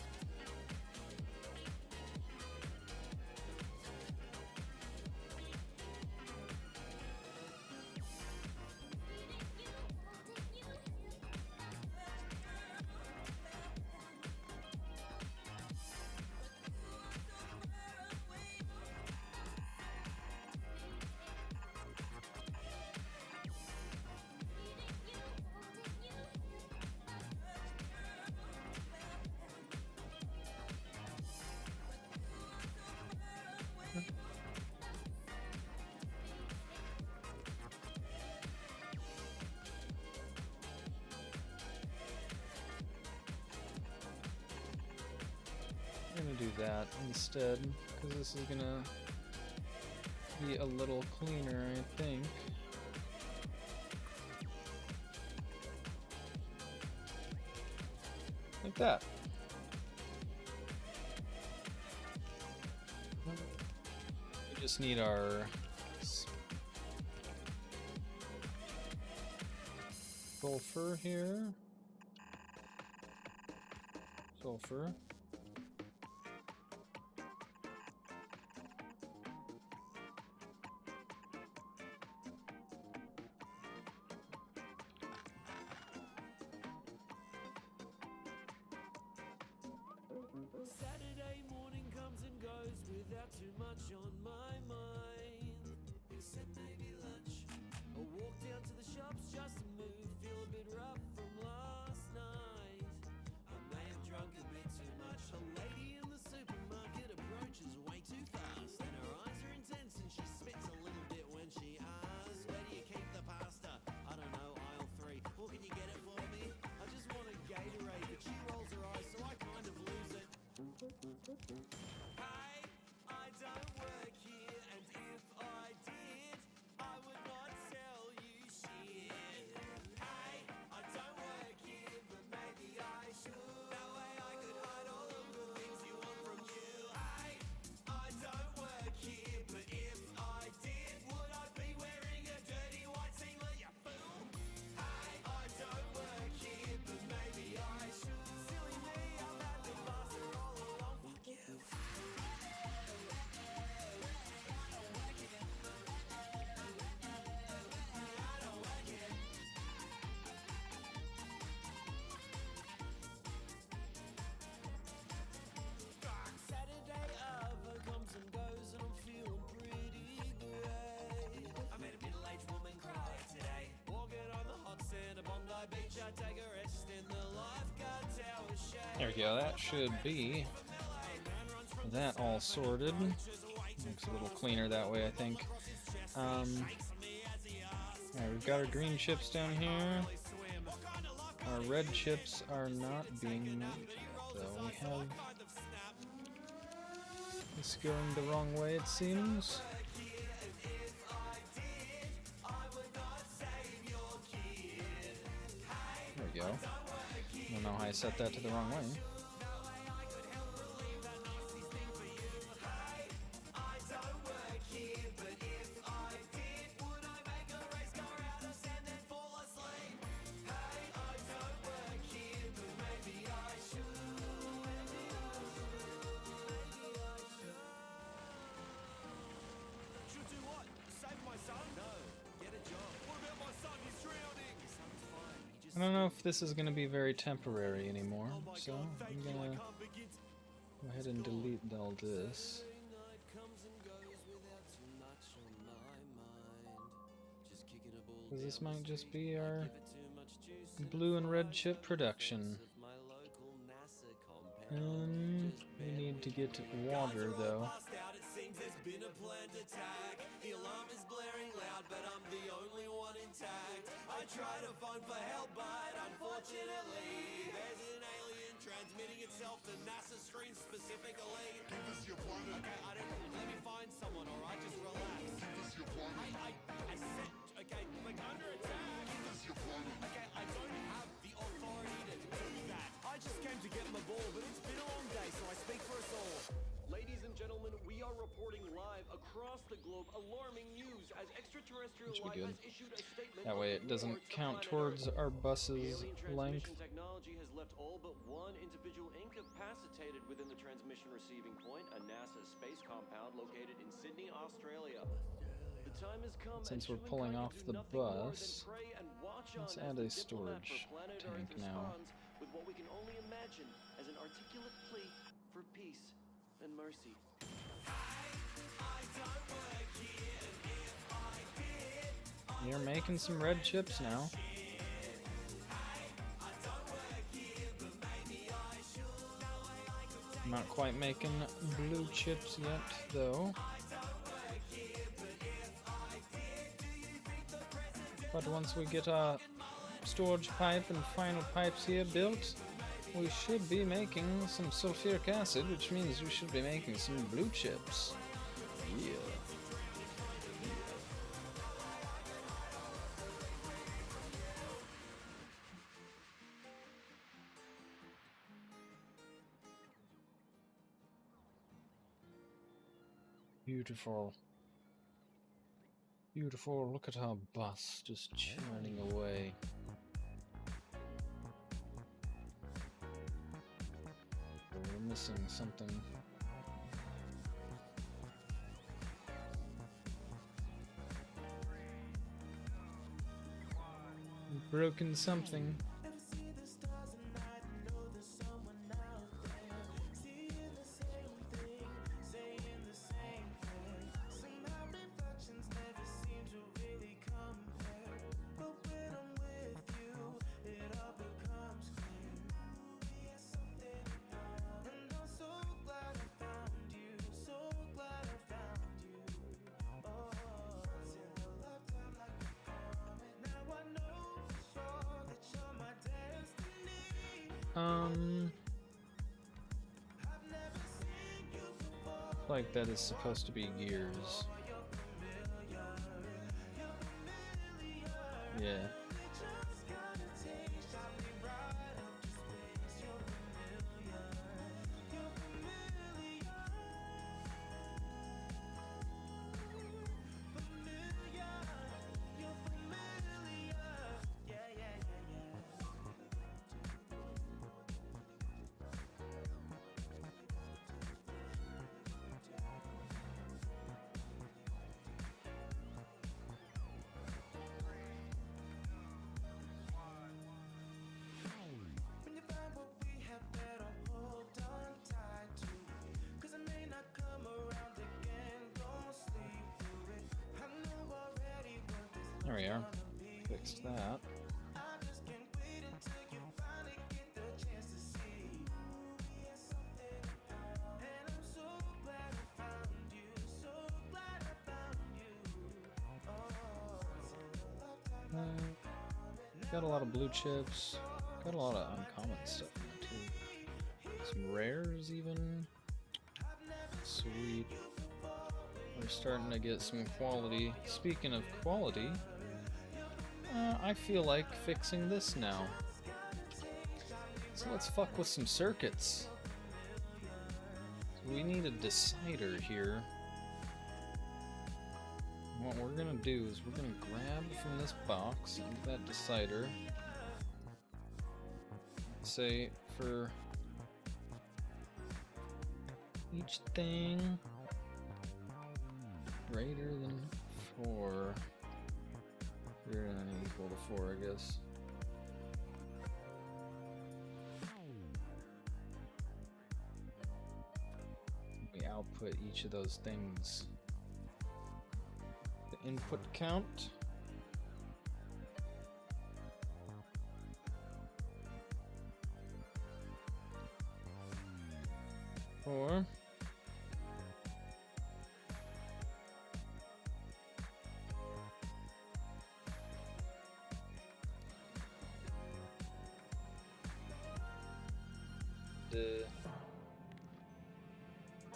I'm gonna do that instead, because this is gonna be a little cleaner, I think. Like that. We just need our sulfur here. Sulfur. Saturday morning comes and goes much on my mind, except maybe lunch. I walk down to the shops just to move, feel a bit rough from last night. I may have drunk a bit too much. A lady in the supermarket approaches way too fast, and her eyes are intense and she spits a little bit when she asks, where do you keep the pasta? I don't know, aisle 3. Well, can you get it for me? I just want a Gatorade, but she rolls her eyes, so I kind of lose it. Hey, I don't work here, and if I did, I would not sell you shit. Hey, I don't work here, but maybe I should. That way I could hide all of the things you want from you. Hey, I don't work here, but if I did, would I be wearing a dirty white singlet, you fool? Hey, I don't work here, but maybe I should. Silly me, I've had the master all along. Fuck you. Saturday ever comes and goes and I'm feeling pretty great. I made a middle-aged woman cry today. Walking on the hot sand of Bondi Beach, I take a rest in the lifeguard tower shade. There we go. That should be that all sorted. Looks a little cleaner that way, I think. Alright, we've got our green chips down here. Our red chips are not being moved yet, though. We have this going the wrong way, it seems. There we go. I don't know how I set that to the wrong way. Should do what? Save my son? No. Get a job. What about my son? He's drowning. Son's fine. He just I don't know if this is going to be very temporary anymore, oh my so God, I'm thank you. I going to can't begin to. go ahead and delete all this. Night comes and goes without too much on my mind. Just kicking a ball Because this down the might just street. be I our give it too much juice and blue and red flies chip over the production. fence of my local NASA compound. Just We bear need with to get me. water, Guards are all though. passed out. It seems there's been a planned attack. The alarm is blaring loud, but I'm the only one intact. I try to phone for help, but unfortunately, there's an alien transmitting itself to NASA screens specifically. Give us your planet. Okay, I don't know. Let me find someone, alright? Just relax. Give us your planet. I said, okay, like under attack. Give us your planet. Okay, I don't have the authority to do that. I just came to get my ball, but it's been a long day, so I speak for us all. Ladies and gentlemen, we are reporting live across the globe alarming news as extraterrestrial Should be life good. has issued a statement. That way it doesn't count towards our bus's Alien length. transmission technology has left all but one individual incapacitated within the transmission receiving point, a NASA space compound located in Sydney, Australia. The time has come. Since and we're pulling humankind off can do the nothing more than bus, pray and watch let's on as add the a diplomat for storage planet tank Earth now. responds with what we can only imagine as an articulate plea for peace and mercy. You're making some red chips now. Not quite making blue chips yet, though. But once we get our storage pipe and final pipes here built, we should be making some sulfuric acid, which means we should be making some blue chips. Yeah. Beautiful. Beautiful. Look at our bus just churning away. We're missing something. We've broken something. Like that is supposed to be gears. Yeah. When you find what we have, better hold on tight to it. 'Cause it may not come around again. Don't sleep through it. I know already what this There we are. Fixed that. I just can't wait until you finally get the chance to see who we are something. And I'm so glad I found you. So glad I found you. Got a lot of blue chips. Got a lot of uncommon stuff in there too. Some rares even. Sweet. We're starting to get some quality. Speaking of quality, I feel like fixing this now. So let's fuck with some circuits. So we need a decider here. What we're gonna do is we're gonna grab from this box into that decider. Say for each thing greater than 4. Greater than or equal to 4, I guess. We output each of those things. The input count. Or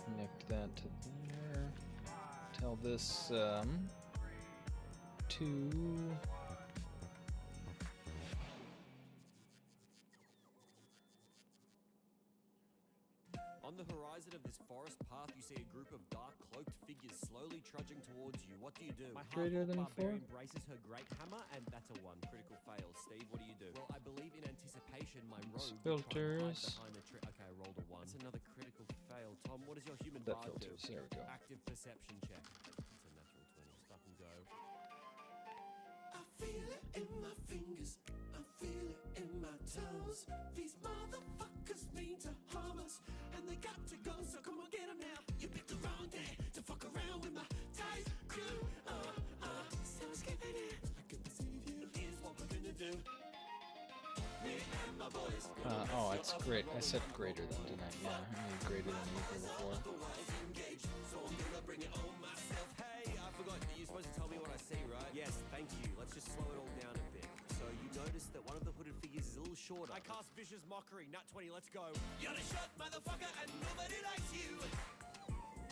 connect that to there. Tell this to On the horizon of this forest path, you see a group of dark cloaked figures slowly trudging towards you. What do you do? My Greater half-orc than 4? barbarian braces her great hammer, and that's a 1. Critical fail. Steve, what do you do? Well, I believe in anticipation, my rogue will try and hide filters. behind the tree. Okay, I rolled a 1. That's another critical fail. Tom, what does your human That bard do? filters. There we go. Active perception check. It's a natural 20. Stop and go. I feel it in my fingers, I feel it in my toes. These motherfuckers mean to harm us, and they got to go, so come on, get them now. You picked the wrong day to fuck around with my tight crew. So skipping it, I can deceive you. Here's what we're gonna do. Me and my boys. Oh, it's great. I said greater than, didn't I? Yeah, I need greater than equal to 4. Otherwise engaged, so I'm gonna bring it on myself. Hey, I forgot. You're supposed to tell me what I see, right? Yes, thank you. Let's just slow it all down a bit. So you notice that one of the hooded figures is a little shorter. I cast vicious mockery. Nat 20, let's go. You're the shot, motherfucker, and nobody likes you.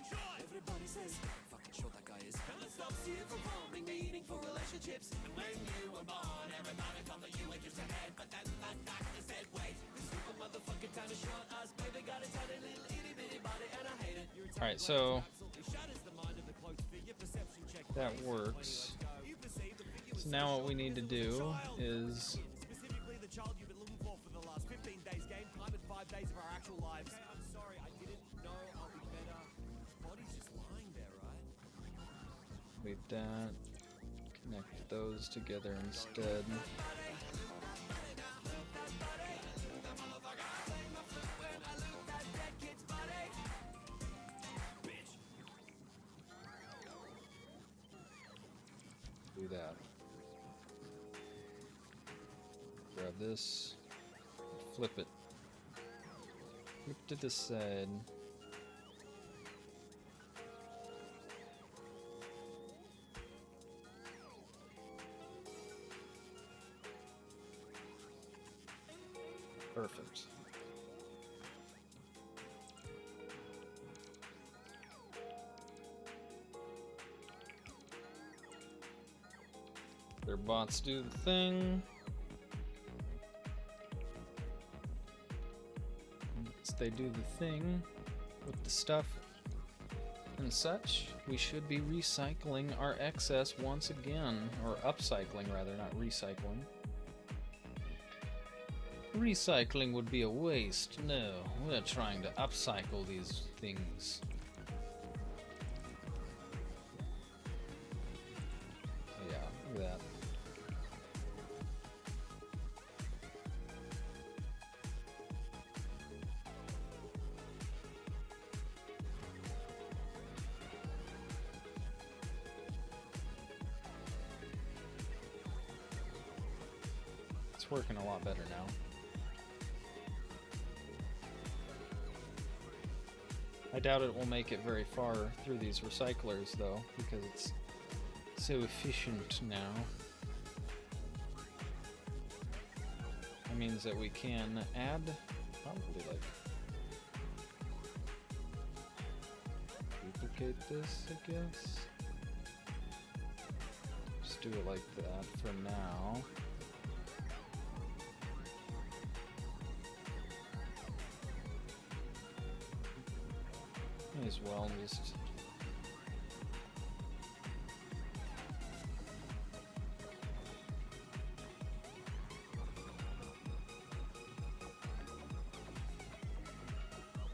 Shot! Everybody says, fucking short that guy is. And that stops you from forming meaningful relationships. And when you were born, everybody thought that you were just ahead. But then that doctor said, wait, this super motherfucking time to short us. Baby got a tiny little itty bitty body, and I hate it. Alright, so Shatters the mind of the cloaked figure. Perception check. that works. So now what we need to do is Specifically the child you've been looking for the last 15 days. Game time in 5 days of our actual lives. I'm sorry, I didn't know. I'll be better. His body's just lying there, right? leave that. Connect those together instead. Do that. Grab this, flip it. Flip to the side. Perfect. Their bots do the thing. Once they do the thing with the stuff and such, we should be recycling our excess once again. Or upcycling, rather, not recycling. Recycling would be a waste. No, we're trying to upcycle these things. Yeah, look at that. It's working a lot better now. I doubt it will make it very far through these recyclers, though, because it's so efficient now. That means that we can add, probably, like, duplicate this, I guess. Just do it like that for now. May as well just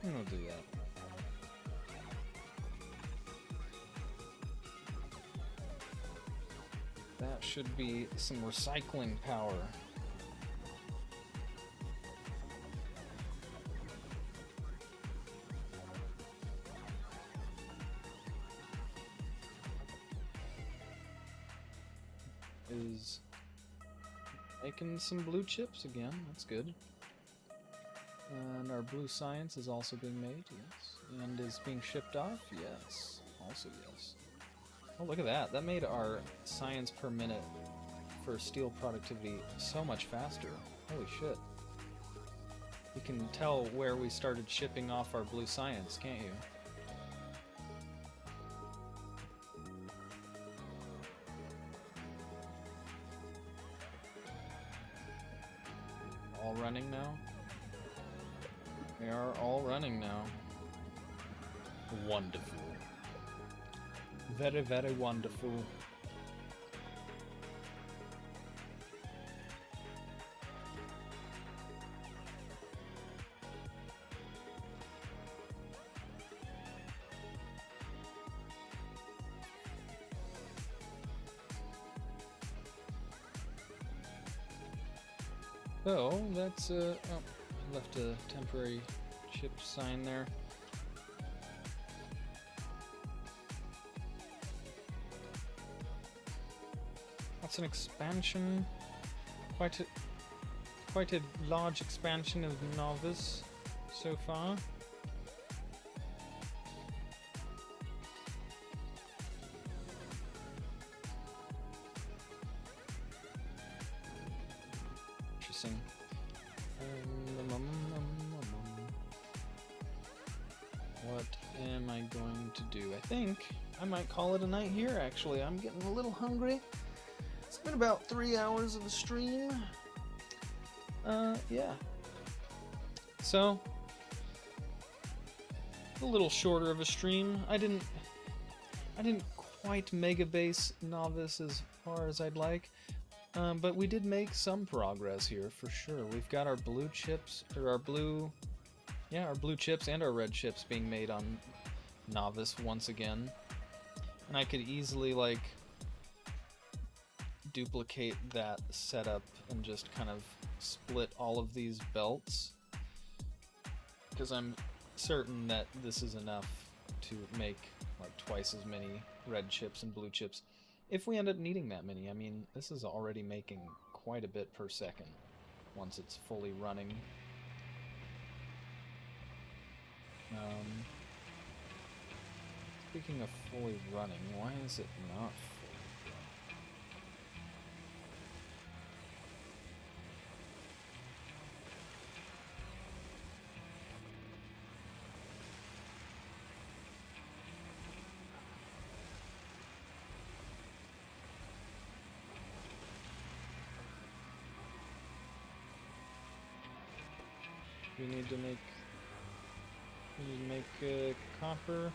we'll do that. That should be some recycling power. Is making some blue chips again. That's good. And our blue science is also being made, yes. And is being shipped off, yes. Also, yes. Oh, look at that. That made our science per minute for steel productivity so much faster. Holy shit. You can tell where we started shipping off our blue science, can't you? All running now? They are all running now. Wonderful. Very, very wonderful. So, that's, oh, left a temporary chip sign there. That's an expansion, quite a large expansion of Nauvis so far. Interesting. What am I going to do? I think I might call it a night here, actually. I'm getting a little hungry. It's been about 3 hours of a stream. Yeah. So, a little shorter of a stream. I didn't quite mega base Nauvis as far as I'd like. But we did make some progress here for sure. We've got our blue chips, or our blue chips and our red chips being made on Nauvis once again. And I could easily, like, duplicate that setup and just kind of split all of these belts. Because I'm certain that this is enough to make, like, twice as many red chips and blue chips. If we end up needing that many, I mean, this is already making quite a bit per second once it's fully running. Speaking of fully running, why is it not fully running? We need to make copper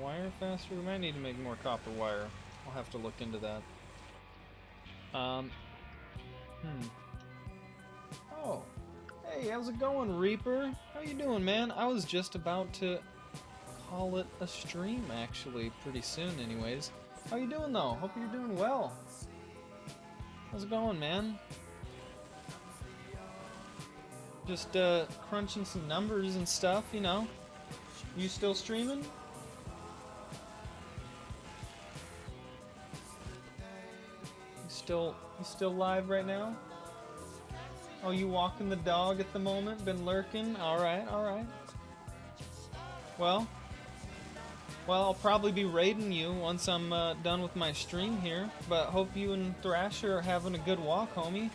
wire faster. We might need to make more copper wire. I'll have to look into that. Oh, hey, how's it going, Reaper? How you doing, man? I was just about to call it a stream, actually, pretty soon, anyways. How you doing, though? Hope you're doing well. How's it going, man? Just crunching some numbers and stuff, you know. You still streaming? You still live right now? Oh, you walking the dog at the moment? Been lurking? Alright, alright. Well, I'll probably be raiding you once I'm done with my stream here, but hope you and Thrasher are having a good walk, homie.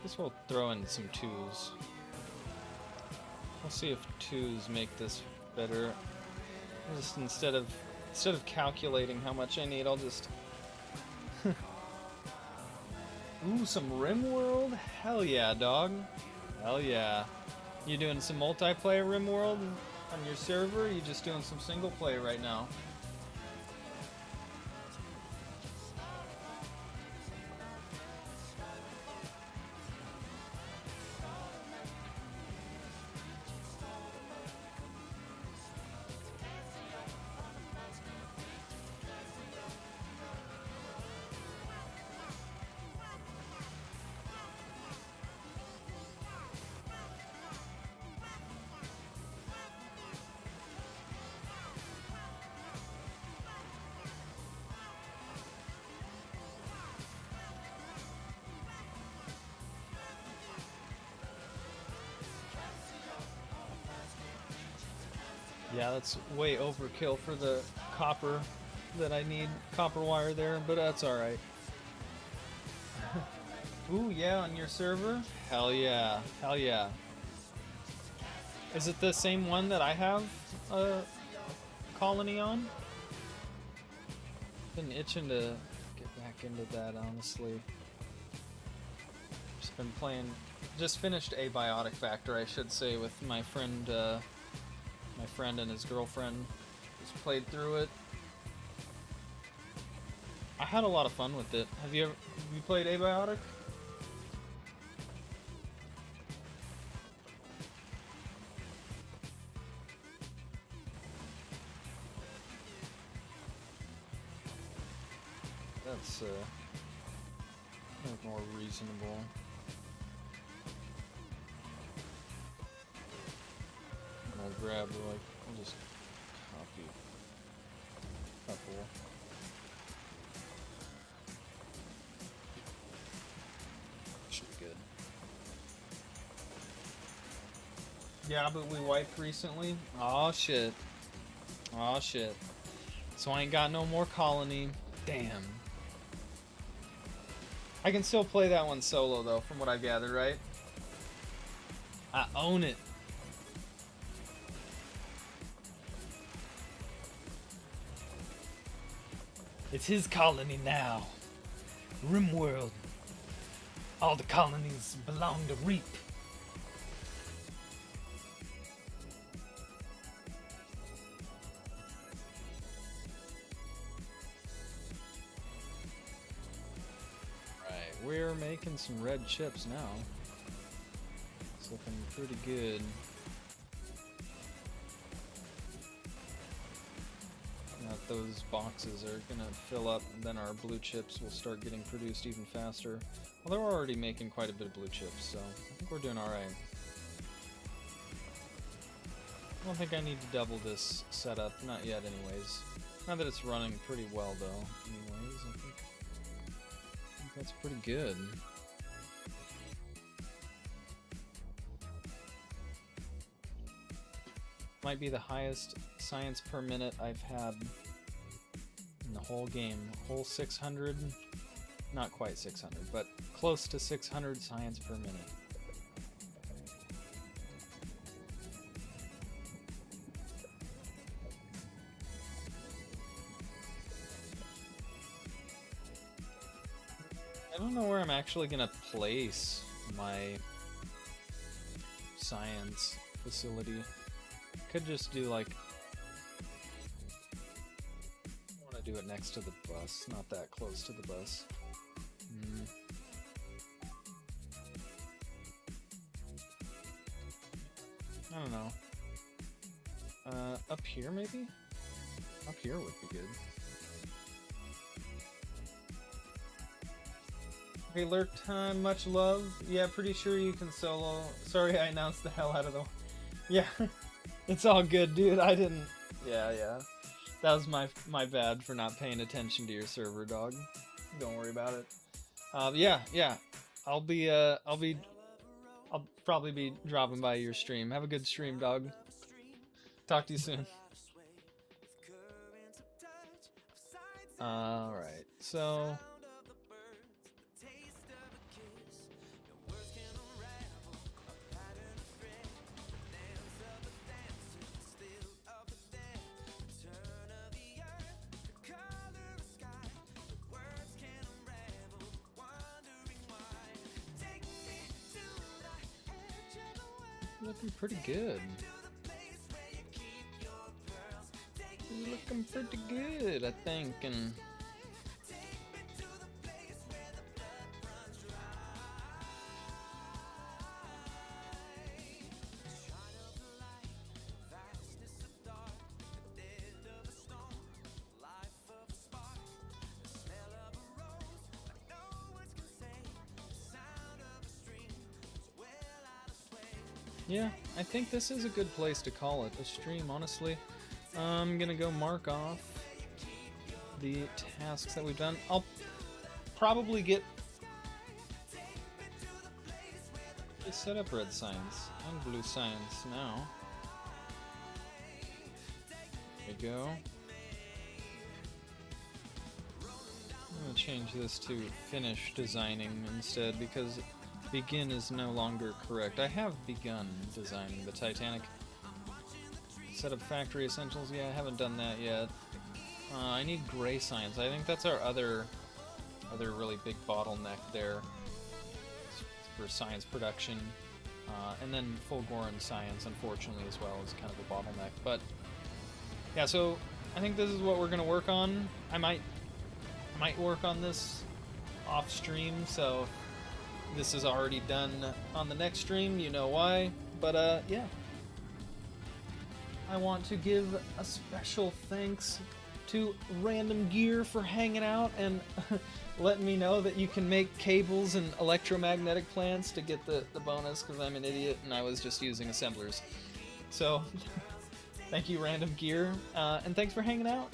Guess we'll throw in some twos. We'll see if twos make this better. Just instead of calculating how much I need, I'll just ooh, some RimWorld? Hell yeah, dog. Hell yeah. You doing some multiplayer RimWorld on your server? Or you just doing some single play right now? Yeah, that's way overkill for the copper that I need. Copper wire there, but that's alright. Ooh, yeah, on your server? Hell yeah. Hell yeah. Is it the same one that I have a colony on? Been itching to get back into that, honestly. Just been playing... Just finished Abiotic Factor, I should say, with my friend and his girlfriend. Just played through it. I had a lot of fun with it. Have you played Abiotic? That's more reasonable. I'll grab I'll just copy a couple. Should be good. Yeah, but we wiped recently. Aw shit. Aw shit. So I ain't got no more colony. Damn. I can still play that one solo though, from what I gathered, right? I own it. It's his colony now. RimWorld. All the colonies belong to Reap. Right, we're making some red chips now. It's looking pretty good. Now that those boxes are gonna fill up, then our blue chips will start getting produced even faster. Well, they're already making quite a bit of blue chips, so I think we're doing alright. I don't think I need to double this setup, not yet anyways. Now that it's running pretty well though, anyways, I think that's pretty good. Might be the highest science per minute I've had in the whole game. Whole 600, not quite 600, but close to 600 science per minute. I don't know where I'm actually gonna place my science facility. Could just do like, I want to do it next to the bus, not that close to the bus. I don't know. Up here maybe? Up here would be good. Okay, lurk time, much love. Yeah, pretty sure you can solo. Sorry I announced the hell out of the... Yeah, it's all good, dude. I didn't... Yeah. That was my bad for not paying attention to your server, dog. Don't worry about it. Yeah. I'll probably be dropping by your stream. Have a good stream, dog. Talk to you soon. Alright, so... Looking pretty good. Looking pretty good, I think, and... Yeah, I think this is a good place to call it a stream, honestly. I'm gonna go mark off the tasks that we've done. I'll probably get set up red science and blue science now. There we go. I'm gonna change this to finish designing instead because begin is no longer correct. I have begun designing the Titanic. Set up factory essentials. Yeah, I haven't done that yet. I need gray science. I think that's our other really big bottleneck there for science production. And then Fulgoran science, unfortunately, as well, is kind of a bottleneck. But yeah, so I think this is what we're gonna work on. I might work on this off stream, so if this is already done on the next stream, you know why. But yeah. I want to give a special thanks to Random Gear for hanging out and letting me know that you can make cables and electromagnetic plants to get the bonus, because I'm an idiot and I was just using assemblers. So, thank you, Random Gear, and thanks for hanging out,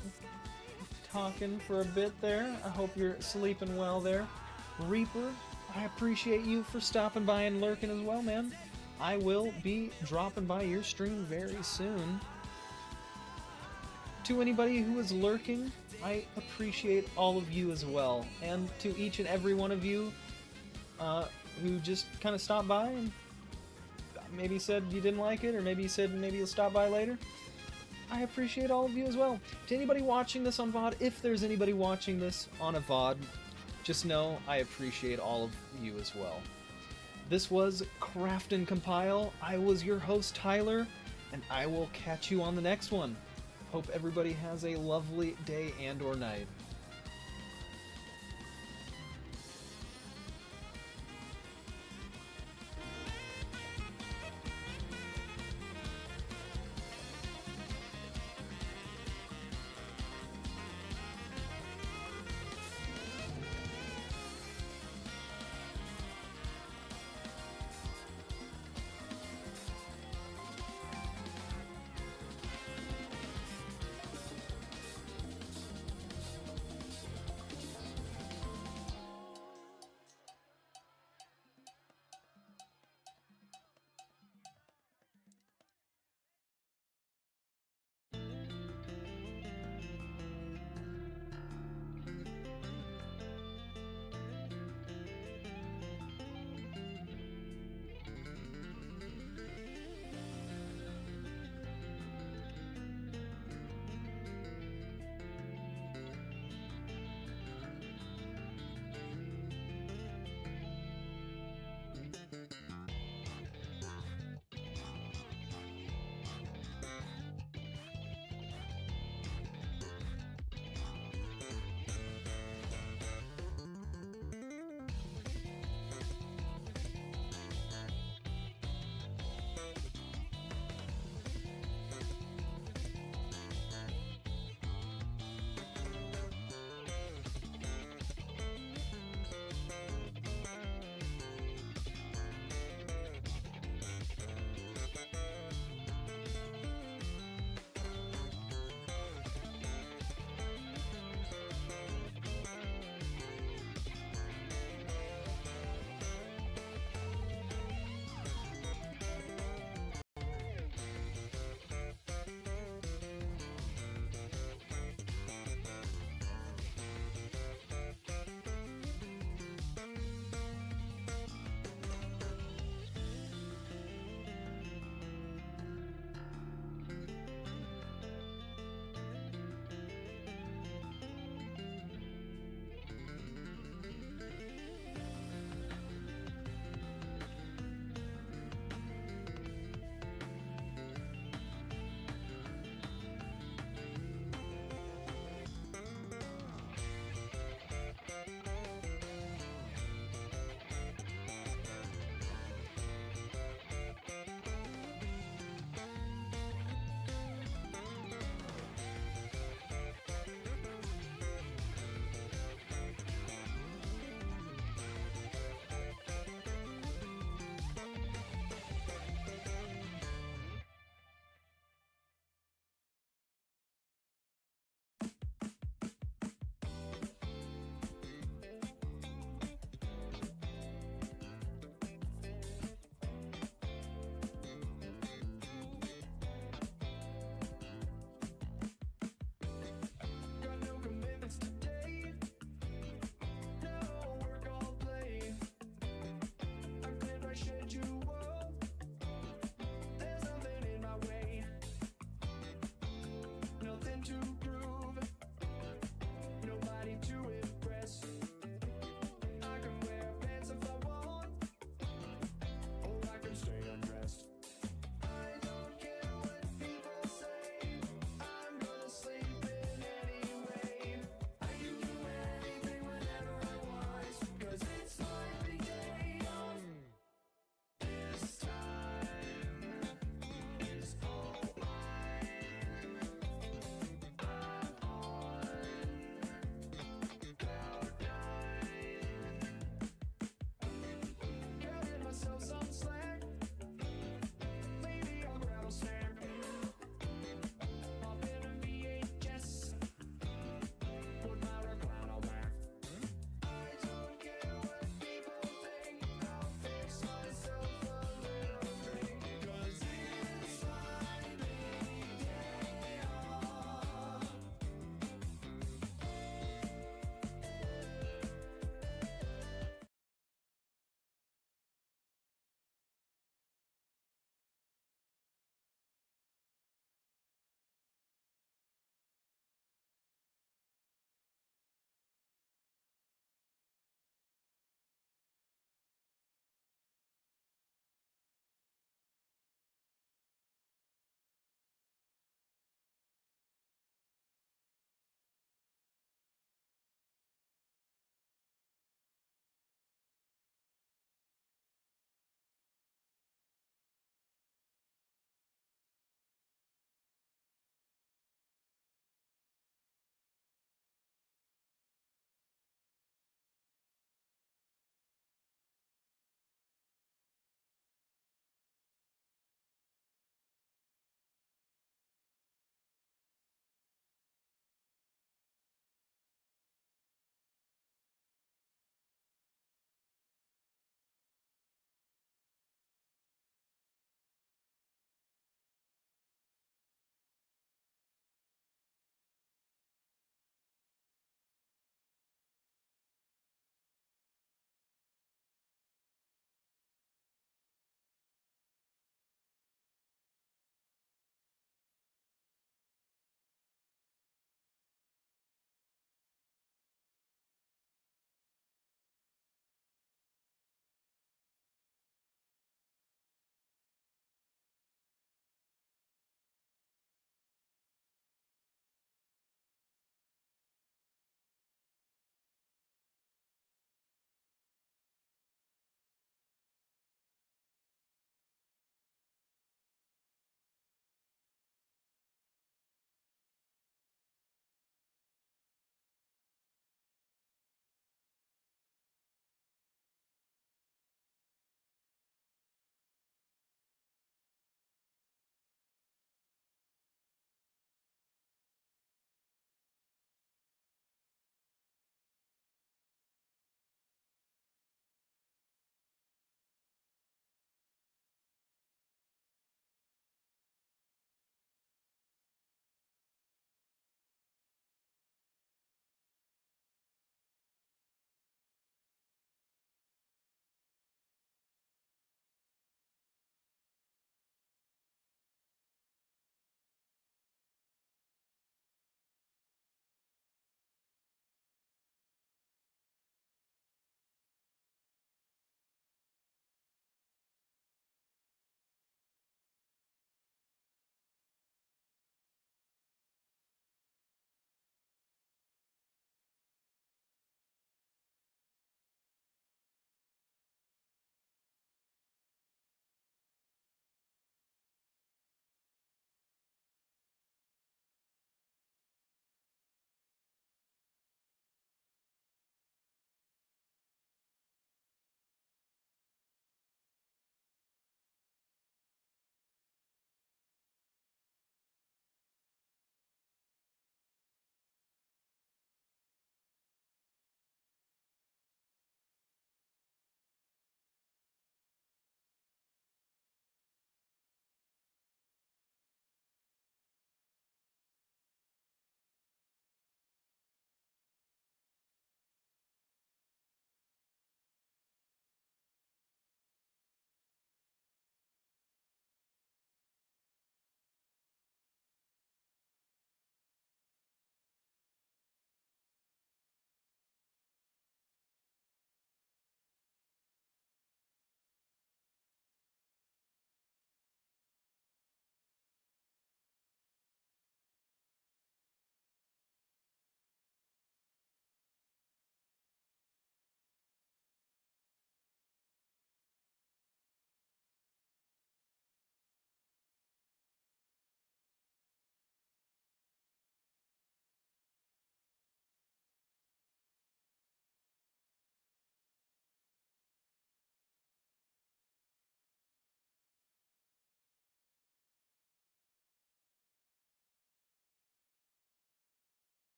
talking for a bit there. I hope you're sleeping well there. Reaper, I appreciate you for stopping by and lurking as well, man. I will be dropping by your stream very soon. To anybody who is lurking, I appreciate all of you as well. And to each and every one of you who just kind of stopped by and maybe said you didn't like it, or maybe you said maybe you'll stop by later, I appreciate all of you as well. To anybody watching this on VOD, if there's anybody watching this on a VOD, just know I appreciate all of you as well. This was Craft and Compile. I was your host, Tyler, and I will catch you on the next one. Hope everybody has a lovely day and or night.